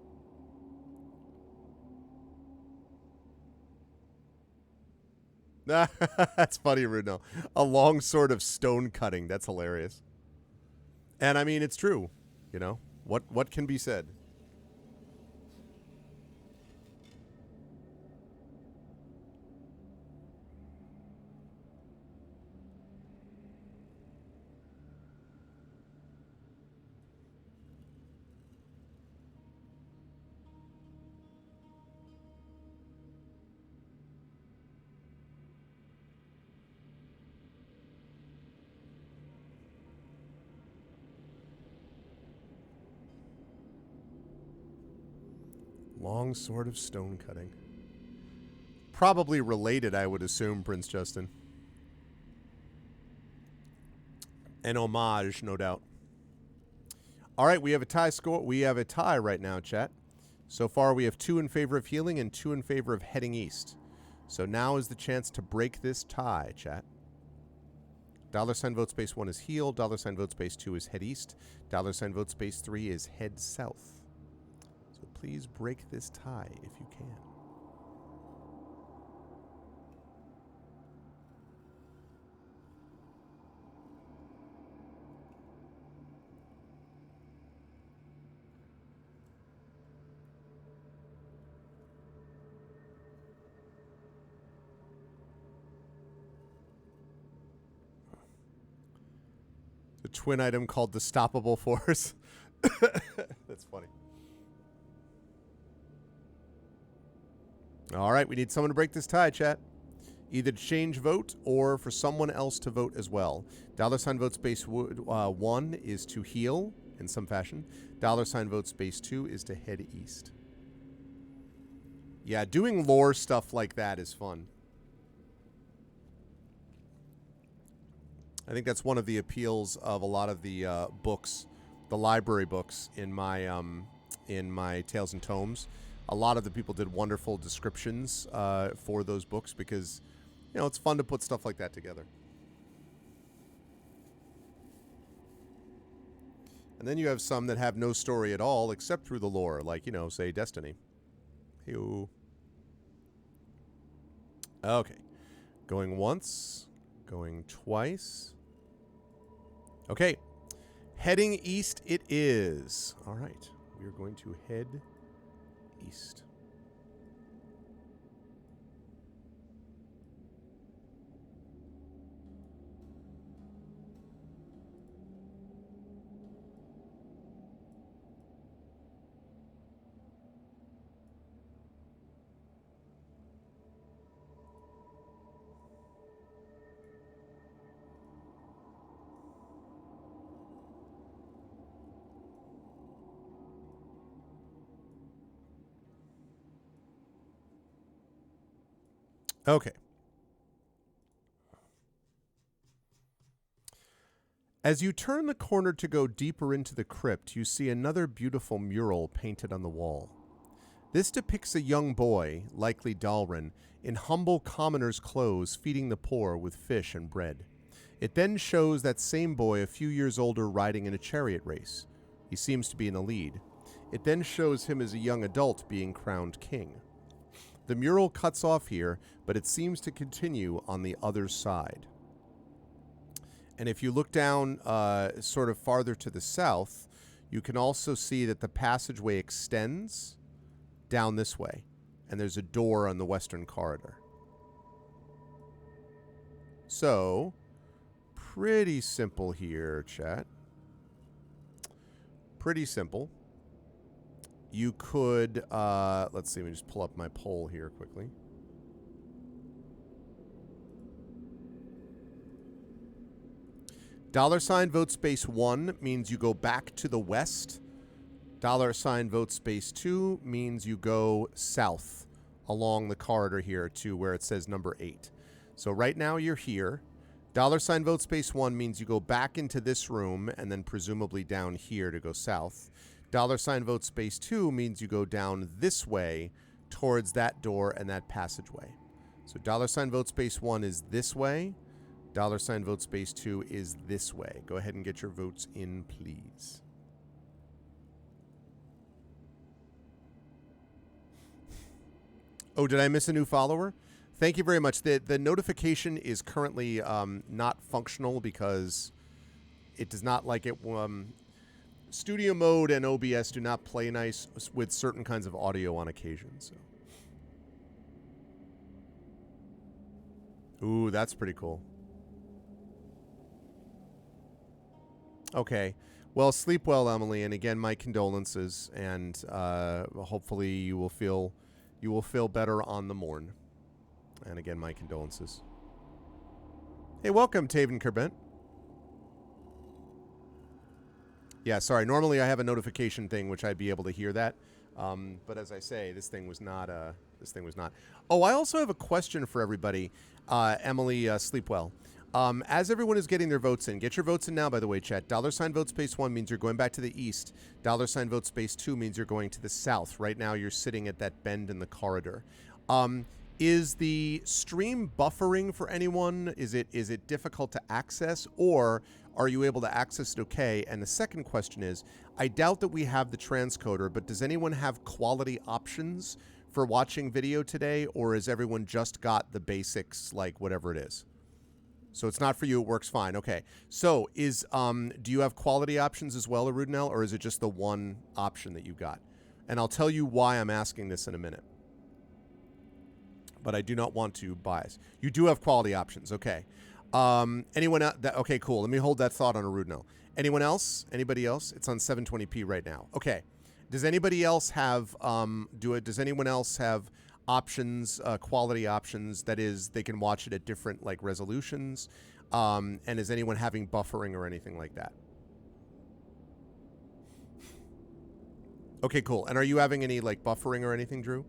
That's funny, Runo. A long sword of stone cutting. That's hilarious. And I mean, it's true. You know, what can be said? Long sword of stone cutting. Probably related, I would assume, Prince Justin. An homage, no doubt. All right, we have a tie score. We have a tie right now, chat. So far, we have 2 in favor of healing and 2 in favor of heading east. So now is the chance to break this tie, chat. $ vote space 1 is heal. $ vote space 2 is head east. $ vote space 3 is head south. So please break this tie if you can. The twin item called the Stoppable Force. That's funny. All right, we need someone to break this tie, chat. Either to change vote or for someone else to vote as well. $ vote space 1 is to heal in some fashion. $ vote space 2 is to head east. Yeah, doing lore stuff like that is fun. I think that's one of the appeals of a lot of the books, the library books in my Tales and Tomes. A lot of the people did wonderful descriptions for those books because, you know, it's fun to put stuff like that together. And then you have some that have no story at all except through the lore, like, you know, say Destiny. Hey-oo. Okay. Going once. Going twice. Okay. Heading east it is. All right. We are going to head east. Okay. As you turn the corner to go deeper into the crypt, you see another beautiful mural painted on the wall. This depicts a young boy, likely Dalrin, in humble commoner's clothes feeding the poor with fish and bread. It then shows that same boy a few years older riding in a chariot race. He seems to be in the lead. It then shows him as a young adult being crowned king. The mural cuts off here, but it seems to continue on the other side. And if you look down sort of farther to the south, you can also see that the passageway extends down this way, and there's a door on the western corridor. So, pretty simple here, chat. Pretty simple. You could, let's see, let me just pull up my poll here quickly. $ vote space 1 means you go back to the west. $ vote space 2 means you go south along the corridor here to where it says number 8. So right now you're here. $ vote space 1 means you go back into this room and then presumably down here to go south. $ vote space 2 means you go down this way towards that door and that passageway. So $ vote space 1 is this way. $ vote space 2 is this way. Go ahead and get your votes in, please. Oh, did I miss a new follower? Thank you very much. The notification is currently not functional because it does not like it. Studio Mode and OBS do not play nice with certain kinds of audio on occasion. So. Ooh, that's pretty cool. Okay. Well, sleep well, Emily, and again, my condolences, and hopefully you will feel better on the morn. And again, my condolences. Hey, welcome, Taven Kerbent. Yeah, sorry. Normally I have a notification thing, which I'd be able to hear that. But as I say, this thing was not. This thing was not. Oh, I also have a question for everybody. Emily, sleep well. As everyone is getting their votes in, get your votes in now, by the way, chat. $ vote space 1 means you're going back to the east. $ vote space 2 means you're going to the south. Right now, you're sitting at that bend in the corridor. Is the stream buffering for anyone? Is it difficult to access, or are you able to access it okay? And the second question is, I doubt that we have the transcoder, but does anyone have quality options for watching video today, or has everyone just got the basics, like whatever it is? So it's not for you. It works fine. Okay. So do you have quality options as well, Arudinel, or is it just the one option that you got? And I'll tell you why I'm asking this in a minute. But I do not want to bias. You do have quality options. Okay. Anyone else? Okay, cool. Let me hold that thought on Arudinel. Anyone else? Anybody else? It's on 720p right now. Okay. Does anybody else have does anyone else have options, quality options? That is, they can watch it at different like resolutions. And is anyone having buffering or anything like that? Okay, cool. And are you having any like buffering or anything, Drew?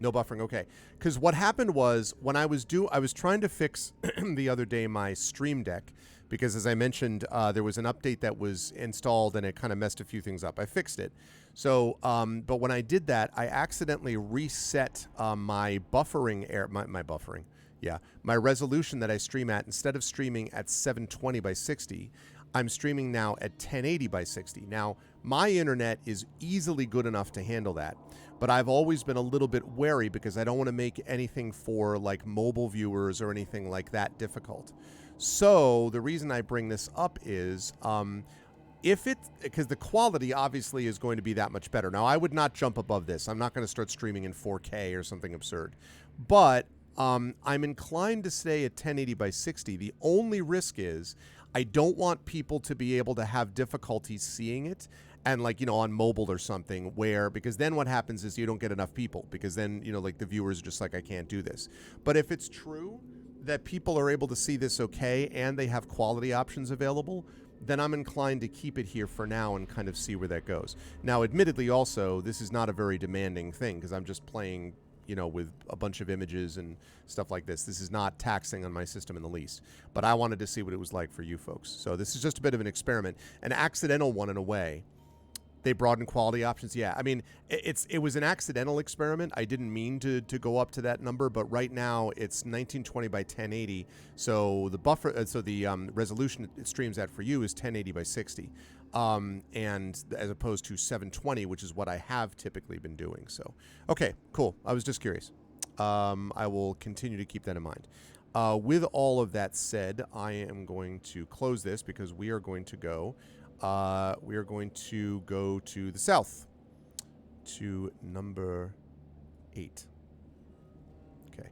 No buffering, okay. Because what happened was when I was trying to fix the other day my Stream Deck, because as I mentioned, there was an update that was installed and it kind of messed a few things up. I fixed it. So, but when I did that, I accidentally reset my buffering my buffering. Yeah, my resolution that I stream at. Instead of streaming at 720 by 60, I'm streaming now at 1080 by 60. Now, my internet is easily good enough to handle that, but I've always been a little bit wary because I don't want to make anything for like mobile viewers or anything like that difficult. So the reason I bring this up is because the quality obviously is going to be that much better. Now, I would not jump above this. I'm not going to start streaming in 4K or something absurd, but I'm inclined to stay at 1080 by 60. The only risk is I don't want people to be able to have difficulty seeing it and like, on mobile or something because then what happens is you don't get enough people because then, like the viewers are just like, I can't do this. But if it's true that people are able to see this okay and they have quality options available, then I'm inclined to keep it here for now and kind of see where that goes. Now, admittedly also, this is not a very demanding thing because I'm just playing with a bunch of images and stuff like this. This is not taxing on my system in the least. But I wanted to see what it was like for you folks. So this is just a bit of an experiment. An accidental one in a way. They broadened quality options. Yeah, I mean, it was an accidental experiment. I didn't mean to go up to that number, but right now it's 1920 by 1080. So the resolution it streams at for you is 1080 by 60. And as opposed to 720, which is what I have typically been doing. So, okay, cool. I was just curious. I will continue to keep that in mind. With all of that said, I am going to close this because we are going to go to the south to number 8. Okay.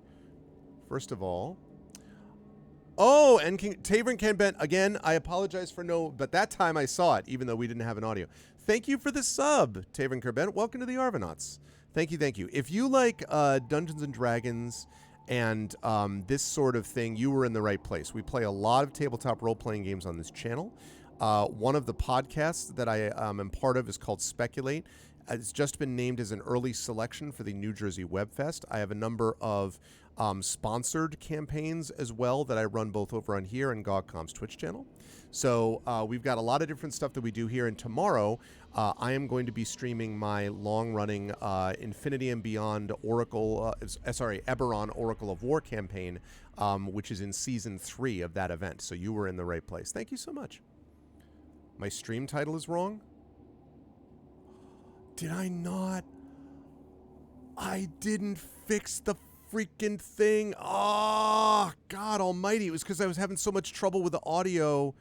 First of all, oh, and Tavern Can Bent, again, I apologize for but that time I saw it, even though we didn't have an audio. Thank you for the sub, Tavern Kerbent. Welcome to the Arvanauts. Thank you, thank you. If you like Dungeons & Dragons and this sort of thing, you were in the right place. We play a lot of tabletop role-playing games on this channel. One of the podcasts that I am part of is called Speculate. It's just been named as an early selection for the New Jersey Web Fest. I have a number of sponsored campaigns as well that I run both over on here and GogCom's Twitch channel. So we've got a lot of different stuff that we do here. And tomorrow, I am going to be streaming my long-running Infinity and Beyond Eberron Oracle of War campaign, which is in Season 3 of that event. So you were in the right place. Thank you so much. My stream title is wrong? Did I not? I didn't fix the freaking thing. Oh, God almighty. It was because I was having so much trouble with the audio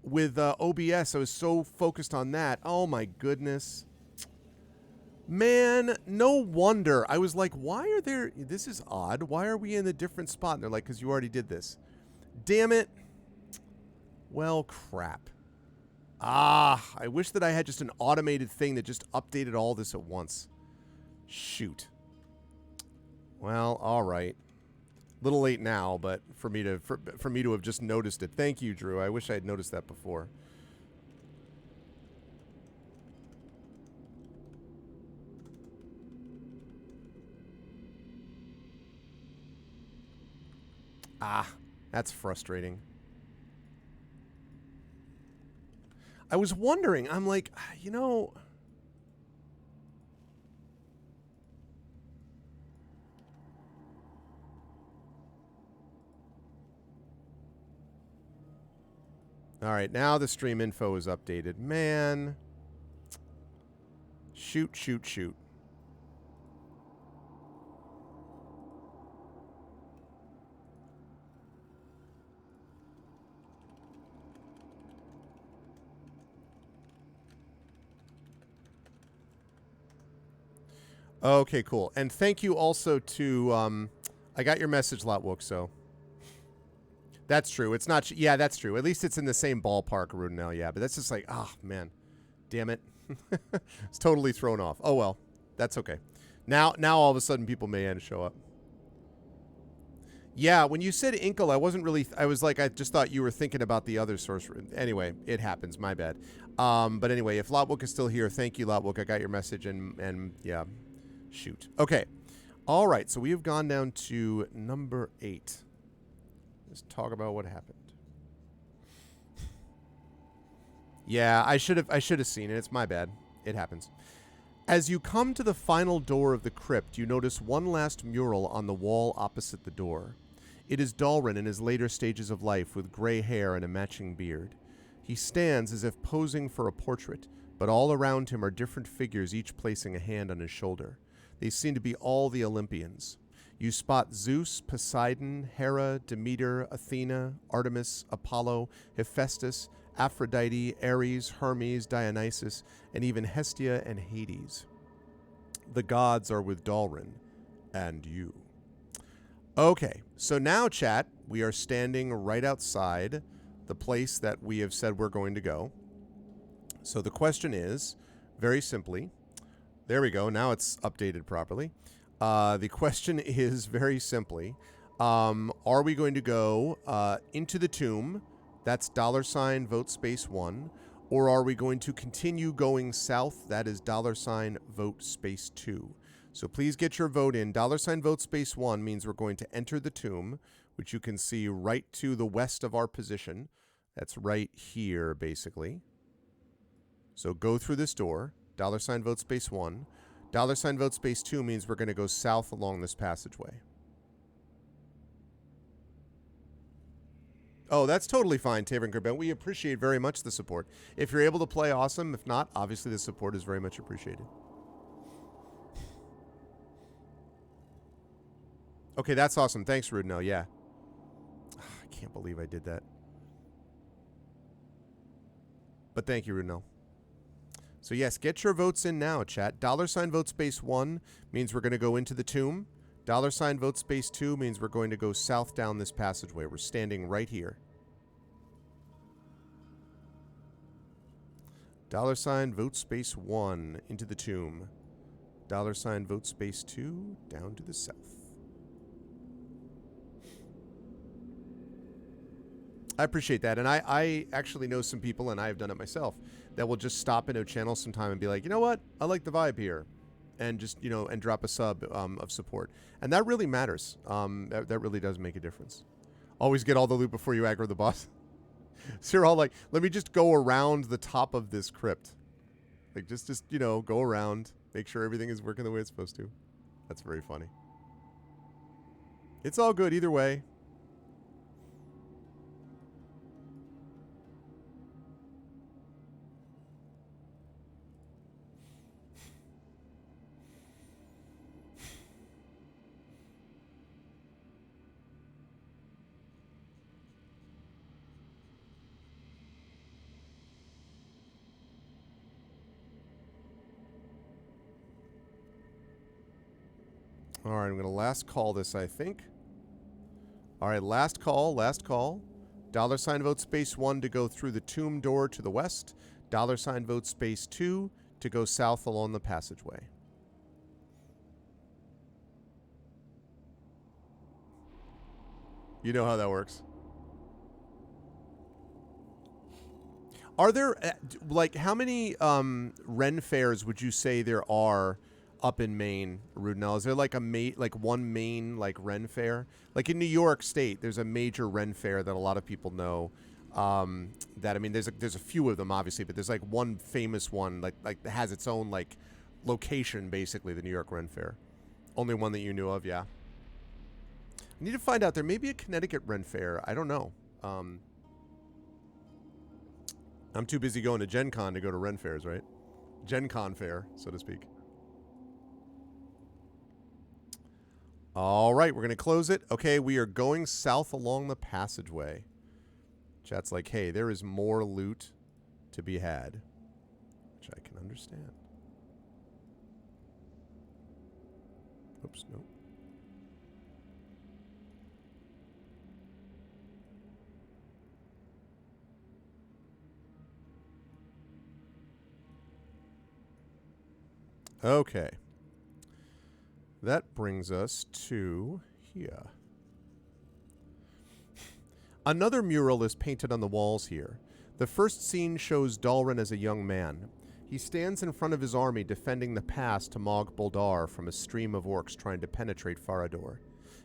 with OBS. I was so focused on that. Oh, my goodness. Man, no wonder. I was like, why are there... This is odd. Why are we in a different spot? And they're like, because you already did this. Damn it. Well, crap. I wish that I had just an automated thing that just updated all this at once. Shoot. Well, all right. Little late now, but for me to have just noticed it. Thank you, Drew. I wish I had noticed that before. Ah, that's frustrating. I was wondering, I'm like, you know... All right, now the stream info is updated. Man. Shoot, shoot, shoot. Okay, cool. And thank you also to... I got your message, Lotwook, so... That's true. It's not... Yeah, that's true. At least it's in the same ballpark, Rudinell. Yeah, but that's just like... Oh, man. Damn it. It's totally thrown off. Oh, well. That's okay. Now all of a sudden people may show up. Yeah, when you said Inkle, I wasn't really... I was like, I just thought you were thinking about the other source. Anyway, it happens. My bad. But anyway, if Lotwook is still here, thank you, Lotwook. I got your message and yeah... Shoot. Okay. All right. So we have gone down to number 8. Let's talk about what happened. Yeah, I should have seen it. It's my bad. It happens. As you come to the final door of the crypt, you notice one last mural on the wall opposite the door. It is Dalrin in his later stages of life with gray hair and a matching beard. He stands as if posing for a portrait, but all around him are different figures, each placing a hand on his shoulder. They seem to be all the Olympians. You spot Zeus, Poseidon, Hera, Demeter, Athena, Artemis, Apollo, Hephaestus, Aphrodite, Ares, Hermes, Dionysus, and even Hestia and Hades. The gods are with Dalrin and you. Okay, so now, chat, we are standing right outside the place that we have said we're going to go. So the question is, very simply... There we go. Now it's updated properly. The question is very simply, are we going to go into the tomb? That's $ vote space 1. Or are we going to continue going south? That is $ vote space 2. So please get your vote in. $ vote space 1 means we're going to enter the tomb, which you can see right to the west of our position. That's right here, basically. So go through this door. $ vote space 1. $ vote space 2 means we're going to go south along this passageway. Oh, that's totally fine, Taven Kerben. We appreciate very much the support. If you're able to play, awesome. If not, obviously the support is very much appreciated. Okay, that's awesome. Thanks, Rudinell. Yeah. I can't believe I did that. But thank you, Rudinell. So yes, get your votes in now, chat. $ vote space 1 means we're going to go into the tomb. $ vote space 2 means we're going to go south down this passageway. We're standing right here. $ vote space 1 into the tomb. $ vote space 2 down to the south. I appreciate that. And I actually know some people, and I have done it myself, that will just stop into a channel sometime and be like, you know what? I like the vibe here. And just, you know, and drop a sub of support. And that really matters. That really does make a difference. Always get all the loot before you aggro the boss. So you're all like, let me just go around the top of this crypt. Like, just you know, go around. Make sure everything is working the way it's supposed to. That's very funny. It's all good either way. All right, I'm going to last call this, I think. All right, last call, last call. $ vote space 1 to go through the tomb door to the west. $ vote space 2 to go south along the passageway. You know how that works. Are there, like, how many Ren fairs would you say there are up in Maine, Rudnell? Is there like one main like Ren Fair? Like in New York State, there's a major Ren Fair that a lot of people know. That I mean, there's a few of them obviously, but there's like one famous one like that has its own like location basically, the New York Ren Fair. Only one that you knew of, yeah. I need to find out. There may be a Connecticut Ren Fair. I don't know. I'm too busy going to Gen Con to go to Ren Fairs, right? Gen Con Fair, so to speak. All right, we're going to close it. Okay, we are going south along the passageway. Chat's like, hey, there is more loot to be had, which I can understand. Oops, no. Okay. That brings us to here. Another mural is painted on the walls here. The first scene shows Dalrin as a young man. He stands in front of his army defending the pass to Mog Boldar from a stream of orcs trying to penetrate Farador.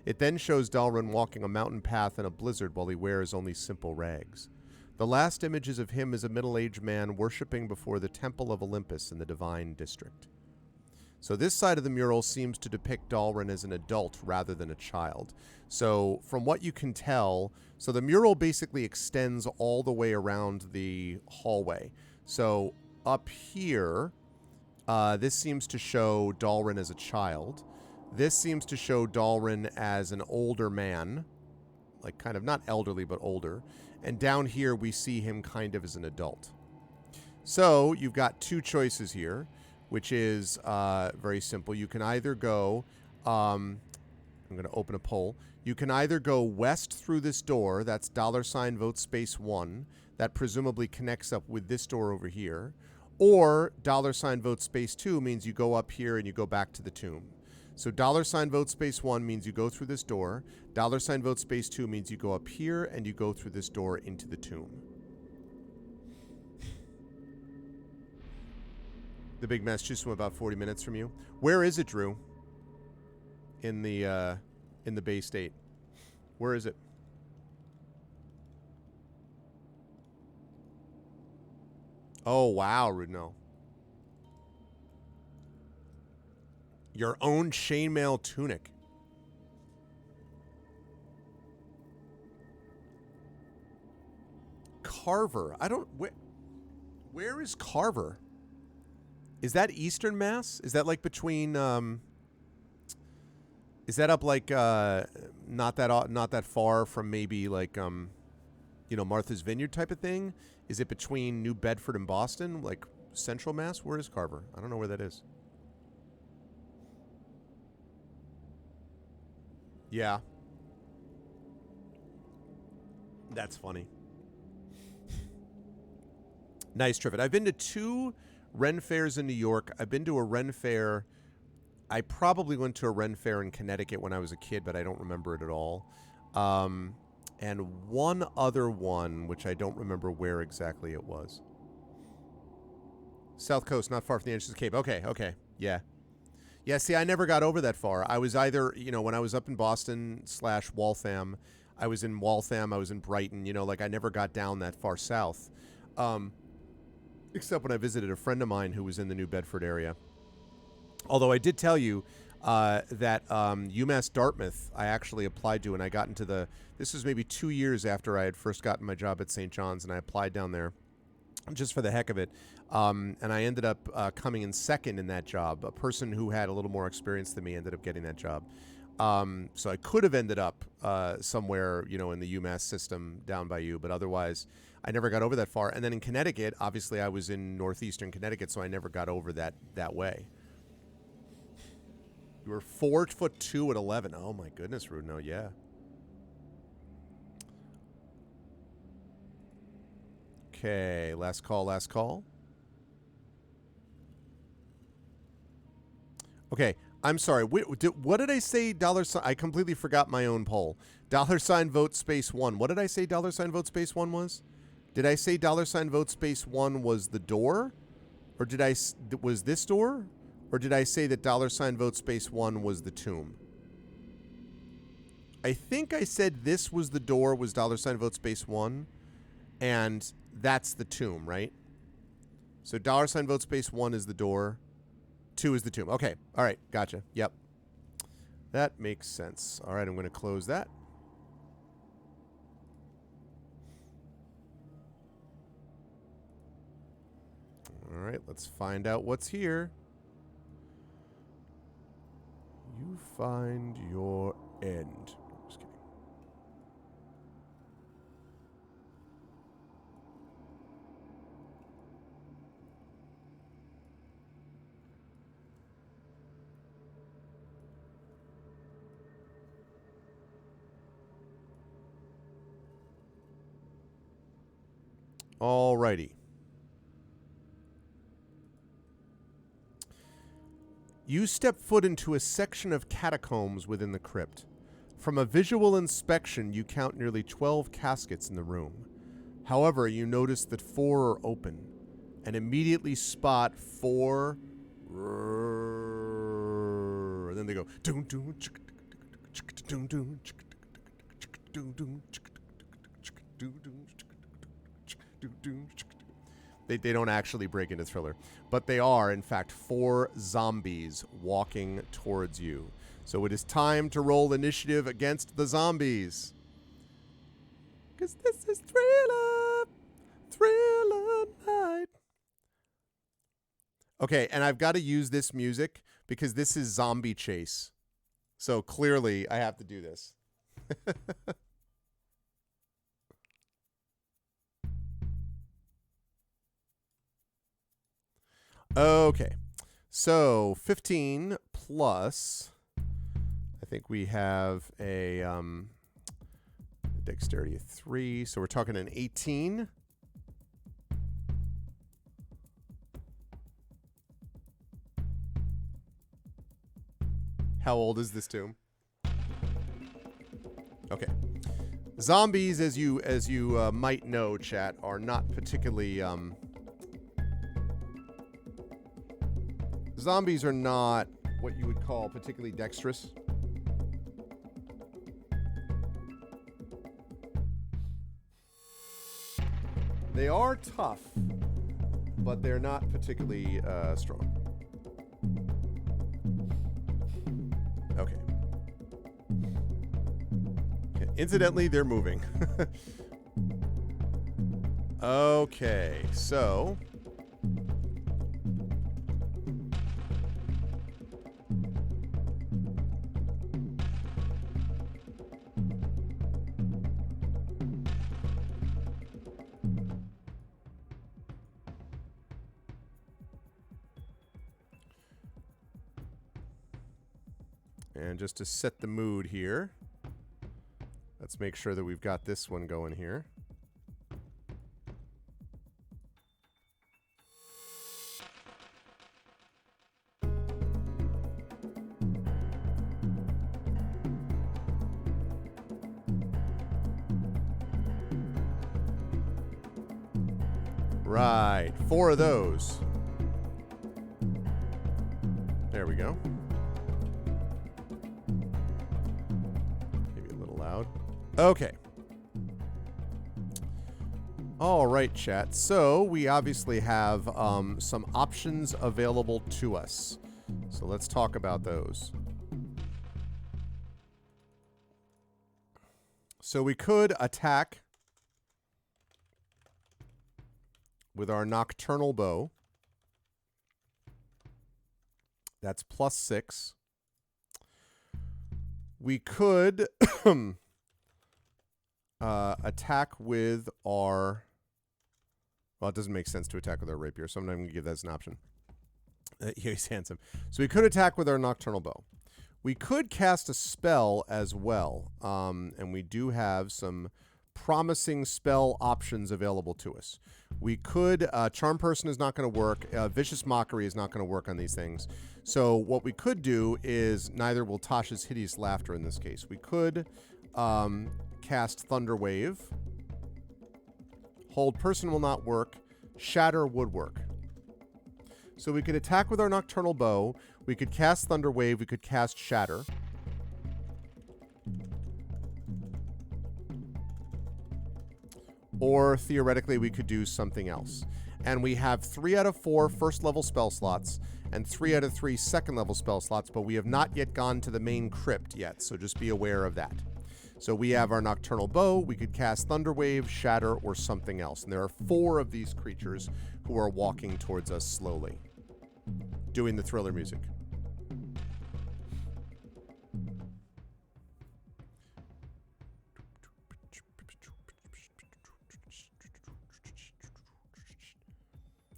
It then shows Dalrin walking a mountain path in a blizzard while he wears only simple rags. The last image is of him as a middle-aged man worshipping before the Temple of Olympus in the Divine District. So this side of the mural seems to depict Dalrin as an adult rather than a child. So from what you can tell, so the mural basically extends all the way around the hallway. So up here, this seems to show Dalrin as a child. This seems to show Dalrin as an older man, like kind of not elderly, but older. And down here, we see him kind of as an adult. So you've got two choices here, which is very simple. You can either go, I'm going to open a poll. You can either go west through this door, that's $vote space 1, that presumably connects up with this door over here, or $vote space 2 means you go up here and you go back to the tomb. So $vote space 1 means you go through this door, $vote space 2 means you go up here and you go through this door into the tomb. The Big Massachusetts, about 40 minutes from you. Where is it, Drew? In the Bay State. Where is it? Oh, wow, Rudno. Your own chainmail tunic. Carver. I don't... Where is Carver? Is that Eastern Mass? Is that like between... is that up like not that far from maybe like Martha's Vineyard type of thing? Is it between New Bedford and Boston, like Central Mass? Where is Carver? I don't know where that is. Yeah. That's funny. Nice, Trivet. I've been to 2 Ren Fairs in New York. I've been to a Ren Fair. I probably went to a Ren Fair in Connecticut when I was a kid, but I don't remember it at all. And one other one, which I don't remember where exactly it was. South Coast, not far from the entrance of the Cape. Okay. Yeah. Yeah, see, I never got over that far. I was either, when I was up in Boston / Waltham, I was in Waltham, I was in Brighton, I never got down that far south. Except when I visited a friend of mine who was in the New Bedford area. Although I did tell you that UMass Dartmouth I actually applied to, and I got into this was maybe 2 years after I had first gotten my job at St. John's, and I applied down there just for the heck of it. And I ended up coming in second in that job. A person who had a little more experience than me ended up getting that job. So I could have ended up somewhere, in the UMass system down by you, but otherwise I never got over that far. And then in Connecticut, obviously I was in northeastern Connecticut, so I never got over that way. You were 4'2" at 11. Oh my goodness, Rudno, yeah. Okay, last call. Okay, I'm sorry. What did I say? $sign? I completely forgot my own poll. $vote space 1. What did I say? $vote space 1 was? Did I say $vote space 1 was the door, or was this door, Or did I say that $ vote space 1 was the tomb? I think I said this was the door, was $ vote space 1, and that's the tomb, right? So $ vote space 1 is the door, 2 is the tomb. Okay, all right, gotcha. Yep. That makes sense. All right, I'm going to close that. All right, let's find out what's here. You find your end. Just kidding. All righty. You step foot into a section of catacombs within the crypt. From a visual inspection, you count nearly 12 caskets in the room. However, you notice that 4 are open, and immediately spot 4. And then they go. They don't actually break into Thriller, but they are, in fact, 4 zombies walking towards you. So it is time to roll initiative against the zombies. Because this is Thriller night. Okay, and I've got to use this music because this is Zombie Chase. So clearly I have to do this. Okay, so 15 plus, I think we have a dexterity of 3, so we're talking an 18. How old is this tomb? Okay. Zombies, as you might know, chat, are not particularly zombies are not what you would call particularly dexterous. They are tough, but they're not particularly strong. Okay. Incidentally, they're moving. Okay, so and just to set the mood here, let's make sure that we've got this one going here. Right, 4 of those. There we go. Maybe a little loud. Okay. All right, chat. So we obviously have some options available to us. So let's talk about those. So we could attack with our Nocturnal Bow. That's +6. We could attack with our... Well, it doesn't make sense to attack with our Rapier, so I'm not even going to give that as an option. He's handsome. So we could attack with our Nocturnal Bow. We could cast a spell as well, and we do have some promising spell options available to us. We could, Charm Person is not going to work, Vicious Mockery is not going to work on these things. So what we could do is, neither will Tasha's Hideous Laughter in this case. We could cast Thunder Wave. Hold Person will not work. Shatter would work. So we could attack with our Nocturnal Bow. We could cast Thunderwave. We could cast Shatter. Or theoretically, we could do something else. And we have 3 out of 4 first-level spell slots and 3 out of 3 second-level spell slots, but we have not yet gone to the main crypt yet, so just be aware of that. So we have our Nocturnal Bow. We could cast Thunderwave, Shatter, or something else. And there are 4 of these creatures who are walking towards us slowly, doing the Thriller music.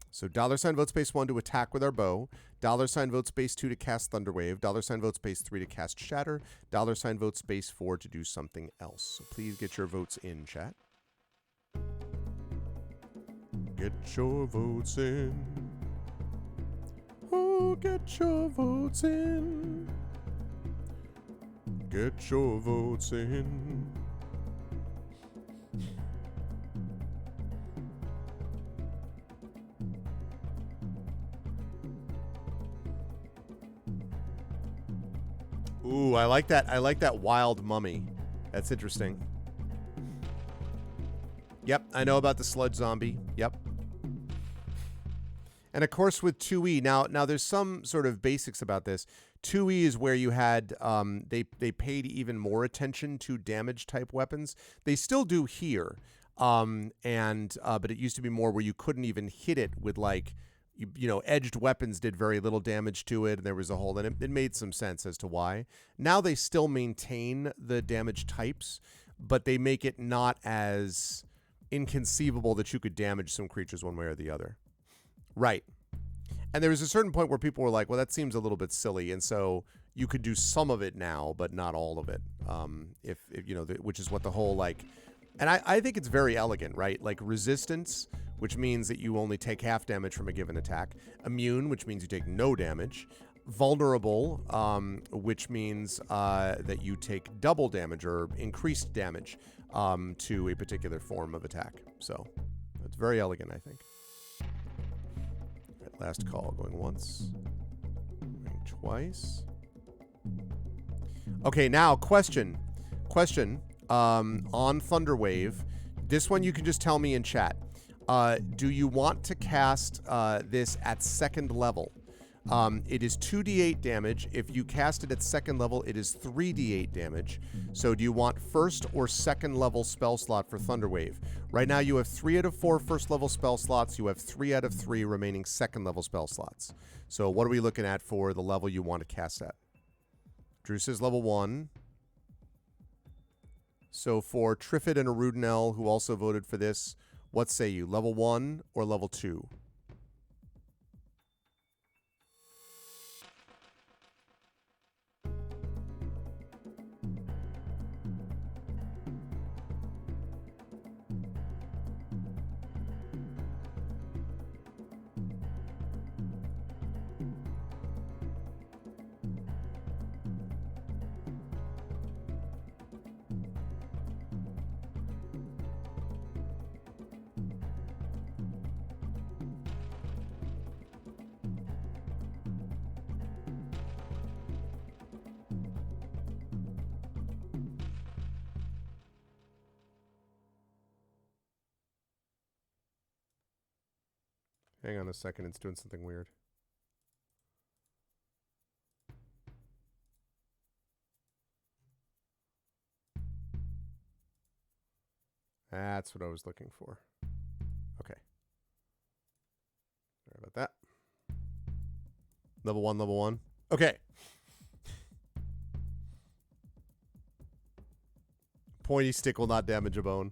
So $ vote space 1 to attack with our bow, $ vote space 2 to cast Thunderwave, $ vote space 3 to cast Shatter, $ vote space 4 to do something else. So please get your votes in, chat. Get your votes in. Oh, get your votes in. Get your votes in. Ooh, I like that. I like that wild mummy. That's interesting. Yep, I know about the sludge zombie. Yep. And of course with 2E, now there's some sort of basics about this. 2E is where you had they paid even more attention to damage type weapons. They still do here. But it used to be more where you couldn't even hit it with like you know, edged weapons did very little damage to it, and there was a hole, and it made some sense as to why. Now they still maintain the damage types, but they make it not as inconceivable that you could damage some creatures one way or the other. Right. And there was a certain point where people were like, well, that seems a little bit silly, and so you could do some of it now, but not all of it. If you know, which is what the whole, like... And I think it's very elegant, right? Like resistance, which means that you only take half damage from a given attack. Immune, which means you take no damage. Vulnerable, which means that you take double damage or increased damage to a particular form of attack. So it's very elegant, I think. Right, last call, going once, going twice. Okay, now question. On Thunderwave, this one you can just tell me in chat. Do you want to cast this at second level? It is 2d8 damage. If you cast it at second level, it is 3d8 damage. So do you want first or second level spell slot for Thunderwave? Right now you have 3 out of 4 first level spell slots. You have 3 out of 3 remaining second level spell slots. So what are we looking at for the level you want to cast at? Drew says level 1. So for Triffid and Arudinel, who also voted for this, what say you, level 1 or level 2? Hang on a second, it's doing something weird. That's what I was looking for. Okay. Sorry about that. Level 1, level 1. Okay. Pointy stick will not damage a bone.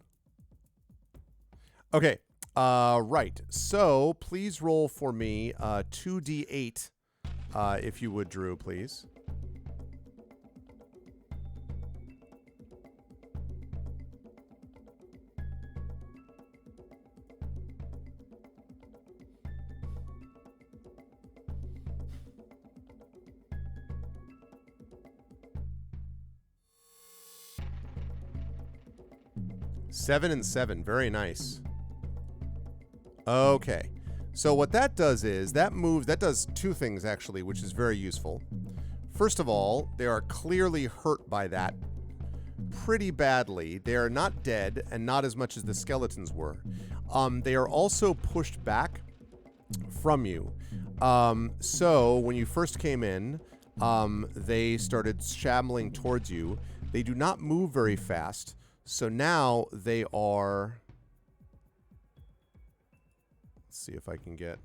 Okay. Right. So please roll for me 2d8, if you would, Drew, please. Seven and 7. Very nice. Okay. So what that does is that does two things actually, which is very useful. First of all, they are clearly hurt by that pretty badly. They are not dead, and not as much as the skeletons were. They are also pushed back from you. So when you first came in, they started shambling towards you. They do not move very fast. So now they are... Let's see if I can get...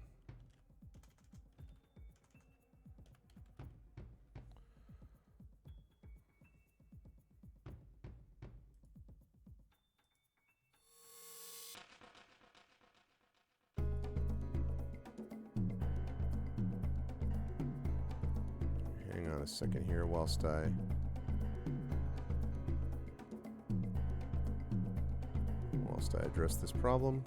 Hang on a second here whilst I address this problem.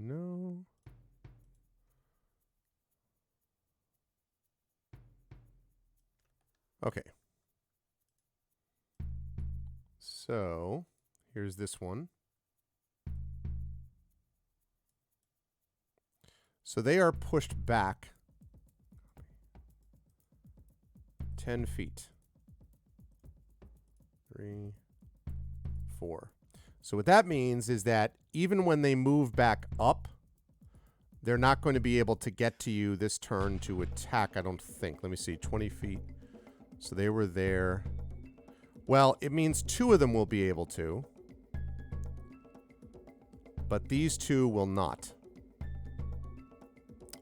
No. Okay. So, here's this one. So they are pushed back 10 feet. 3, 4. So what that means is that even when they move back up, they're not going to be able to get to you this turn to attack, I don't think. Let me see, 20 feet. So they were there. Well, it means 2 of them will be able to. But these 2 will not.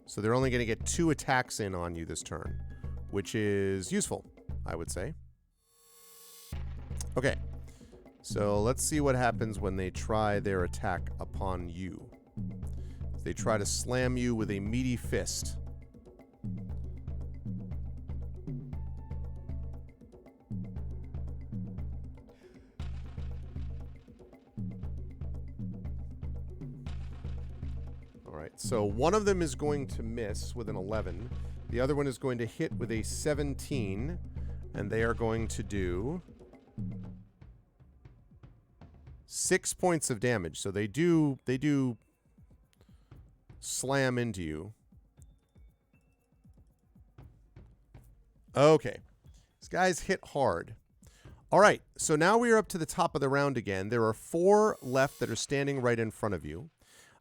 So they're only going to get 2 attacks in on you this turn, which is useful, I would say. Okay. So let's see what happens when they try their attack upon you. They try to slam you with a meaty fist. All right, so one of them is going to miss with an 11. The other one is going to hit with a 17, and they are going to do 6 points of damage. So they do slam into you. Okay. These guys hit hard. All right. So now we are up to the top of the round again. There are 4 left that are standing right in front of you.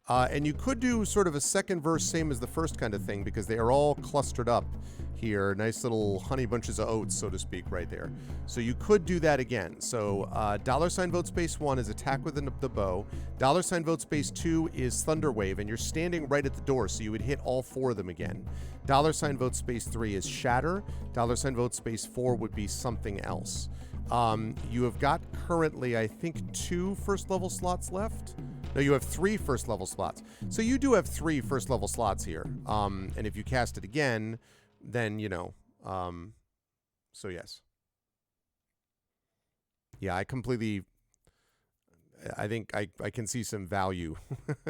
And you could do sort of a second verse, same as the first kind of thing, because they are all clustered up here. Nice little honey bunches of oats, so to speak, right there. So you could do that again. So $ vote space 1 is attack with the bow. $ vote space 2 is thunder wave, and you're standing right at the door, so you would hit all 4 of them again. $ vote space 3 is shatter. $ vote space 4 would be something else. You have got currently, I think, 2 first level slots left. No, you have 3 first level slots. So you do have 3 first level slots here. And if you cast it again, then, you know, so yes. Yeah, I think I can see some value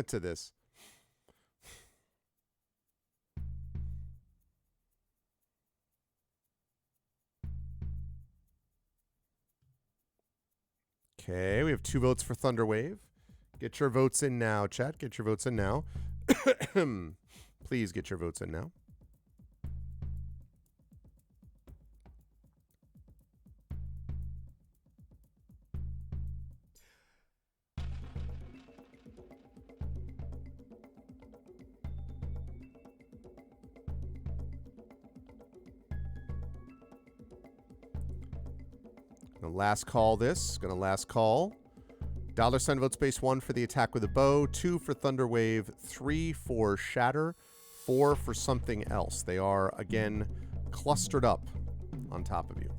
to this. Okay, we have 2 votes for Thunderwave. Get your votes in now, chat. Get your votes in now. Please get your votes in now. Gonna last call this. Gonna last call. $ vote space 1 for the attack with a bow, 2 for Thunder Wave, 3 for Shatter, 4 for something else. They are, again, clustered up on top of you.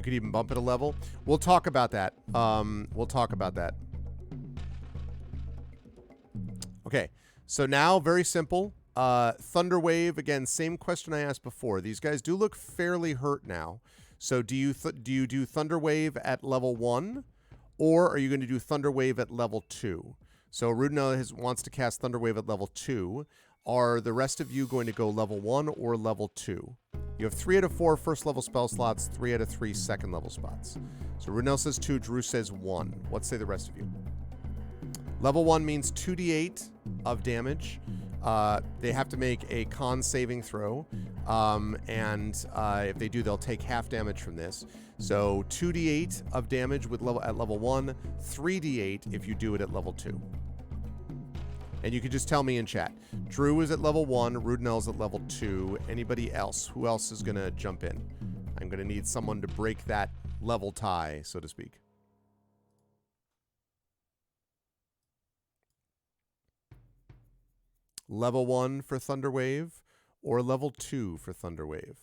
could even bump it a level. We'll talk about that. We'll talk about that. Okay, so now, very simple. Thunder Wave, again, same question I asked before. These guys do look fairly hurt now. So do you do Thunder Wave at level 1, or are you going to do Thunder Wave at level 2? So Rudnell wants to cast Thunder Wave at level 2. Are the rest of you going to go level 1 or level 2? You have 3 out of 4 first level spell slots, 3 out of 3 second level spots. So Rudnell says 2, Drew says 1. What say the rest of you? Level 1 means 2d8 of damage. They have to make a con saving throw. If they do, they'll take half damage from this. So 2d8 of damage at level 1, 3d8 if you do it at level 2. And you can just tell me in chat. Drew is at level 1, Rudnell's at level 2. Anybody else? Who else is going to jump in? I'm going to need someone to break that level tie, so to speak. Level 1 for Thunder Wave or level 2 for Thunder Wave?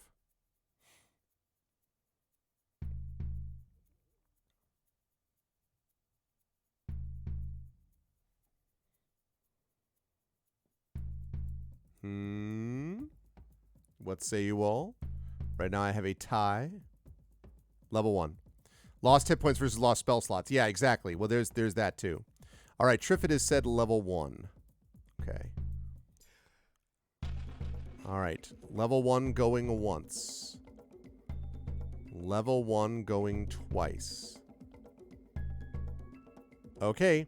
What say you all? Right now I have a tie. Level 1. Lost hit points versus lost spell slots. Yeah, exactly. Well, there's that too. All right, Triffid has said level 1. Okay. All right. Level 1 going once. Level 1 going twice. Okay.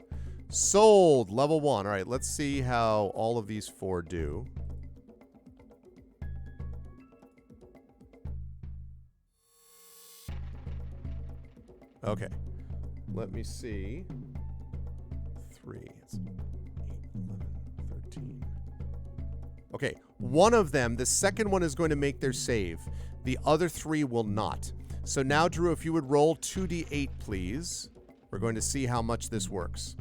Sold. Level 1. All right, let's see how all of these 4 do. Okay. Let me see. 3. It's 8, 11, 13. Okay. One of them, the second one is going to make their save. The other 3 will not. So now, Drew, if you would roll 2d8, please. We're going to see how much this works.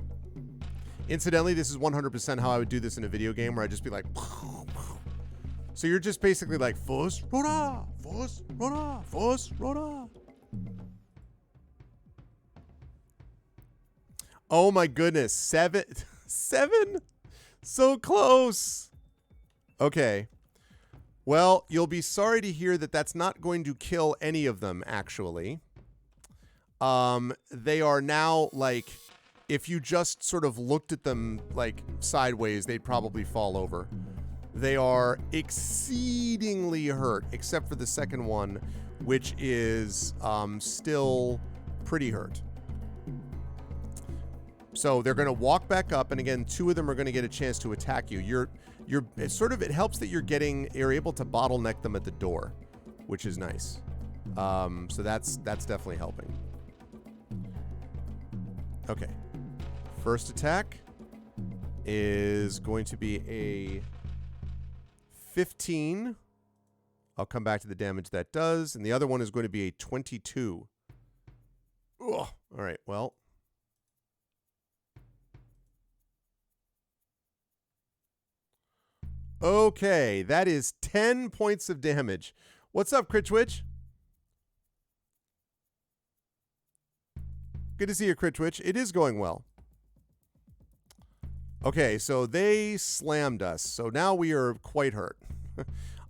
Incidentally, this is 100% how I would do this in a video game, where I'd just be like... So you're just basically like, Fuss, Rona, Fuss, Rona, Fuss, Rona. Oh my goodness. 7? 7? So close. Okay. Well, you'll be sorry to hear that that's not going to kill any of them, actually. They are now, like, if you just sort of looked at them, like, sideways, they'd probably fall over. They are exceedingly hurt, except for the second one, which is still pretty hurt. So they're going to walk back up, and again, 2 of them are going to get a chance to attack you. It helps that you're able to bottleneck them at the door, which is nice. So that's definitely helping. Okay. First attack is going to be a 15. I'll come back to the damage that does. And the other one is going to be a 22. Ugh. All right, well. Okay, that is 10 points of damage. What's up, Critchwitch? Good to see you, Critchwitch. It is going well. Okay, so they slammed us. So now we are quite hurt.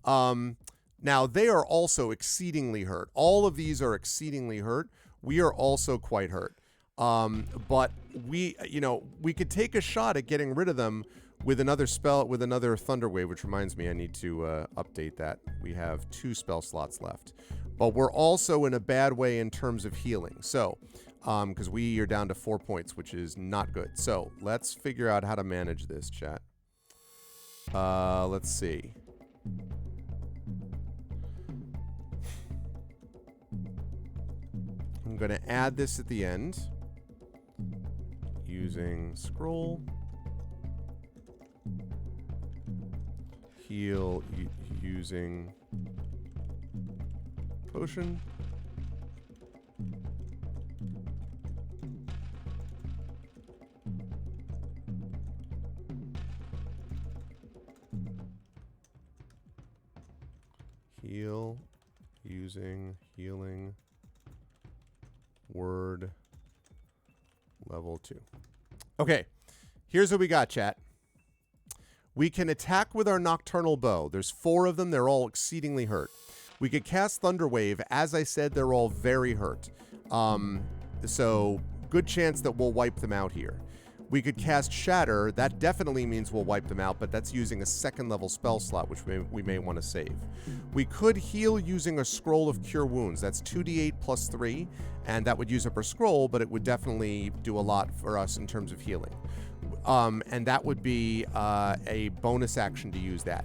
Now, they are also exceedingly hurt. All of these are exceedingly hurt. We are also quite hurt. But we could take a shot at getting rid of them with another spell, with another Thunder Wave, which reminds me I need to update that. We have 2 spell slots left. But we're also in a bad way in terms of healing. So, because we are down to 4 points, which is not good. So, let's figure out how to manage this, chat. Let's see. I'm going to add this at the end. Using scroll. Heal using potion. Heal using healing Word level 2. Okay, here's what we got, chat. We can attack with our Nocturnal Bow. There's 4 of them. They're all exceedingly hurt. We could cast Thunderwave. As I said, they're all very hurt. So good chance that we'll wipe them out here. We could cast Shatter. That definitely means we'll wipe them out, but that's using a 2nd level spell slot, which we may want to save. We could heal using a Scroll of Cure Wounds. That's 2d8 plus 3, and that would use up our scroll, but it would definitely do a lot for us in terms of healing. And that would be a bonus action to use that.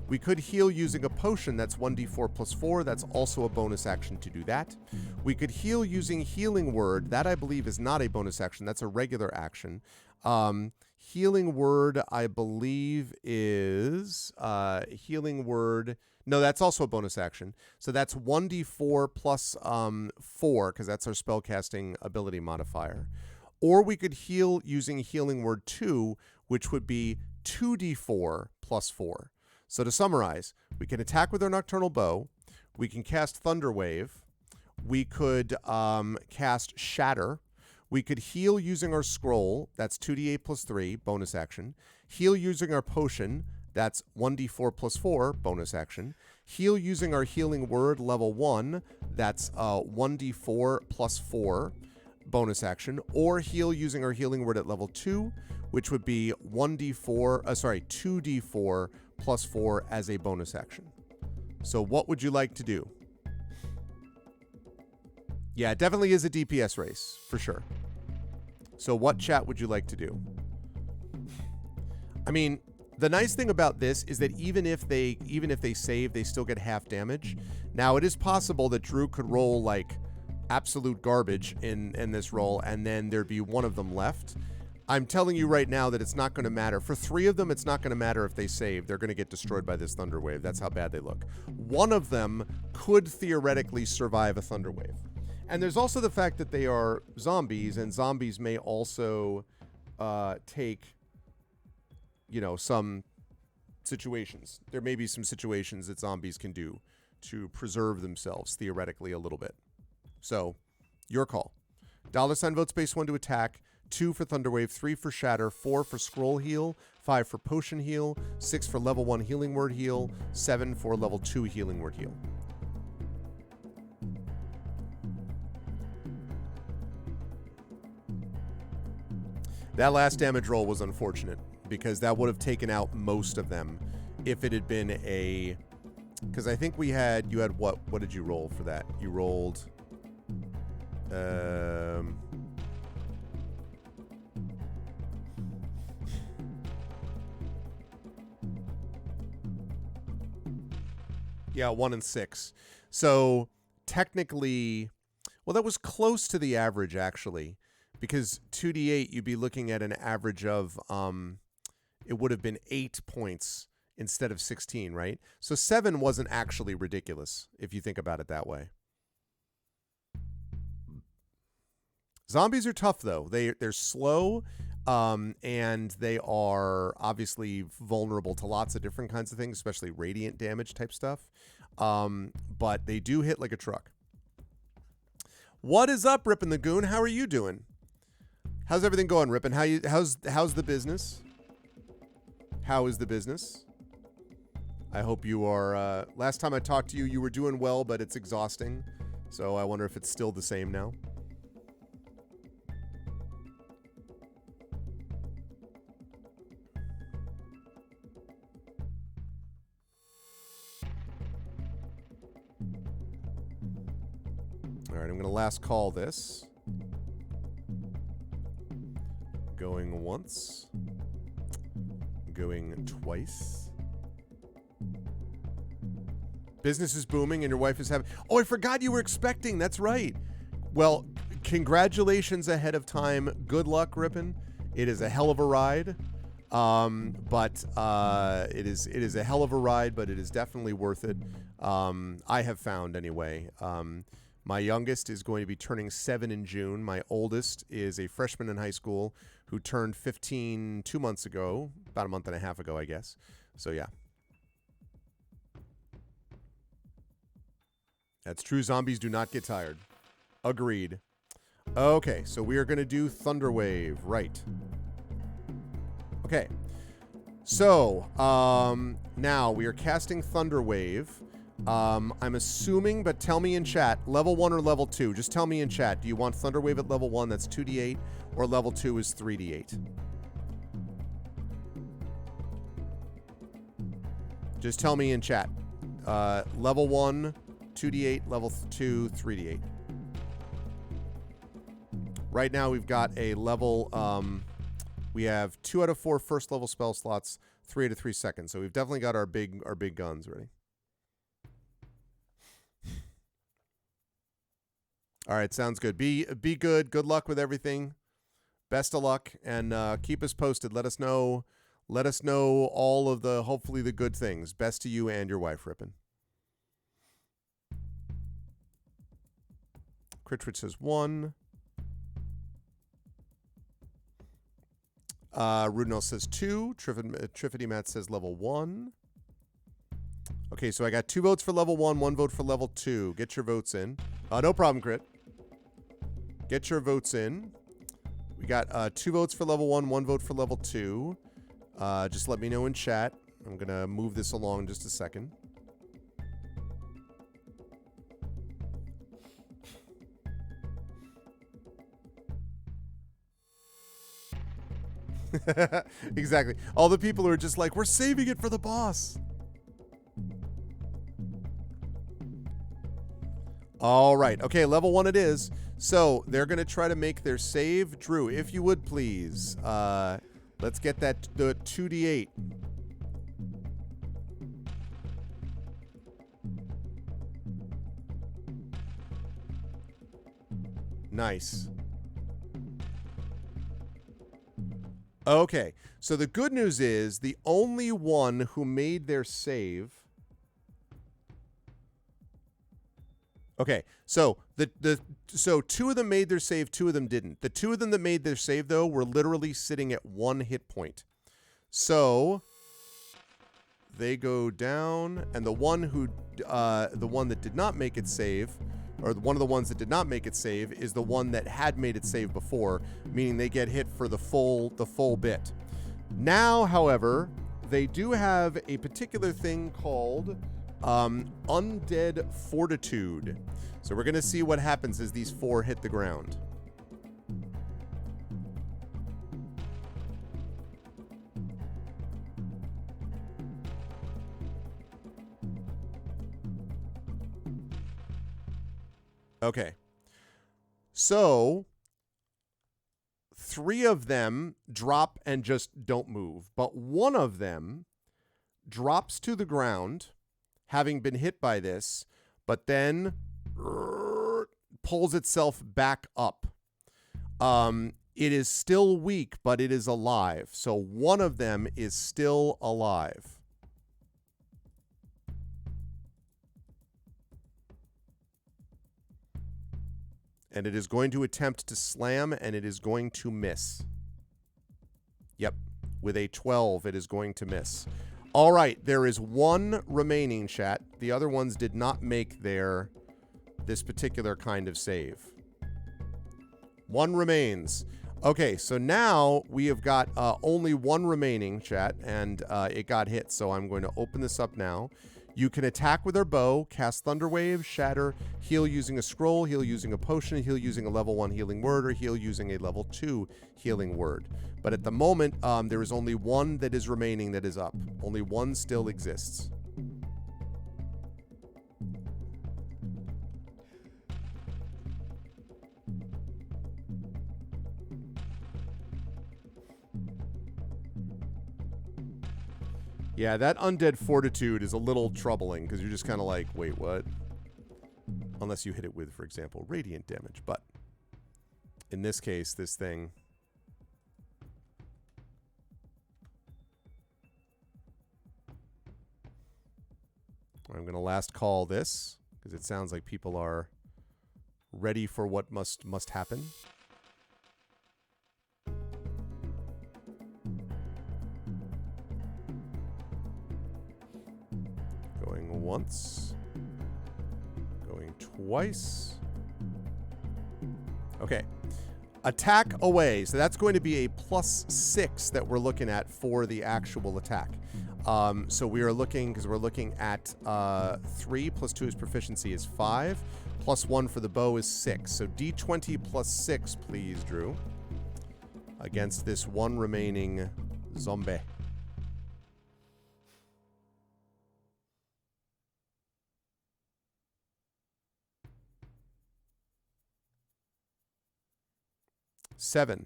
We could heal using a potion. That's 1d4 plus 4. That's also a bonus action to do that. We could heal using Healing Word. That, I believe, is not a bonus action. That's a regular action. Healing Word, I believe, is Healing Word. No, that's also a bonus action. So that's 1d4 plus 4, because that's our spellcasting ability modifier. Or we could heal using Healing Word 2, which would be 2d4 plus 4. So to summarize, we can attack with our Nocturnal Bow. We can cast Thunderwave. We could cast Shatter. We could heal using our scroll. That's 2d8 plus 3, bonus action. Heal using our potion. That's 1d4 plus 4, bonus action. Heal using our Healing Word level 1. That's 1d4 plus 4, bonus action. Or heal using our Healing Word at level 2, which would be 2d4 plus 4 as a bonus action. So what would you like to do? Yeah, it definitely is a DPS race, for sure. So what, chat, would you like to do? I mean, the nice thing about this is that even if they save, they still get half damage. Now, it is possible that Drew could roll like absolute garbage in this roll, and then there'd be one of them left. I'm telling you right now that it's not going to matter. For 3 of them, it's not going to matter if they save. They're going to get destroyed by this Thunder Wave. That's how bad they look. One of them could theoretically survive a Thunder Wave. And there's also the fact that they are zombies, and zombies may also take, some situations. There may be some situations that zombies can do to preserve themselves, theoretically, a little bit. So, your call. $ vote space 1 to attack, 2 for Thunderwave, 3 for Shatter, 4 for Scroll Heal, 5 for Potion Heal, 6 for level 1 Healing Word Heal, 7 for level 2 Healing Word Heal. That last damage roll was unfortunate, because that would have taken out most of them if it had been a... Because I think you had what? What did you roll for that? You rolled... Yeah, 1 and 6. So technically, well, that was close to the average, actually, because 2d8, you'd be looking at an average of, it would have been 8 points instead of 16, right? So 7 wasn't actually ridiculous, if you think about it that way. Zombies are tough, though. They're slow, and they are obviously vulnerable to lots of different kinds of things, especially radiant damage type stuff. But they do hit like a truck. What is up, Rippin' the Goon? How are you doing? How's everything going, Rippin'? How's the business? How is the business? I hope you are... last time I talked to you, you were doing well, but it's exhausting. So I wonder if it's still the same now. All right, I'm going to last call this. Going once. Going twice. Business is booming and your wife is having... Oh, I forgot you were expecting. That's right. Well, congratulations ahead of time. Good luck, Rippin'. It is a hell of a ride. But it is a hell of a ride, but it is definitely worth it. I have found, anyway. My youngest is going to be turning 7 in June. My oldest is a freshman in high school who turned 15 2 months ago, about a month and a half ago, I guess. So, yeah. That's true. Zombies do not get tired. Agreed. Okay, so we are going to do Thunderwave, right? Okay. So, now we are casting Thunderwave. I'm assuming, but tell me in chat, level 1 or level 2? Just tell me in chat. Do you want Thunderwave at level 1, that's 2d8, or level 2 is 3d8? Just tell me in chat. Level 1, 2d8, level 2, 3d8. Right now we've got a level, we have 2 out of 4 first level spell slots, 3 out of 3 seconds. So we've definitely got our big guns ready. All right, sounds good. Be good. Good luck with everything. Best of luck, and keep us posted. Let us know all of the, hopefully, the good things. Best to you and your wife, Rippin. Critwitch says 1. Rudnell says 2. Triffity Matt says level 1. Okay, so I got 2 votes for level 1, 1 vote for level 2. Get your votes in. No problem, Crit. Get your votes in. We got 2 votes for level 1, 1 vote for level 2. Just let me know in chat. I'm going to move this along just a second. Exactly. All the people who are just like, we're saving it for the boss. All right. Okay, level 1 it is. So they're going to try to make their save. Drew, if you would please, let's get the 2d8. Nice. Okay, so the good news is the only one who made their save. Okay, so so 2 of them made their save, 2 of them didn't. The 2 of them that made their save though were literally sitting at 1 hit point. So they go down, and the one that did not make it save, or one of the ones that did not make it save, is the one that had made it save before, meaning they get hit for the full bit. Now, however, they do have a particular thing called Undead Fortitude. So we're going to see what happens as these 4 hit the ground. Okay. So 3 of them drop and just don't move, but 1 of them drops to the ground, having been hit by this, but then pulls itself back up. It is still weak, but it is alive. So 1 of them is still alive. And it is going to attempt to slam, and it is going to miss. Yep. With a 12, it is going to miss. All right, there is 1 remaining, chat. The other ones did not make this particular kind of save. 1 remains. Okay, so now we have got only 1 remaining, chat, and it got hit. So I'm going to open this up now. You can attack with our bow, cast Thunderwave, Shatter, heal using a scroll, heal using a potion, heal using a level 1 healing word, or heal using a level 2 healing word. But at the moment, there is only 1 that is remaining that is up. Only 1 still exists. Yeah, that Undead Fortitude is a little troubling because you're just kind of like, wait, what? Unless you hit it with, for example, radiant damage. But in this case, this thing... I'm going to last call this because it sounds like people are ready for what must happen. Going once. Going twice. Okay. Attack away. So that's going to be a +6 that we're looking at for the actual attack. So we are looking, because we're looking at 3 plus 2 is proficiency is 5, plus 1 for the bow is 6. So D20 plus 6, please, Drew, against this one remaining zombie. Seven.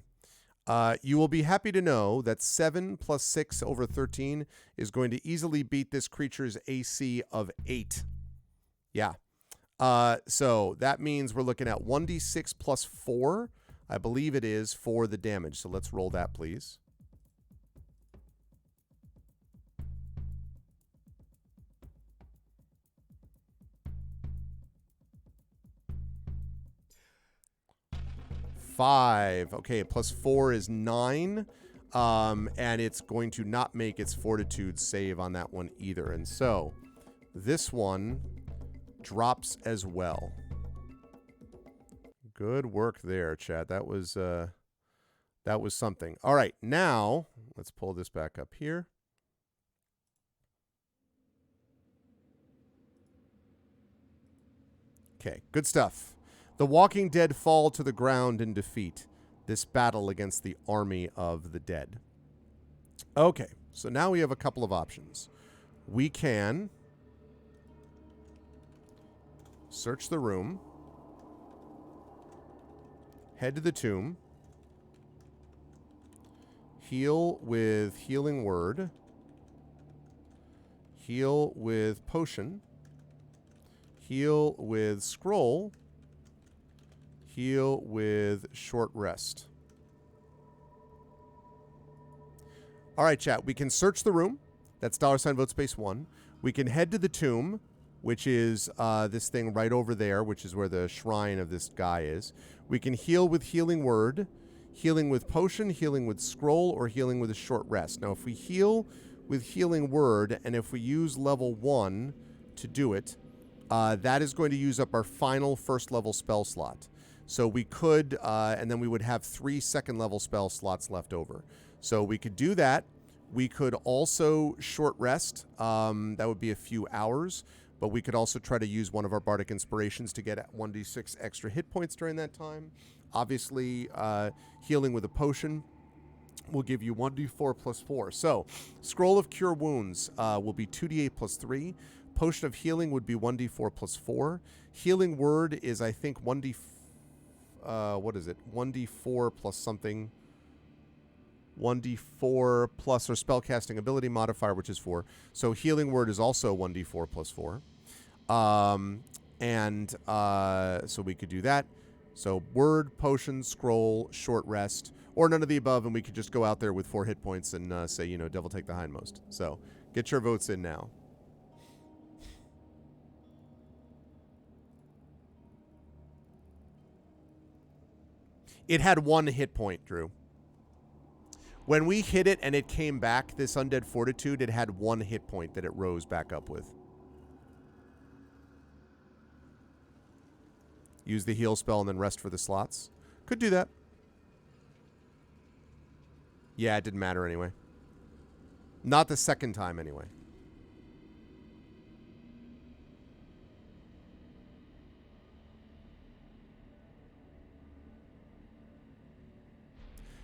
You will be happy to know that 7 plus 6 over 13 is going to easily beat this creature's AC of 8. Yeah. So that means we're looking at 1d6 plus 4, I believe it is, for the damage. So let's roll that, please. Five. Okay, plus 4 is 9. And it's going to not make its fortitude save on that one either. And so this one drops as well. Good work there, Chad. That was something. All right, now let's pull this back up here. Okay, good stuff. The Walking Dead fall to the ground in defeat. This battle against the army of the dead. Okay, so now we have a couple of options. We can search the room, head to the tomb, heal with Healing Word, heal with Potion, heal with Scroll, heal with Short Rest. All right, chat. We can search the room. That's $vote space 1. We can head to the tomb, which is this thing right over there, which is where the shrine of this guy is. We can heal with Healing Word, healing with Potion, healing with Scroll, or healing with a Short Rest. Now, if we heal with Healing Word, and if we use level 1 to do it, that is going to use up our final first level spell slot. So we could, and then we would have 3 second level spell slots left over. So we could do that. We could also Short Rest. That would be a few hours. But we could also try to use one of our Bardic Inspirations to get 1d6 extra hit points during that time. Obviously, healing with a potion will give you 1d4 plus 4. So, Scroll of Cure Wounds will be 2d8 plus 3. Potion of Healing would be 1d4 plus 4. Healing Word is, I think, 1d... what is it? 1d4 plus something. 1d4 plus our spellcasting ability modifier, which is 4. So Healing Word is also 1d4 plus 4. So we could do that. So Word, Potion, Scroll, Short Rest, or none of the above, and we could just go out there with 4 hit points and say, you know, devil take the hindmost. So get your votes in now. It had 1 hit point, Drew. When we hit it and it came back, this Undead Fortitude, it had 1 hit point that it rose back up with. Use the heal spell and then rest for the slots. Could do that. Yeah, it didn't matter anyway. Not the second time anyway.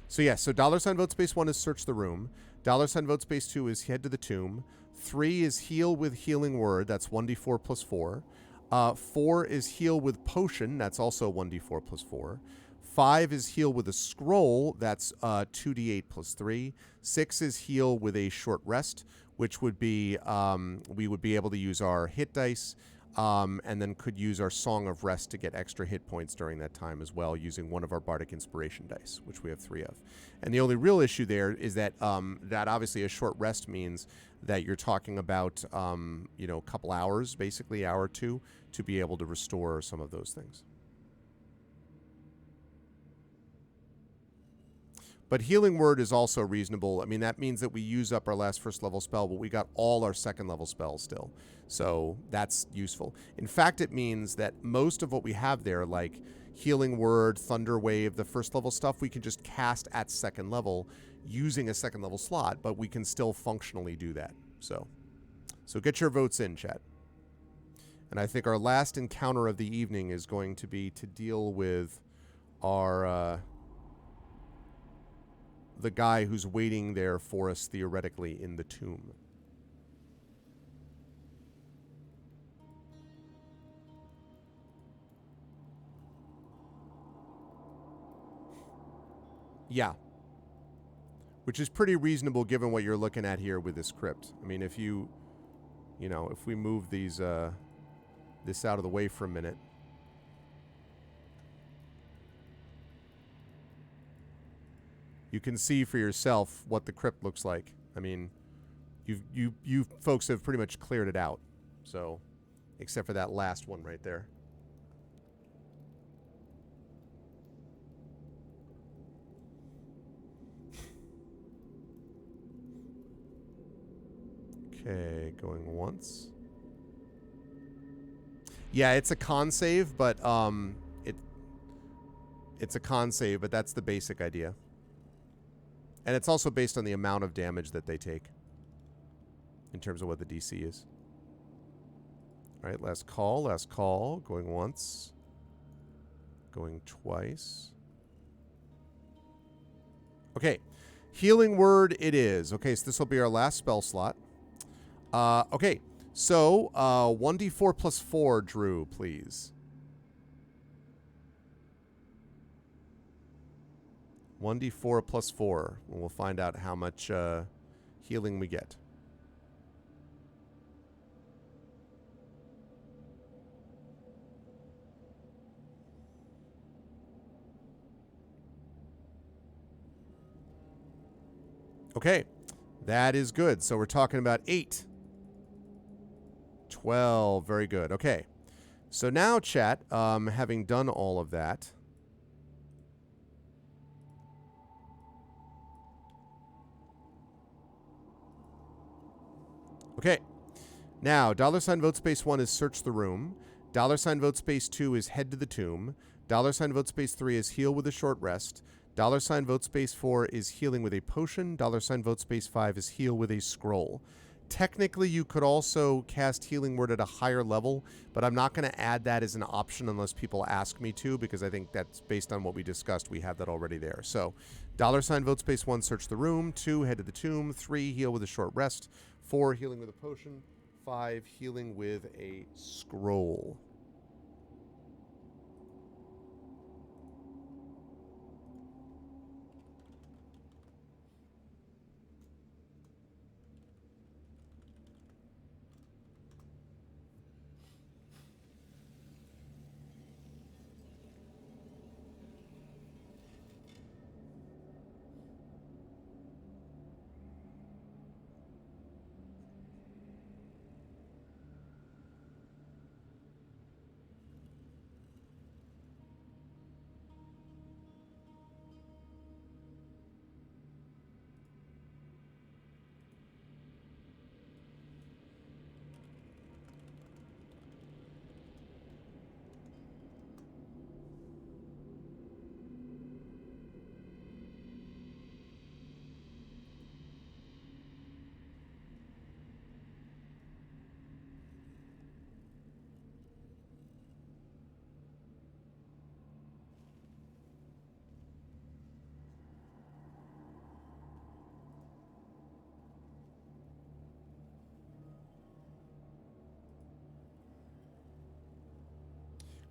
So yeah, so $vote space 1 is search the room. $vote space 2 is head to the tomb. 3 is heal with Healing Word. That's 1d4 plus 4. 4 is heal with Potion. That's also 1d4 plus 4. 5 is heal with a Scroll. That's 2d8 plus 3. 6 is heal with a Short Rest, which would be, we would be able to use our hit dice, and then could use our Song of Rest to get extra hit points during that time as well, using one of our Bardic Inspiration dice, which we have 3 of. And the only real issue there is that that obviously a Short Rest means that you're talking about, you know, a couple hours, basically hour or 2, to be able to restore some of those things. But Healing Word is also reasonable. I mean, that means that we use up our last first level spell, but we got all our second level spells still. So that's useful. In fact, it means that most of what we have there, like Healing Word, Thunder Wave, the first level stuff, we can just cast at second level using a second level slot, but we can still functionally do that. So get your votes in, chat. And I think our last encounter of the evening is going to be to deal with our the guy who's waiting there for us theoretically in the tomb. Yeah. Which is pretty reasonable given what you're looking at here with this crypt. I mean, if you know, if we move these this out of the way for a minute. You can see for yourself what the crypt looks like. I mean, you folks have pretty much cleared it out. So, except for that last one right there. Okay, going once. Yeah, it's a con save, but it's a con save, but that's the basic idea. And it's also based on the amount of damage that they take in terms of what the DC is. All right, last call, going once, going twice. Okay, Healing Word it is. Okay, so this will be our last spell slot. Okay, so 1d4 plus 4, Drew, please. 1d4 plus 4. And we'll find out how much healing we get. Okay, that is good. So we're talking about 8. 12, very good. Okay, so now, chat, having done all of that, okay, now $ vote space 1 is search the room, $ vote space 2 is head to the tomb, $ vote space 3 is heal with a short rest, $ vote space 4 is healing with a potion, $ vote space 5 is heal with a scroll. Technically, you could also cast Healing Word at a higher level, but I'm not going to add that as an option unless people ask me to, because I think that's based on what we discussed. We have that already there. So, $ vote space 1, search the room. 2, head to the tomb. 3, heal with a short rest. 4, healing with a potion. 5, healing with a scroll.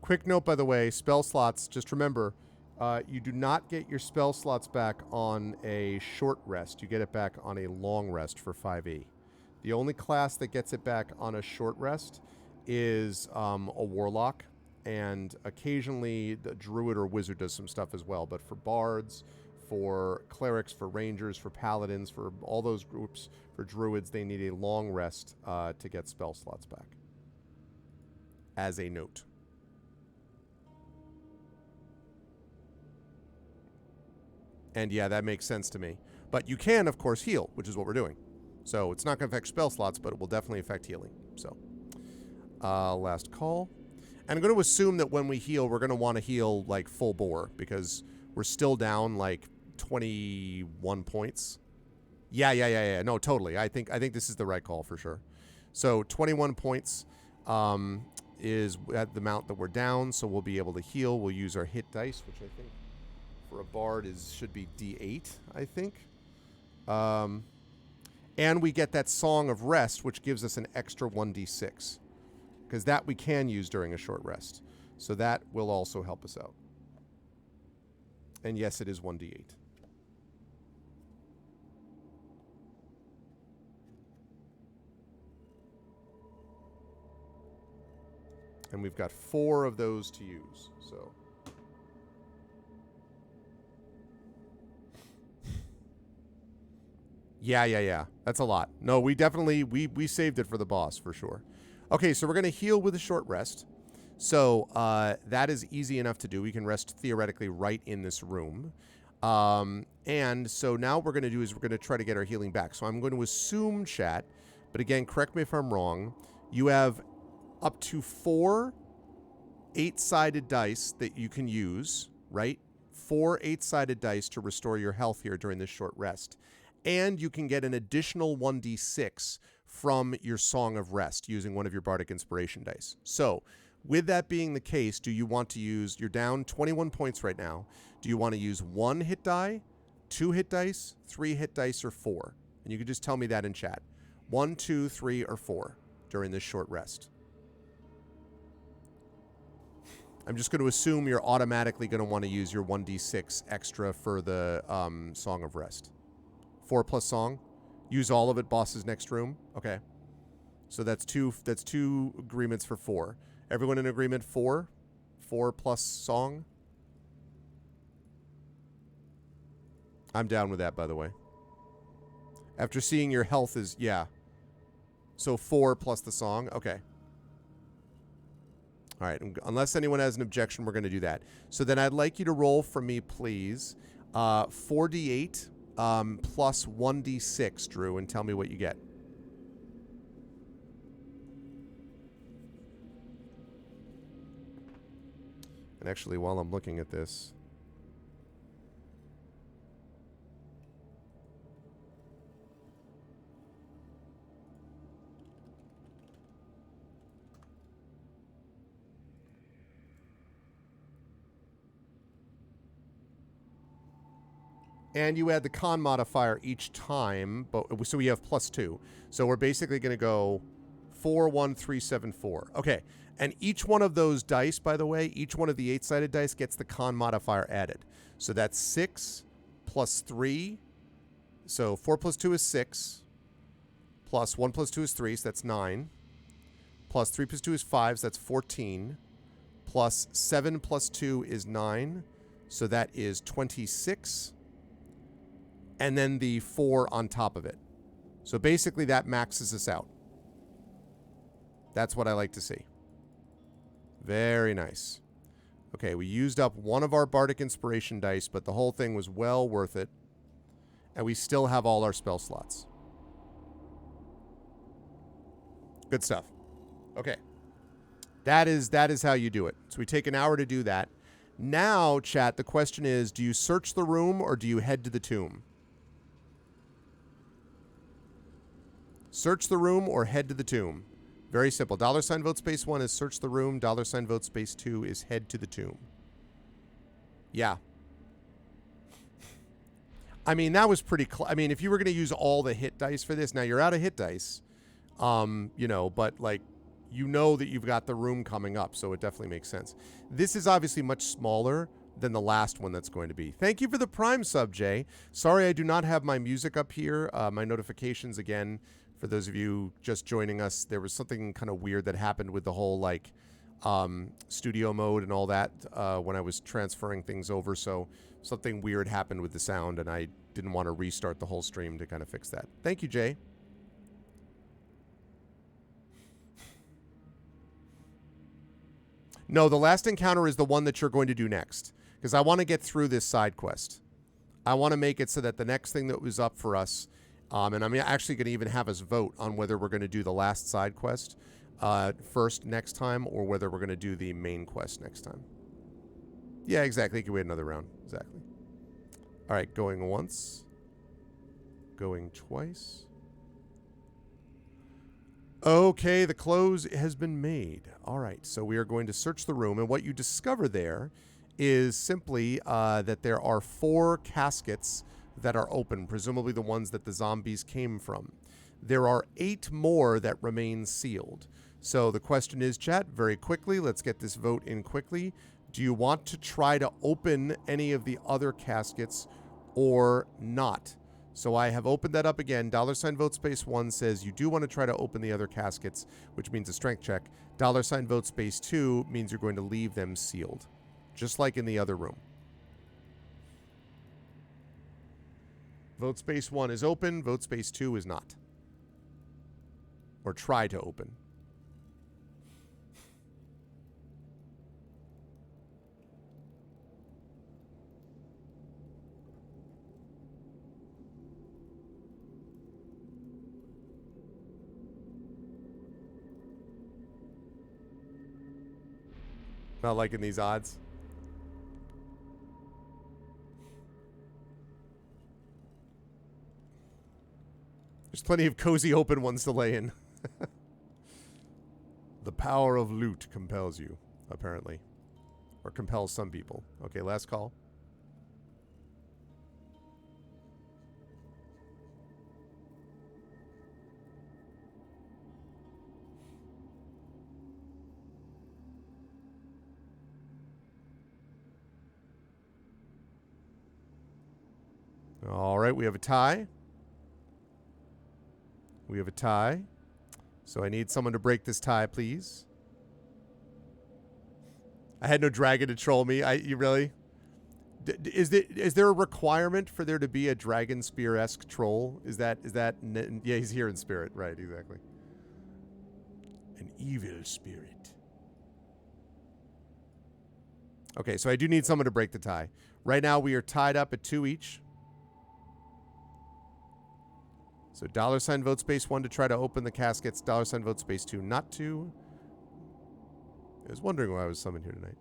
Quick note, by the way, spell slots, just remember, you do not get your spell slots back on a short rest. You get it back on a long rest for 5e. The only class that gets it back on a short rest is a warlock, and occasionally the druid or wizard does some stuff as well. But for bards, for clerics, for rangers, for paladins, for all those groups, for druids, they need a long rest to get spell slots back. As a note. And yeah, that makes sense to me. But you can, of course, heal, which is what we're doing. So it's not going to affect spell slots, but it will definitely affect healing. So, last call. And I'm going to assume that when we heal, we're going to want to heal like full bore because we're still down like 21 points. Yeah. No, totally. I think this is the right call for sure. So 21 points is at the amount that we're down, so we'll be able to heal. We'll use our hit dice, which I think for a bard should be D8, I think. And we get that Song of Rest, which gives us an extra 1d6. Because that we can use during a short rest. So that will also help us out. And yes, it is 1d8. And we've got 4 of those to use. So yeah. That's a lot. No, we definitely we saved it for the boss for sure. Okay, so we're going to heal with a short rest. So that is easy enough to do. We can rest theoretically right in this room. And so now what we're going to do is we're going to try to get our healing back. So I'm going to assume, chat, but again, correct me if I'm wrong, you have up to 4 8-sided dice that you can use, right? 4 8-sided dice to restore your health here during this short rest. And you can get an additional 1d6 from your Song of Rest using one of your Bardic Inspiration dice. So, with that being the case, do you want to use, you're down 21 points right now, do you want to use 1 hit die, 2 hit dice, 3 hit dice, or 4? And you can just tell me that in chat. 1, 2, 3, or 4 during this short rest. I'm just going to assume you're automatically going to want to use your 1d6 extra for the Song of Rest. 4 plus Song. Use all of it, boss's next room. Okay. So that's two agreements for 4. Everyone in agreement 4? 4 plus Song? I'm down with that, by the way. After seeing your health is, yeah. So 4 plus the Song? Okay. All right. Unless anyone has an objection, we're going to do that. So then I'd like you to roll for me, please. 4d8 plus 1d6, Drew, and tell me what you get. And actually, while I'm looking at this... And you add the con modifier each time, but so we have +2. So we're basically going to go 4, 1, 3, 7, 4. Okay, and each one of those dice, by the way, each one of the 8-sided dice gets the con modifier added. So that's 6 plus 3. So 4 plus 2 is 6. Plus 1 plus 2 is 3, so that's 9. Plus 3 plus 2 is 5, so that's 14. Plus 7 plus 2 is 9, so that is 26. And then the 4 on top of it. So basically that maxes us out. That's what I like to see. Very nice. Okay, we used up one of our Bardic Inspiration dice, but the whole thing was well worth it. And we still have all our spell slots. Good stuff. Okay. That is how you do it. So we take an hour to do that. Now, chat, the question is, do you search the room or do you head to the tomb? Search the room or head to the tomb. Very simple. $ vote space 1 is search the room. $ vote space 2 is head to the tomb. Yeah. I mean, that was pretty I mean, if you were going to use all the hit dice for this, now you're out of hit dice, you know, but like, you know that you've got the room coming up, so it definitely makes sense. This is obviously much smaller than the last one that's going to be. Thank you for the Prime sub, Jay. Sorry I do not have my music up here. My notifications, again, for those of you just joining us, there was something kind of weird that happened with the whole, like, studio mode and all that when I was transferring things over, so something weird happened with the sound, and I didn't want to restart the whole stream to kind of fix that. Thank you, Jay. No, the last encounter is the one that you're going to do next, because I want to get through this side quest. I want to make it so that the next thing that was up for us, and I'm actually going to even have us vote on whether we're going to do the last side quest, first next time, or whether we're going to do the main quest next time. Yeah, exactly. You can wait another round. Exactly. All right, going once. Going twice. Okay, the close has been made. All right, so we are going to search the room, and what you discover there is simply that there are 4 caskets that are open, presumably the ones that the zombies came from. There are 8 more that remain sealed. So the question is, chat, very quickly, let's get this vote in quickly. Do you want to try to open any of the other caskets or not? So I have opened that up again. $vote space 1 says you do want to try to open the other caskets, which means a strength check. $vote space 2 means you're going to leave them sealed, just like in the other room. Vote space 1 is open. Vote space 2 is not. Or try to open. Not liking these odds. There's plenty of cozy open ones to lay in. The power of loot compels you, apparently. Or compels some people. Okay, last call. All right, we have a tie. We have a tie. So I need someone to break this tie, please. I had no dragon to troll me. You really? Is there a requirement for there to be a dragon spear-esque troll? Is that yeah, he's here in spirit. Right, exactly. An evil spirit. Okay, so I do need someone to break the tie. Right now we are tied up at 2 each. So $vote space 1 to try to open the caskets. $vote space 2 not to. I was wondering why I was summoned here tonight.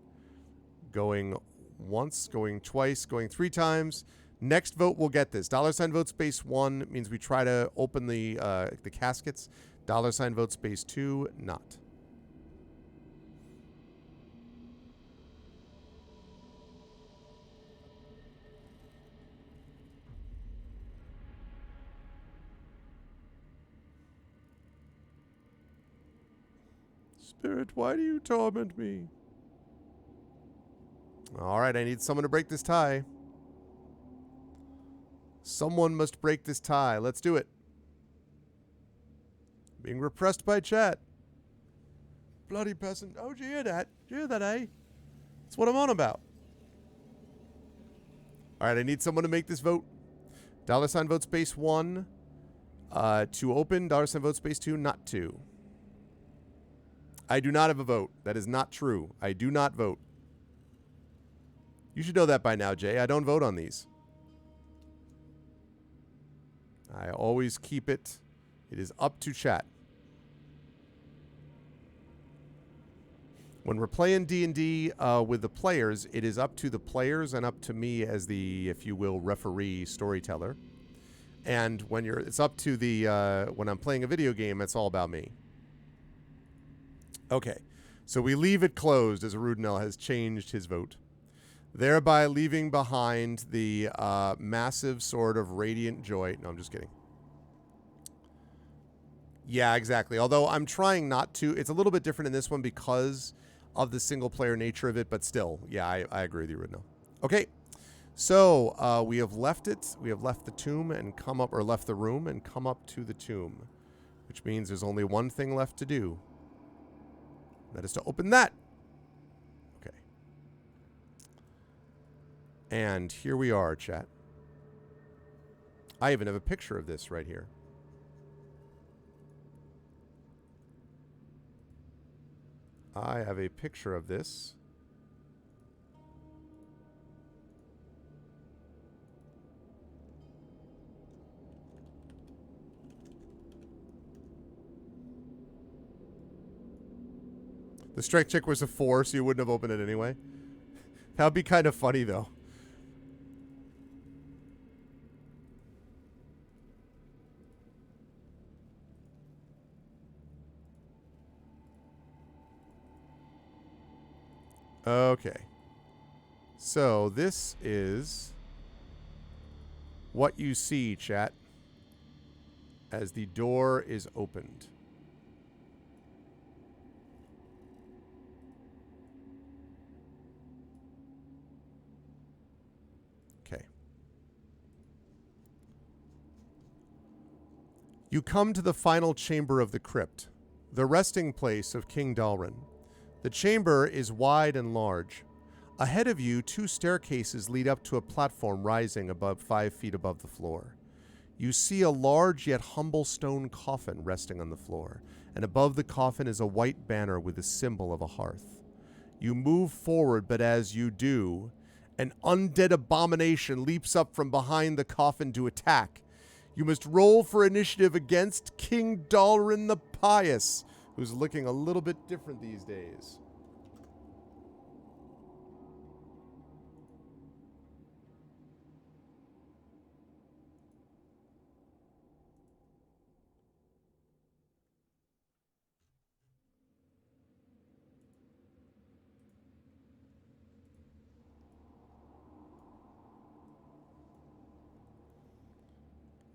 Going once, going twice, going 3 times. Next vote will get this. $vote space 1 means we try to open the caskets. $vote space 2 not. Spirit, why do you torment me? All right, I need someone to break this tie. Someone must break this tie. Let's do it. Being repressed by chat. Bloody peasant. Oh, did you hear that? Did you hear that, eh? That's what I'm on about. All right, I need someone to make this vote. $vote space 1 to open. $vote space 2 not to. I do not have a vote. That is not true. I do not vote. You should know that by now, Jay. I don't vote on these. I always keep it. It is up to chat. When we're playing D&D with the players, it is up to the players and up to me as the, if you will, referee storyteller. And when it's up to the when I'm playing a video game, it's all about me. Okay, so we leave it closed as Arudinel has changed his vote, thereby leaving behind the massive sword of radiant joy. No, I'm just kidding. Yeah, exactly. Although I'm trying not to. It's a little bit different in this one because of the single-player nature of it, but still, yeah, I agree with you, Arudinel. Okay, so we have left it. We have left the tomb and come up, or left the room and come up to the tomb, which means there's only one thing left to do. That is to open that. Okay. And here we are, chat. I even have a picture of this right here. I have a picture of this. The strength check was a 4, so you wouldn't have opened it anyway. That would be kind of funny, though. Okay. So this is what you see, chat, as the door is opened. Okay. You come to the final chamber of the crypt, the resting place of King Dalrin. The chamber is wide and large. Ahead of you, 2 staircases lead up to a platform rising above 5 feet above the floor. You see a large yet humble stone coffin resting on the floor, and above the coffin is a white banner with the symbol of a hearth. You move forward, but as you do, an undead abomination leaps up from behind the coffin to attack. You must roll for initiative against King Dalrin the Pious, who's looking a little bit different these days.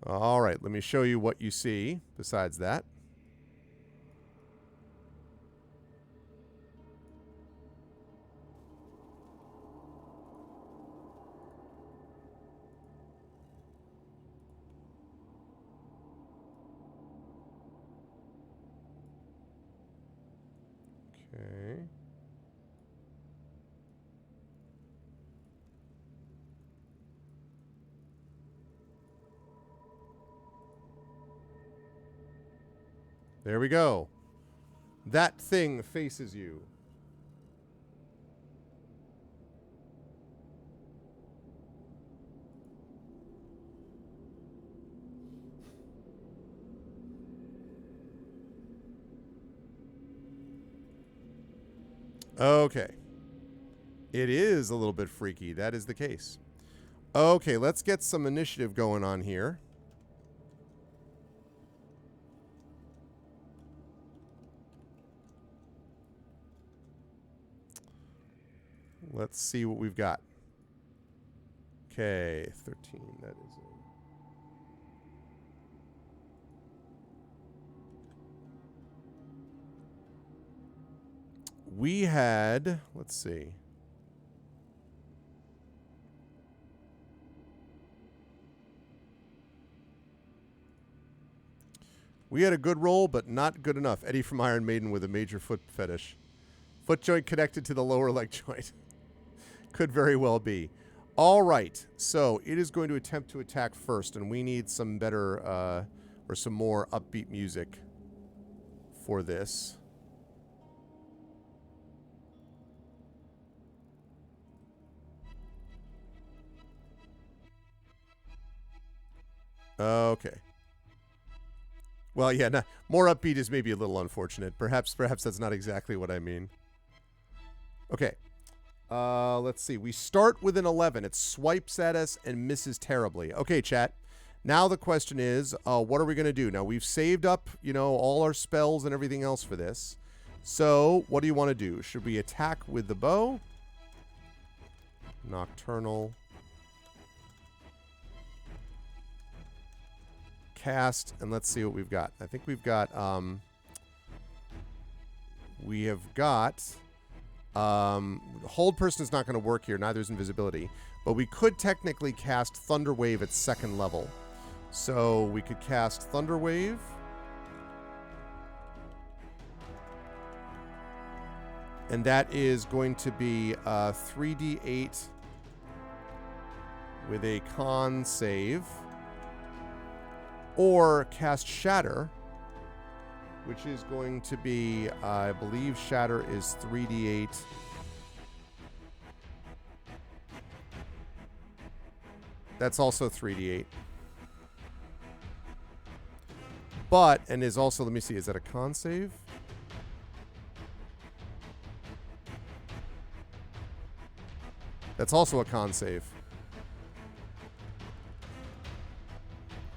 All right, let me show you what you see besides that. Okay. There we go. That thing faces you. Okay. It is a little bit freaky. That is the case. Okay, let's get some initiative going on here. Let's see what we've got. Okay, 13. That is it. We had, let's see. We had a good roll, but not good enough. Eddie from Iron Maiden with a major foot fetish. Foot joint connected to the lower leg joint. Could very well be. All right, so it is going to attempt to attack first, and we need some better, or some more upbeat music for this. Okay. Well, yeah, no, more upbeat is maybe a little unfortunate. Perhaps that's not exactly what I mean. Okay. Let's see. We start with an 11. It swipes at us and misses terribly. Okay, chat. Now the question is, what are we going to do? Now, we've saved up, all our spells and everything else for this. So, what do you want to do? Should we attack with the bow? Nocturnal. Cast, and let's see what we've got. I think we've got, we have got... hold person is not going to work here. Neither is invisibility. But we could technically cast Thunder Wave at 2nd level. So we could cast Thunder Wave. And that is going to be 3d8 with a con save. Or cast Shatter, which is going to be, I believe Shatter is 3d8. That's also 3d8. But, and is also, let me see, is that a con save? That's also a con save.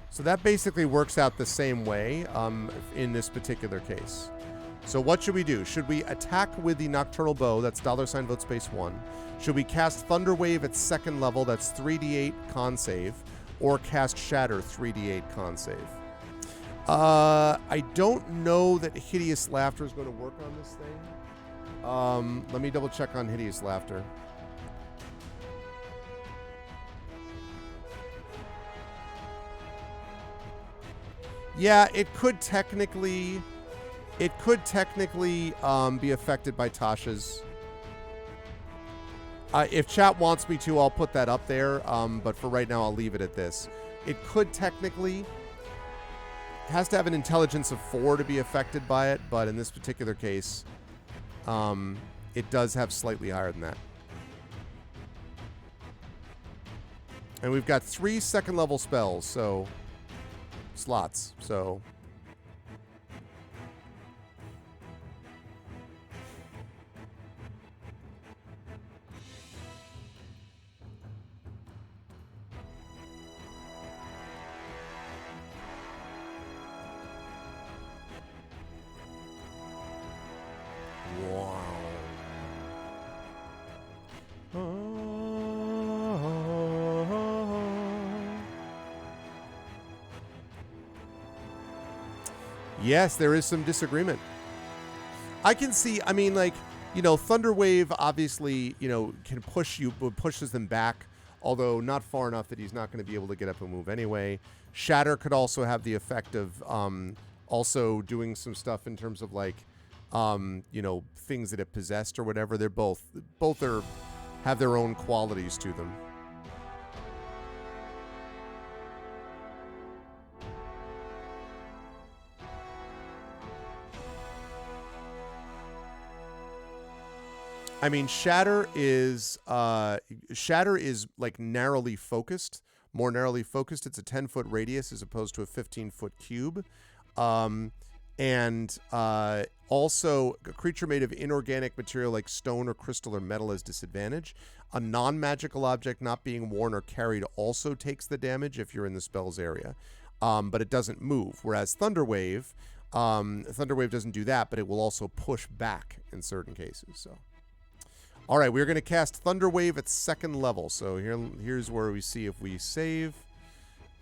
So that basically works out the same way in this particular case. So what should we do? Should we attack with the Nocturnal Bow? That's $ vote space 1. Should we cast Thunderwave at 2nd level? That's 3d8 con save. Or cast Shatter 3d8 con save. I don't know that Hideous Laughter is going to work on this thing. Let me double check on Hideous Laughter. Yeah, it could technically be affected by Tasha's. If chat wants me to, I'll put that up there. But for right now, I'll leave it at this. It could technically. Has to have an intelligence of 4 to be affected by it, but in this particular case, it does have slightly higher than that. And we've got 3 2nd-level spells, so slots. So yes, there is some disagreement. I can see, I mean, like, you know, Thunderwave obviously, you know, can pushes them back, although not far enough that he's not going to be able to get up and move anyway. Shatter could also have the effect of also doing some stuff in terms of, like, you know, things that it possessed or whatever. They're both have their own qualities to them. I mean, Shatter is like narrowly focused, more narrowly focused. It's a 10-foot radius as opposed to a 15-foot cube. And also, a creature made of inorganic material like stone or crystal or metal has disadvantage. A non-magical object not being worn or carried also takes the damage if you're in the spell's area. But it doesn't move. Whereas Thunderwave doesn't do that, but it will also push back in certain cases. So. All right, we're going to cast Thunderwave at 2nd level. So here's where we see if we save.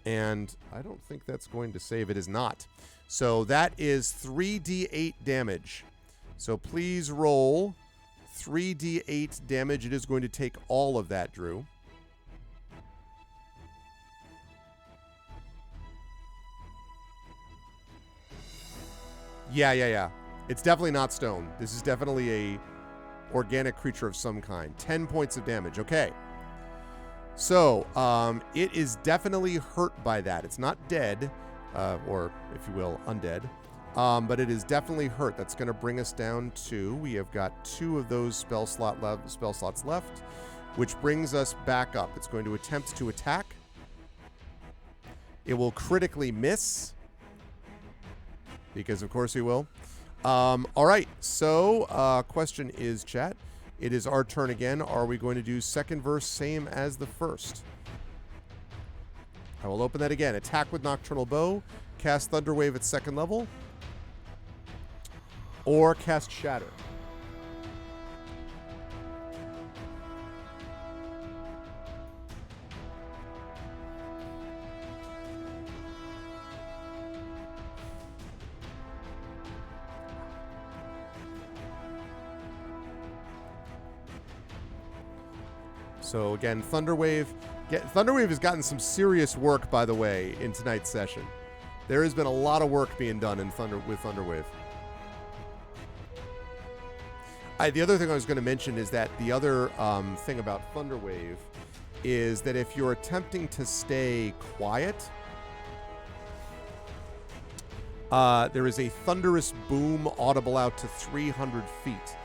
And I don't think that's going to save. It is not. So that is 3d8 damage. So please roll 3d8 damage. It is going to take all of that, Drew. Yeah. It's definitely not stone. This is definitely a organic creature of some kind. 10 points of damage. Okay. So, it is definitely hurt by that. It's not dead, or, if you will, undead. But it is definitely hurt. That's going to bring us down to, we have got 2 of those spell slots left, which brings us back up. It's going to attempt to attack. It will critically miss, because of course he will. All right, so question is, chat, it is our turn again. Are we going to do second verse same as the first? I will open that again. Attack with Nocturnal Bow, cast Thunderwave at 2nd level, or cast Shatter. So again, Thunderwave has gotten some serious work, by the way, in tonight's session. There has been a lot of work being done with Thunderwave. The other thing I was going to mention is that the other thing about Thunderwave is that if you're attempting to stay quiet, there is a thunderous boom audible out to 300 feet.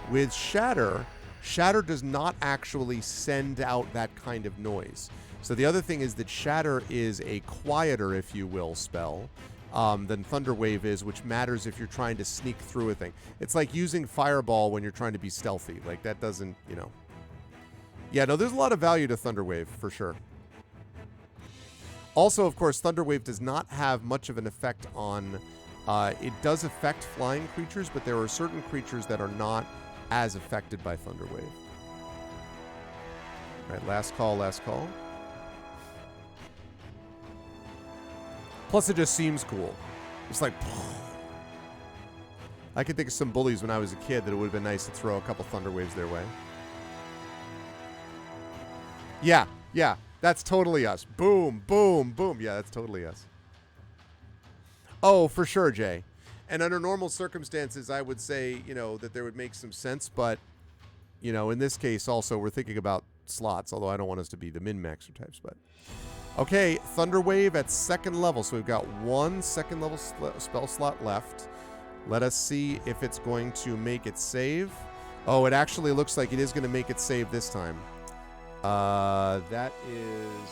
With Shatter does not actually send out that kind of noise. So the other thing is that Shatter is a quieter, if you will, spell than Thunderwave is, which matters if you're trying to sneak through a thing. It's like using Fireball when you're trying to be stealthy. Like, that doesn't, you know. Yeah, no, there's a lot of value to Thunderwave, for sure. Also, of course, Thunderwave does not have much of an effect on... it does affect flying creatures, but there are certain creatures that are not as affected by Thunderwave. All right, last call, last call. Plus, it just seems cool. It's like... I can think of some bullies when I was a kid that it would have been nice to throw a couple Thunderwaves their way. Yeah, yeah. That's totally us. Boom, boom, boom. Yeah, that's totally us. Oh, for sure, Jay. And under normal circumstances, I would say, you know, that there would make some sense. But, you know, in this case, also, we're thinking about slots. Although I don't want us to be the min-maxer types. But okay, Thunderwave at second level. So we've got one second level spell slot left. Let us see if it's going to make it save. Oh, it actually looks like it is going to make it save this time. That is...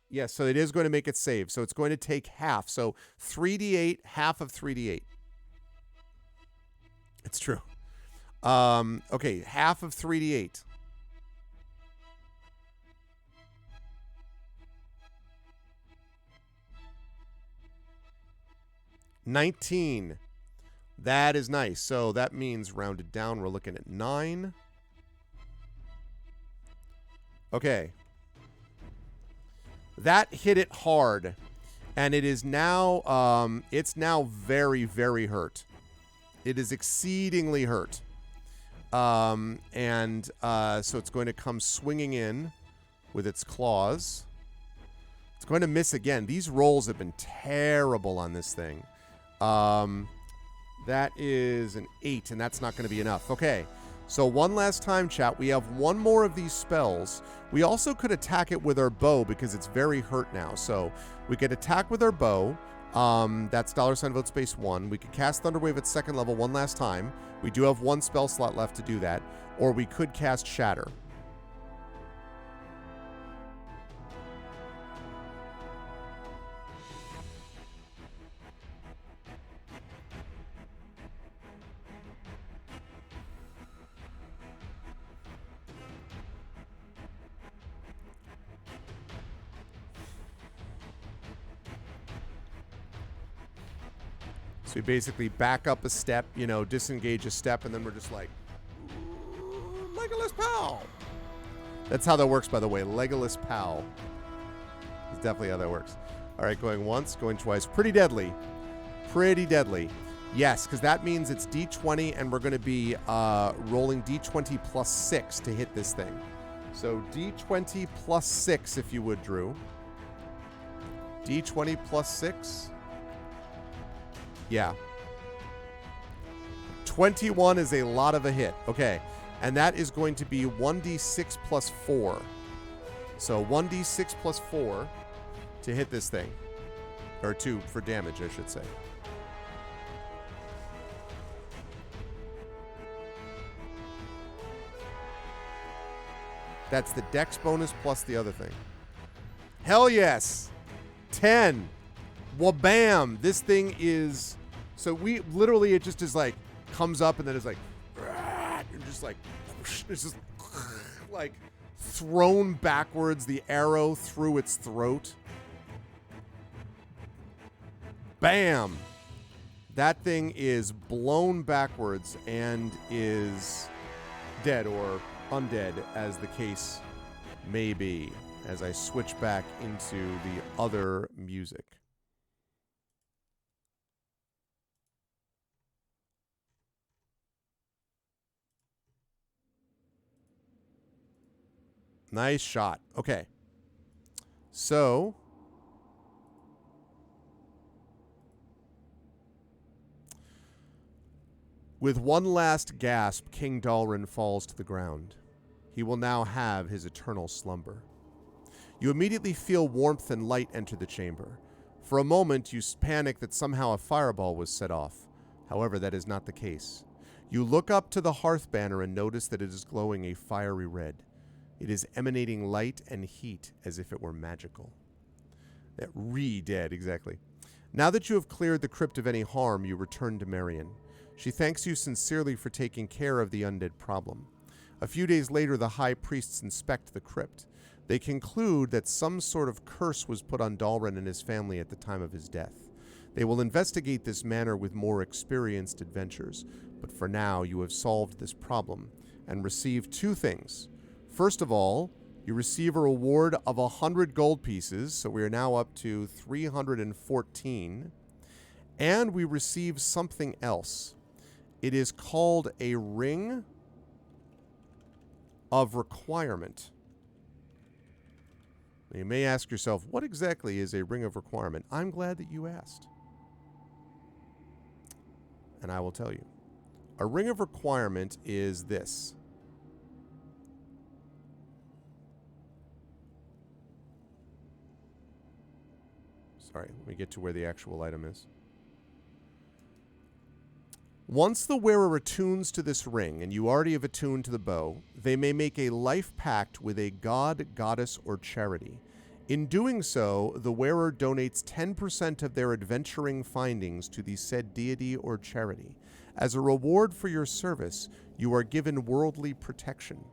Yes, so it is going to make it save. So it's going to take half. So 3d8, half of 3d8. It's true. Okay, half of 3d8. $19. That is nice. So that means rounded down, we're looking at 9. Okay. That hit it hard. And it is now, it's now very, very hurt. It is exceedingly hurt. So it's going to come swinging in with its claws. It's going to miss again. These rolls have been terrible on this thing. That is an 8, and that's not going to be enough. Okay. So one last time, chat. We have one more of these spells. We also could attack it with our bow because it's very hurt now. So we could attack with our bow. That's $vote space 1. We could cast Thunderwave at second level one last time. We do have one spell slot left to do that. Or we could cast Shatter. So we basically back up a step, you know, disengage a step, and then we're just like, Legolas Pow! That's how that works, by the way. Legolas Pow. That's definitely how that works. All right, going once, going twice. Pretty deadly. Pretty deadly. Yes, because that means it's D20, and we're going to be rolling D20 plus 6 to hit this thing. So D20 plus 6, if you would, Drew. D20 plus 6. Yeah. 21 is a lot of a hit. Okay. And that is going to be 1d6 plus 4. So 1d6 plus 4 to hit this thing. Or 2 for damage, I should say. That's the dex bonus plus the other thing. Hell yes! 10. Wabam! This thing is... So we literally, it just is like, comes up and then it's like, and just like, it's just like thrown backwards, the arrow through its throat. Bam! That thing is blown backwards and is dead or undead, as the case may be, as I switch back into the other music. Nice shot. Okay. So... with one last gasp, King Dalrin falls to the ground. He will now have his eternal slumber. You immediately feel warmth and light enter the chamber. For a moment, you panic that somehow a fireball was set off. However, that is not the case. You look up to the hearth banner and notice that it is glowing a fiery red. It is emanating light and heat as if it were magical. That dead, exactly. Now that you have cleared the crypt of any harm, you return to Marion. She thanks you sincerely for taking care of the undead problem. A few days later, the high priests inspect the crypt. They conclude that some sort of curse was put on Dalren and his family at the time of his death. They will investigate this matter with more experienced adventurers, but for now you have solved this problem and receive 2 things. First of all, you receive a reward of 100 gold pieces, so we are now up to 314, and we receive something else. It is called a Ring of Requirement. You may ask yourself, what exactly is a Ring of Requirement? I'm glad that you asked. And I will tell you. A Ring of Requirement is this. Sorry, let me get to where the actual item is. Once the wearer attunes to this ring, and you already have attuned to the bow, they may make a life pact with a god, goddess, or charity. In doing so, the wearer donates 10% of their adventuring findings to the said deity or charity. As a reward for your service, you are given worldly protection.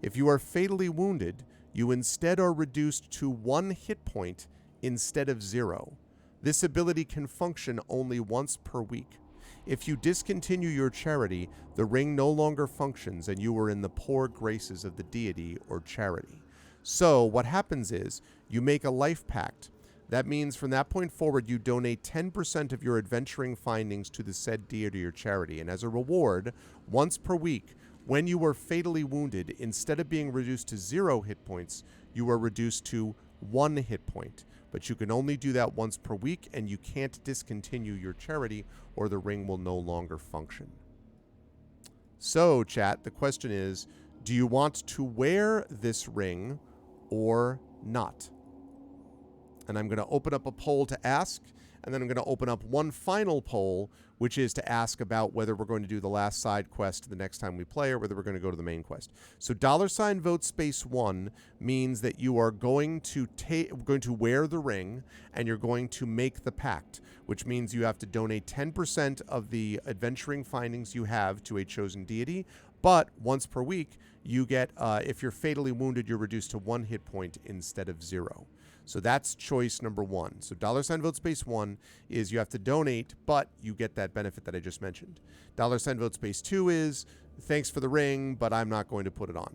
If you are fatally wounded, you instead are reduced to 1 hit point instead of 0. This ability can function only once per week. If you discontinue your charity, the ring no longer functions and you are in the poor graces of the deity or charity. So what happens is, you make a life pact. That means from that point forward, you donate 10% of your adventuring findings to the said deity or charity. And as a reward, once per week, when you are fatally wounded, instead of being reduced to 0 hit points, you are reduced to 1 hit point. But you can only do that once per week, and you can't discontinue your charity, or the ring will no longer function. So, chat, the question is, do you want to wear this ring or not? And I'm going to open up a poll to ask, and then I'm going to open up one final poll, which is to ask about whether we're going to do the last side quest the next time we play or whether we're going to go to the main quest. So $vote space 1 means that you are going to wear the ring and you're going to make the pact, which means you have to donate 10% of the adventuring findings you have to a chosen deity. But once per week, you get, if you're fatally wounded, you're reduced to 1 hit point instead of 0. So that's choice number 1. So $vote space 1 is you have to donate, but you get that benefit that I just mentioned. $vote space 2 is thanks for the ring, but I'm not going to put it on.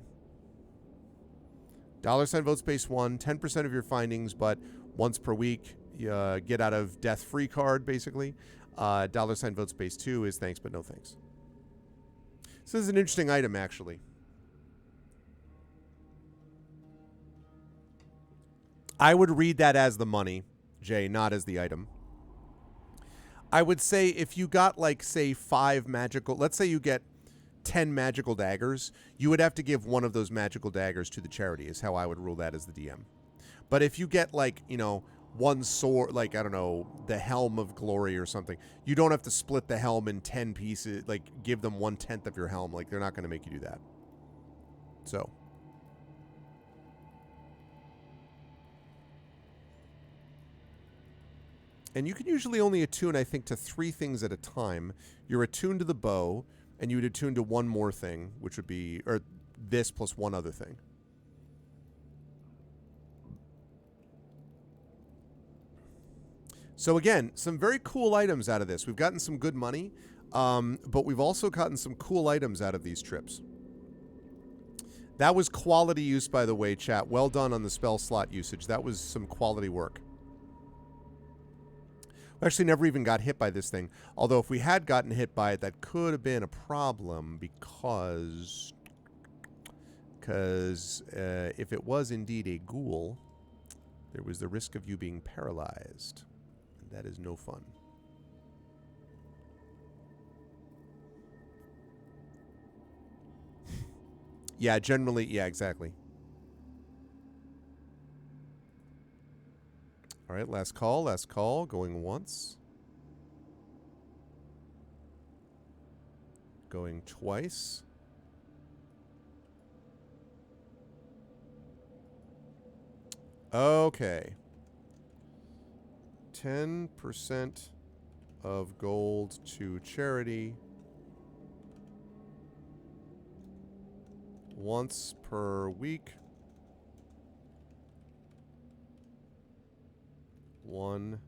$vote space 1, 10% of your findings, but once per week, get out of death free card, basically. $vote space 2 is thanks, but no thanks. So this is an interesting item, actually. I would read that as the money, Jay, not as the item. I would say if you got, like, say, 5 magical... Let's say you get 10 magical daggers. You would have to give one of those magical daggers to the charity, is how I would rule that as the DM. But if you get, like, you know, one sword, like, I don't know, the Helm of Glory or something, you don't have to split the helm in 10 pieces, like, give them 1/10 of your helm. Like, they're not going to make you do that. So... And you can usually only attune, I think, to 3 things at a time. You're attuned to the bow, and you would attune to one more thing, which would be, or this plus one other thing. So again, some very cool items out of this. We've gotten some good money, but we've also gotten some cool items out of these trips. That was quality use, by the way, chat. Well done on the spell slot usage. That was some quality work. We actually never even got hit by this thing. Although if we had gotten hit by it, that could have been a problem because if it was indeed a ghoul, there was the risk of you being paralyzed. And that is no fun. Yeah, generally, yeah, exactly. All right, last call, going once. Going twice. Okay. 10% of gold to charity. once per week. 1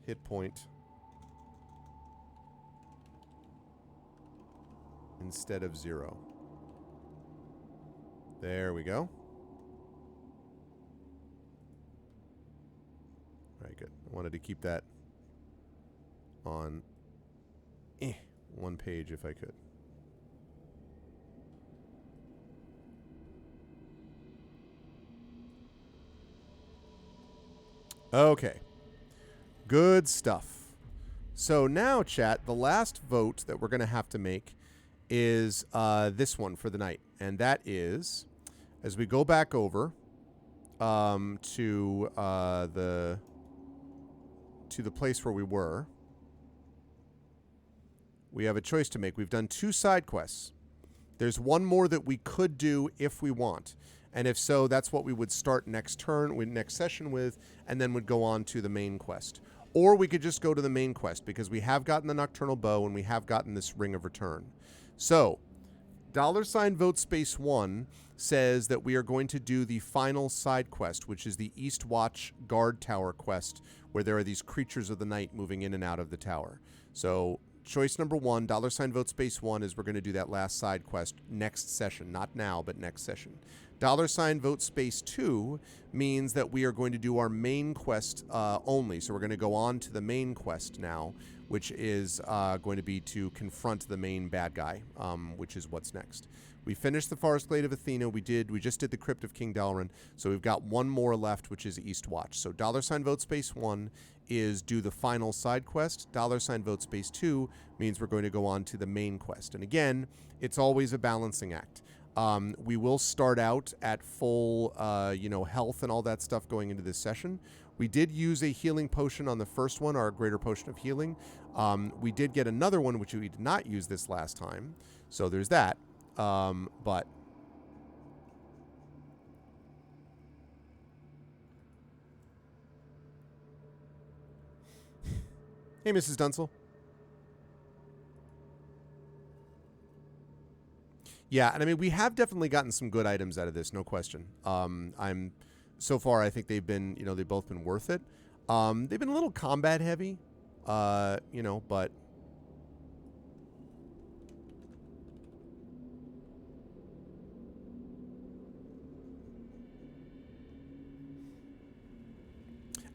hit point instead of 0. There we go. All right, good. I wanted to keep that on one page if I could. Okay. Good stuff. So now, chat, the last vote that we're going to have to make is this one for the night. And that is, as we go back over to the place where we were, we have a choice to make. We've done 2 side quests. There's one more that we could do if we want. And if so, that's what we would start next session with, and then would go on to the main quest. Or we could just go to the main quest, because we have gotten the Nocturnal Bow and we have gotten this Ring of Return. So, $vote space 1 says that we are going to do the final side quest, which is the Eastwatch Guard Tower quest, where there are these creatures of the night moving in and out of the tower. So, choice number 1, $vote space 1, is we're going to do that last side quest next session. Not now, but next session. $vote space 2 means that we are going to do our main quest only. So we're going to go on to the main quest now, which is going to be to confront the main bad guy, which is what's next. We finished the Forest Glade of Athena. We just did the Crypt of King Dalryn. So we've got one more left, which is Eastwatch. So $vote space 1 is do the final side quest. $vote space 2 means we're going to go on to the main quest. And again, it's always a balancing act. We will start out at full, health and all that stuff going into this session. We did use a healing potion on the first one, our Greater Potion of Healing. We did get another one, which we did not use this last time. So there's that. But hey, Mrs. Dunsel. Yeah, and I mean, we have definitely gotten some good items out of this, no question. So far, I think they've both been worth it. They've been a little combat heavy, but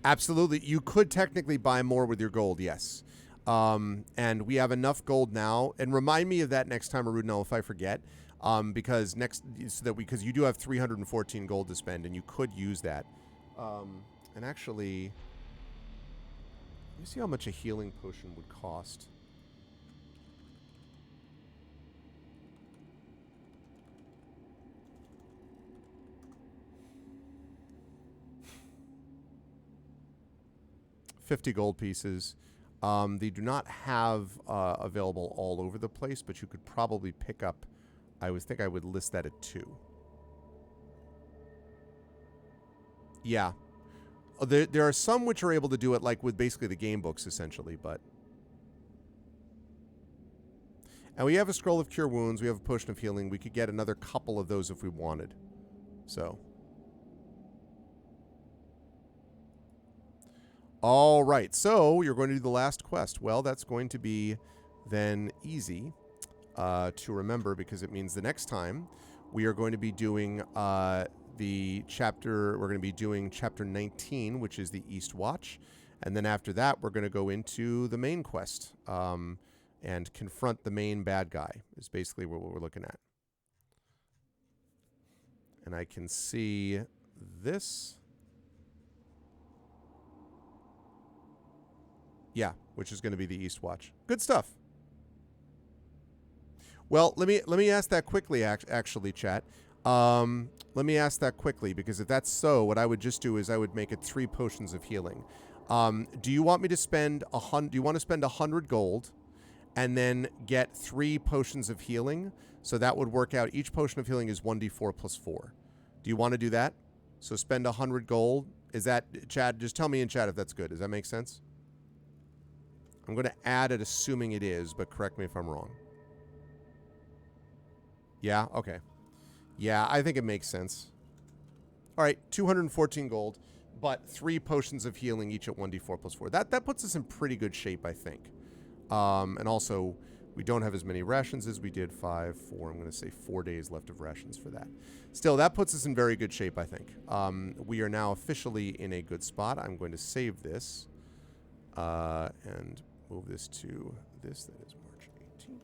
absolutely, you could technically buy more with your gold, yes. And we have enough gold now. And remind me of that next time, Arudno, if I forget. Because you do have 314 gold to spend, and you could use that. And actually, let me see how much a healing potion would cost. $50 gold pieces. They do not have available all over the place, but you could probably pick up. I would list that at 2. Yeah. There are some which are able to do it like with basically the game books, essentially, but... And we have a Scroll of Cure Wounds. We have a Potion of Healing. We could get another couple of those if we wanted. So... All right, so you're going to do the last quest. Well, that's going to be then easy to remember, because it means the next time we are going to be doing we're going to be doing chapter 19, which is the Eastwatch. And then after that, we're going to go into the main quest and confront the main bad guy is basically what we're looking at. And I can see this. Yeah, which is going to be the Eastwatch. Good stuff. Well, let me ask that quickly, actually, chat. Let me ask that quickly, because if that's so, what I would just do is I would make it 3 potions of healing. Do you want me to spend do you want to spend 100 gold and then get 3 potions of healing? So that would work out. Each potion of healing is 1d4 plus 4. Do you want to do that? So spend 100 gold. Is that, Chad, just tell me in chat if that's good. Does that make sense? I'm going to add it assuming it is, but correct me if I'm wrong. Yeah? Okay. Yeah, I think it makes sense. All right, 214 gold, but 3 potions of healing each at 1d4 plus 4. That puts us in pretty good shape, I think. And also, we don't have as many rations as we did. 5, 4. I'm going to say 4 days left of rations for that. Still, that puts us in very good shape, I think. We are now officially in a good spot. I'm going to save this and move this to this. That is March 18th.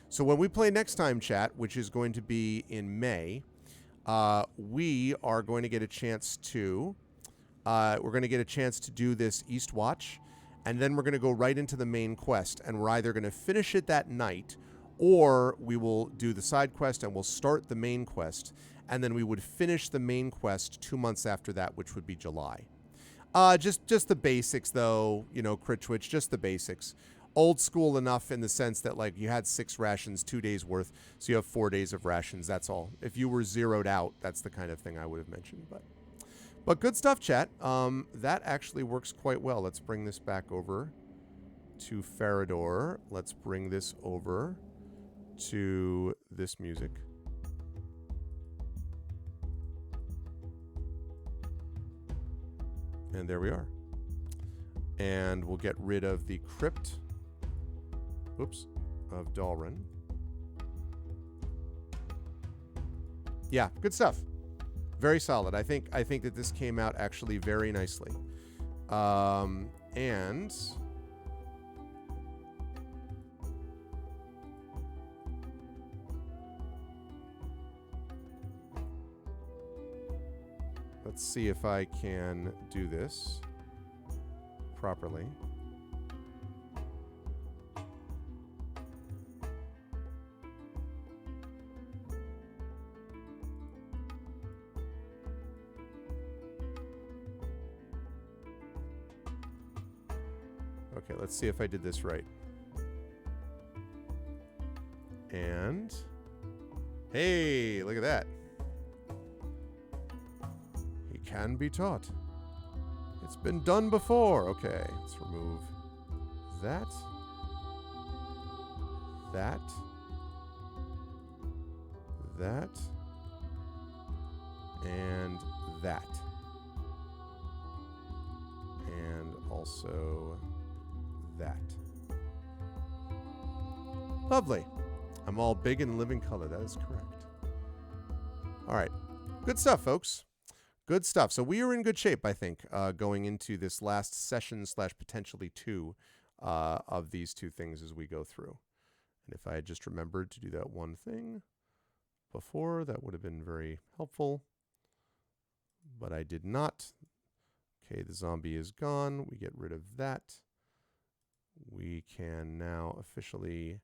So when we play next time, chat, which is going to be in May, we are going to get a chance to do this East Watch, and then we're going to go right into the main quest, and we're either going to finish it that night, or we will do the side quest and we'll start the main quest, and then we would finish the main quest 2 months after that, which would be July. Just the basics, though, you know, Crit Twitch, just the basics. Old school enough in the sense that, like, you had 6 rations, 2 days worth, so you have 4 days of rations. That's all. If you were zeroed out, that's the kind of thing I would have mentioned. But good stuff, chat. That actually works quite well. Let's bring this back over to Farador. Let's bring this over to this music. And there we are. And we'll get rid of the crypt. Oops, of Dalren. Yeah, good stuff. Very solid. I think that this came out actually very nicely. And let's see if I can do this properly. Okay, let's see if I did this right. And hey, look at that. He can be taught. It's been done before. Okay, let's remove that. That. That. And that. And also that. Lovely. I'm all big and living color. That is correct. All right. Good stuff, folks. Good stuff. So we are in good shape, I think, going into this last session / potentially 2 of these 2 things as we go through. And if I had just remembered to do that one thing before, that would have been very helpful. But I did not. Okay, the zombie is gone. We get rid of that. We can now officially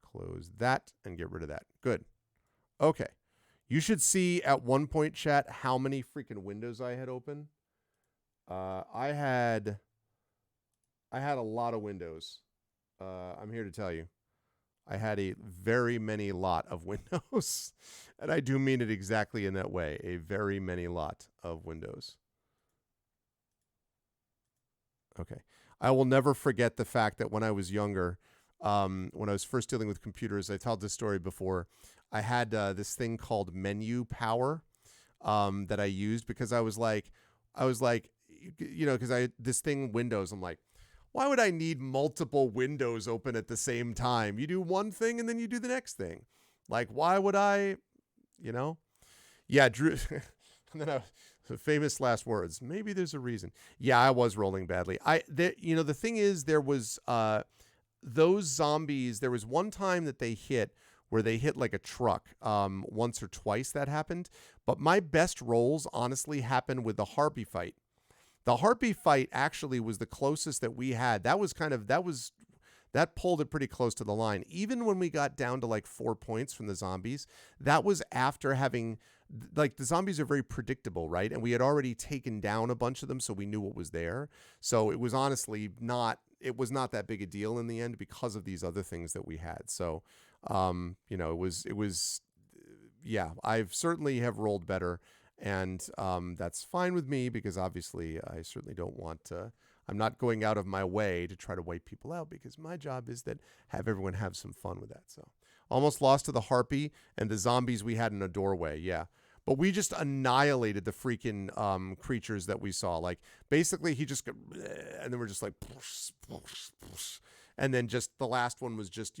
close that and get rid of that. Good. Okay. You should see at one point, chat, how many freaking windows I had open. I had a lot of windows. I'm here to tell you. I had a very many lot of windows. And I do mean it exactly in that way. A very many lot of windows. Okay. I will never forget the fact that when I was younger, when I was first dealing with computers, I told this story before, I had this thing called Menu Power that I used because I was like, you know, because this thing Windows, I'm like, why would I need multiple windows open at the same time? You do one thing and then you do the next thing. Like, why would I, you know? Yeah, Drew. And then the famous last words. Maybe there's a reason. Yeah, I was rolling badly. You know, the thing is, there was those zombies. There was one time that they hit where they hit like a truck. Once or twice that happened. But my best rolls, honestly, happened with the Harpy fight. The Harpy fight actually was the closest that we had. That pulled it pretty close to the line. Even when we got down to like 4 points from the zombies, that was after having, like, the zombies are very predictable, right? And we had already taken down a bunch of them, so we knew what was there. So it was honestly not that big a deal in the end because of these other things that we had. So, you know, it was, yeah, I've certainly have rolled better. And that's fine with me because obviously I certainly don't want to, I'm not going out of my way to try to wipe people out because my job is that have everyone have some fun with that. So, Almost lost to the Harpy and the zombies we had in a doorway. Yeah. But we just annihilated the freaking creatures that we saw. Like, basically, he just, and then we're just like, and then just the last one was just,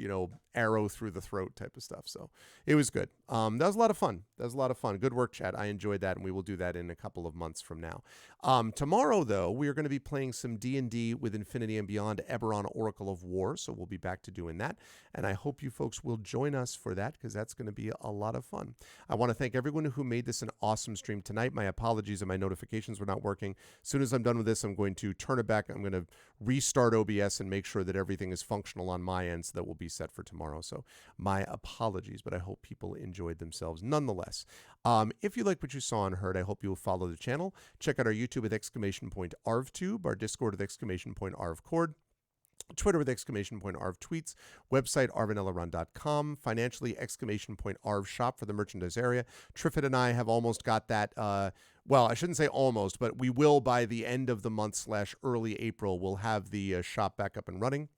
arrow through the throat type of stuff. So it was good. That was a lot of fun. Good work, chat. I enjoyed that, and we will do that in a couple of months from now. Tomorrow, though, we are going to be playing some D&D with Infinity and Beyond Eberron Oracle of War, so we'll be back to doing that, and I hope you folks will join us for that, because that's going to be a lot of fun. I want to thank everyone who made this an awesome stream tonight. My apologies if my notifications were not working. As soon as I'm done with this, I'm going to turn it back. I'm going to restart OBS and make sure that everything is functional on my end, so that will be set for tomorrow. So my apologies, but I hope people enjoyed themselves nonetheless. If you like what you saw and heard, I hope you will follow the channel. Check out our YouTube with !ArvTube, our Discord with !ArvCord, Twitter with !ArvTweets, website arvanellarun.com, financially !ArvShop for the merchandise area. Triffid and I have almost got that, well, I shouldn't say almost, but we will by the end of the month / early April, we'll have the shop back up and running.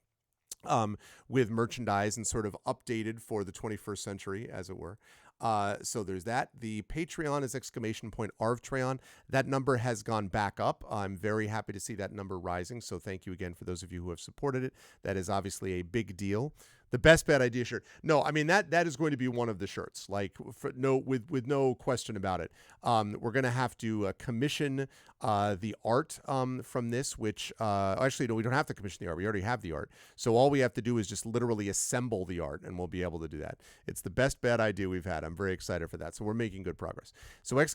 With merchandise and sort of updated for the 21st century, as it were. So there's that. The Patreon is !ArvTreon. That number has gone back up. I'm very happy to see that number rising. So thank you again for those of you who have supported it. That is obviously a big deal. The best bad idea shirt. No, I mean that is going to be one of the shirts. Like with no question about it. We're going to have to commission the art from this, which actually no, we don't have to commission the art. We already have the art. So all we have to do is just literally assemble the art, and we'll be able to do that. It's the best bad idea we've had. I'm very excited for that. So we're making good progress. So !Arv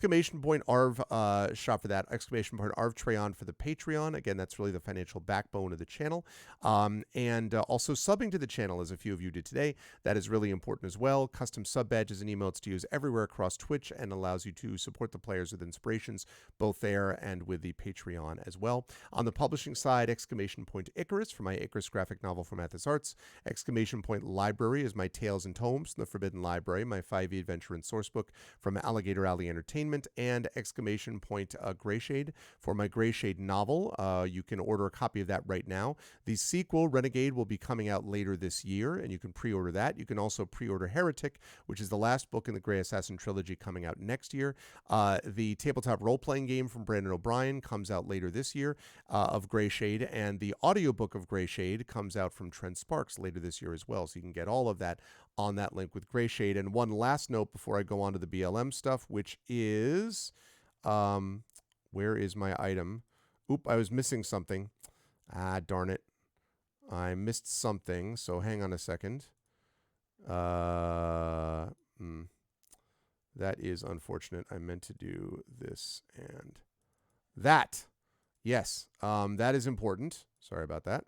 shop for that. !ArvTreon for the Patreon. Again, that's really the financial backbone of the channel. And also subbing to the channel, as a few of you did today. That is really important as well. Custom sub badges and emotes to use everywhere across Twitch, and allows you to support the players with inspirations, both there and with the Patreon as well. On the publishing side, !Icarus for my Icarus graphic novel from Athos Arts. !Library is my Tales and Tomes from the Forbidden Library, my 5e adventure and sourcebook from Alligator Alley Entertainment. And Greyshade for my Greyshade novel. You can order a copy of that right now. The sequel, Renegade, will be coming out later this year, and you can pre-order that. You can also pre-order Heretic, which is the last book in the Grey Assassin trilogy, coming out next year. The tabletop role-playing game from Brandon O'Brien comes out later this year of Greyshade, and the audiobook of Greyshade comes out from Trent Sparks later this year as well. So you can get all of that on that link with Greyshade. And one last note before I go on to the BLM stuff, which is, where is my item? Oop, I was missing something. Ah, darn it. I missed something, so hang on a second. That is unfortunate. I meant to do this and that. Yes, that is important. Sorry about that.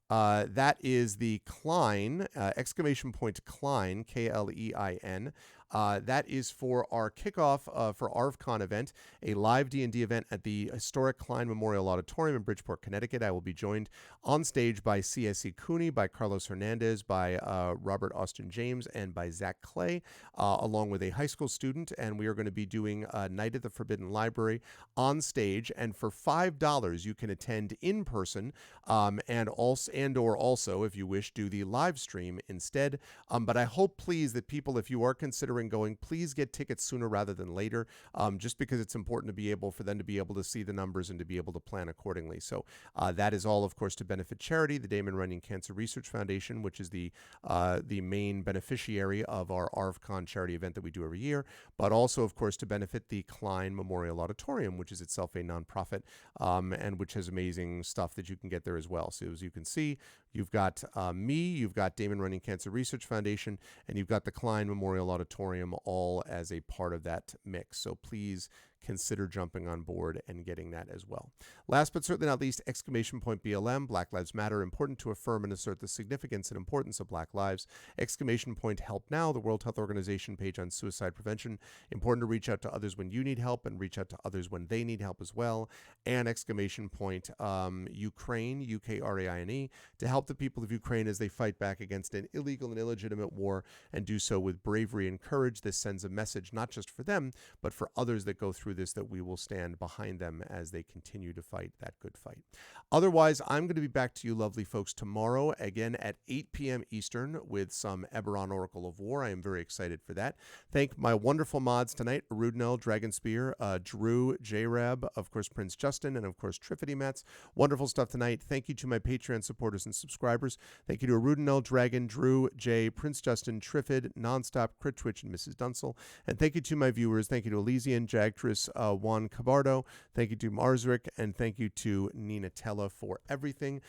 That is the Klein, Klein, Klein. That is for our kickoff for ArvCon event, a live D&D event at the historic Klein Memorial Auditorium in Bridgeport, Connecticut. I will be joined on stage by C.S.E. Cooney, by Carlos Hernandez, by Robert Austin James, and by Zach Clay, along with a high school student. And we are going to be doing Night at the Forbidden Library on stage. And for $5, you can attend in person, and also, if you wish, do the live stream instead. But I hope, please, that people, if you are considering going, please get tickets sooner rather than later, just because it's important to be able for them to be able to see the numbers and to be able to plan accordingly. So that is all, of course, to benefit charity, the Damon Runyon Cancer Research Foundation, which is the main beneficiary of our ArvCon charity event that we do every year, but also, of course, to benefit the Klein Memorial Auditorium, which is itself a nonprofit, and which has amazing stuff that you can get there as well. So as you can see, you've got me, you've got Damon Runyon Cancer Research Foundation, and you've got the Klein Memorial Auditorium all as a part of that mix. So please consider jumping on board and getting that as well. Last but certainly not least, BLM, Black Lives Matter, important to affirm and assert the significance and importance of Black lives. Help Now, the World Health Organization page on suicide prevention, important to reach out to others when you need help and reach out to others when they need help as well. And Ukraine, Ukraine, to help the people of Ukraine as they fight back against an illegal and illegitimate war, and do so with bravery and courage. This sends a message not just for them, but for others that go through through this, that we will stand behind them as they continue to fight that good fight. Otherwise, I'm going to be back to you lovely folks tomorrow, again at 8 p.m. Eastern, with some Eberron Oracle of War. I am very excited for that. Thank my wonderful mods tonight, Arudnel, Dragonspear, Drew, J-Rab, of course Prince Justin, and of course Triffity Mats. Wonderful stuff tonight. Thank you to my Patreon supporters and subscribers. Thank you to Arudnel, Dragon, Drew, Jay, Prince Justin, Triffid, Nonstop, Crit Twitch, and Mrs. Dunsel. And thank you to my viewers. Thank you to Elysian, Jagtris, Juan Cabardo. Thank you to Marsrick, and thank you to Nina Tella for everything.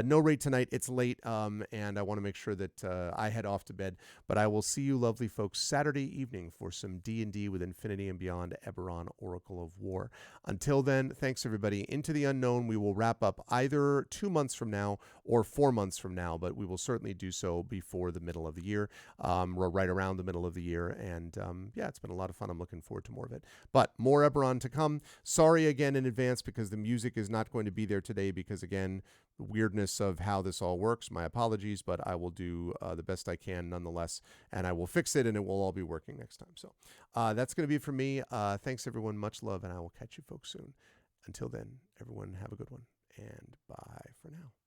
No raid tonight. It's late, and I want to make sure that I head off to bed. But I will see you lovely folks Saturday evening for some D&D with Infinity and Beyond Eberron Oracle of War. Until then, thanks everybody. Into the Unknown, we will wrap up either 2 months from now or 4 months from now, but we will certainly do so before the middle of the year, or right around the middle of the year. And yeah, it's been a lot of fun. I'm looking forward to more of it. But more Eberron to come. Sorry again in advance because the music is not going to be there today because, again, the weirdness of how this all works. My apologies, but I will do the best I can nonetheless, and I will fix it, and it will all be working next time. So that's going to be it for me. Thanks, everyone. Much love, and I will catch you folks soon. Until then, everyone, have a good one, and bye for now.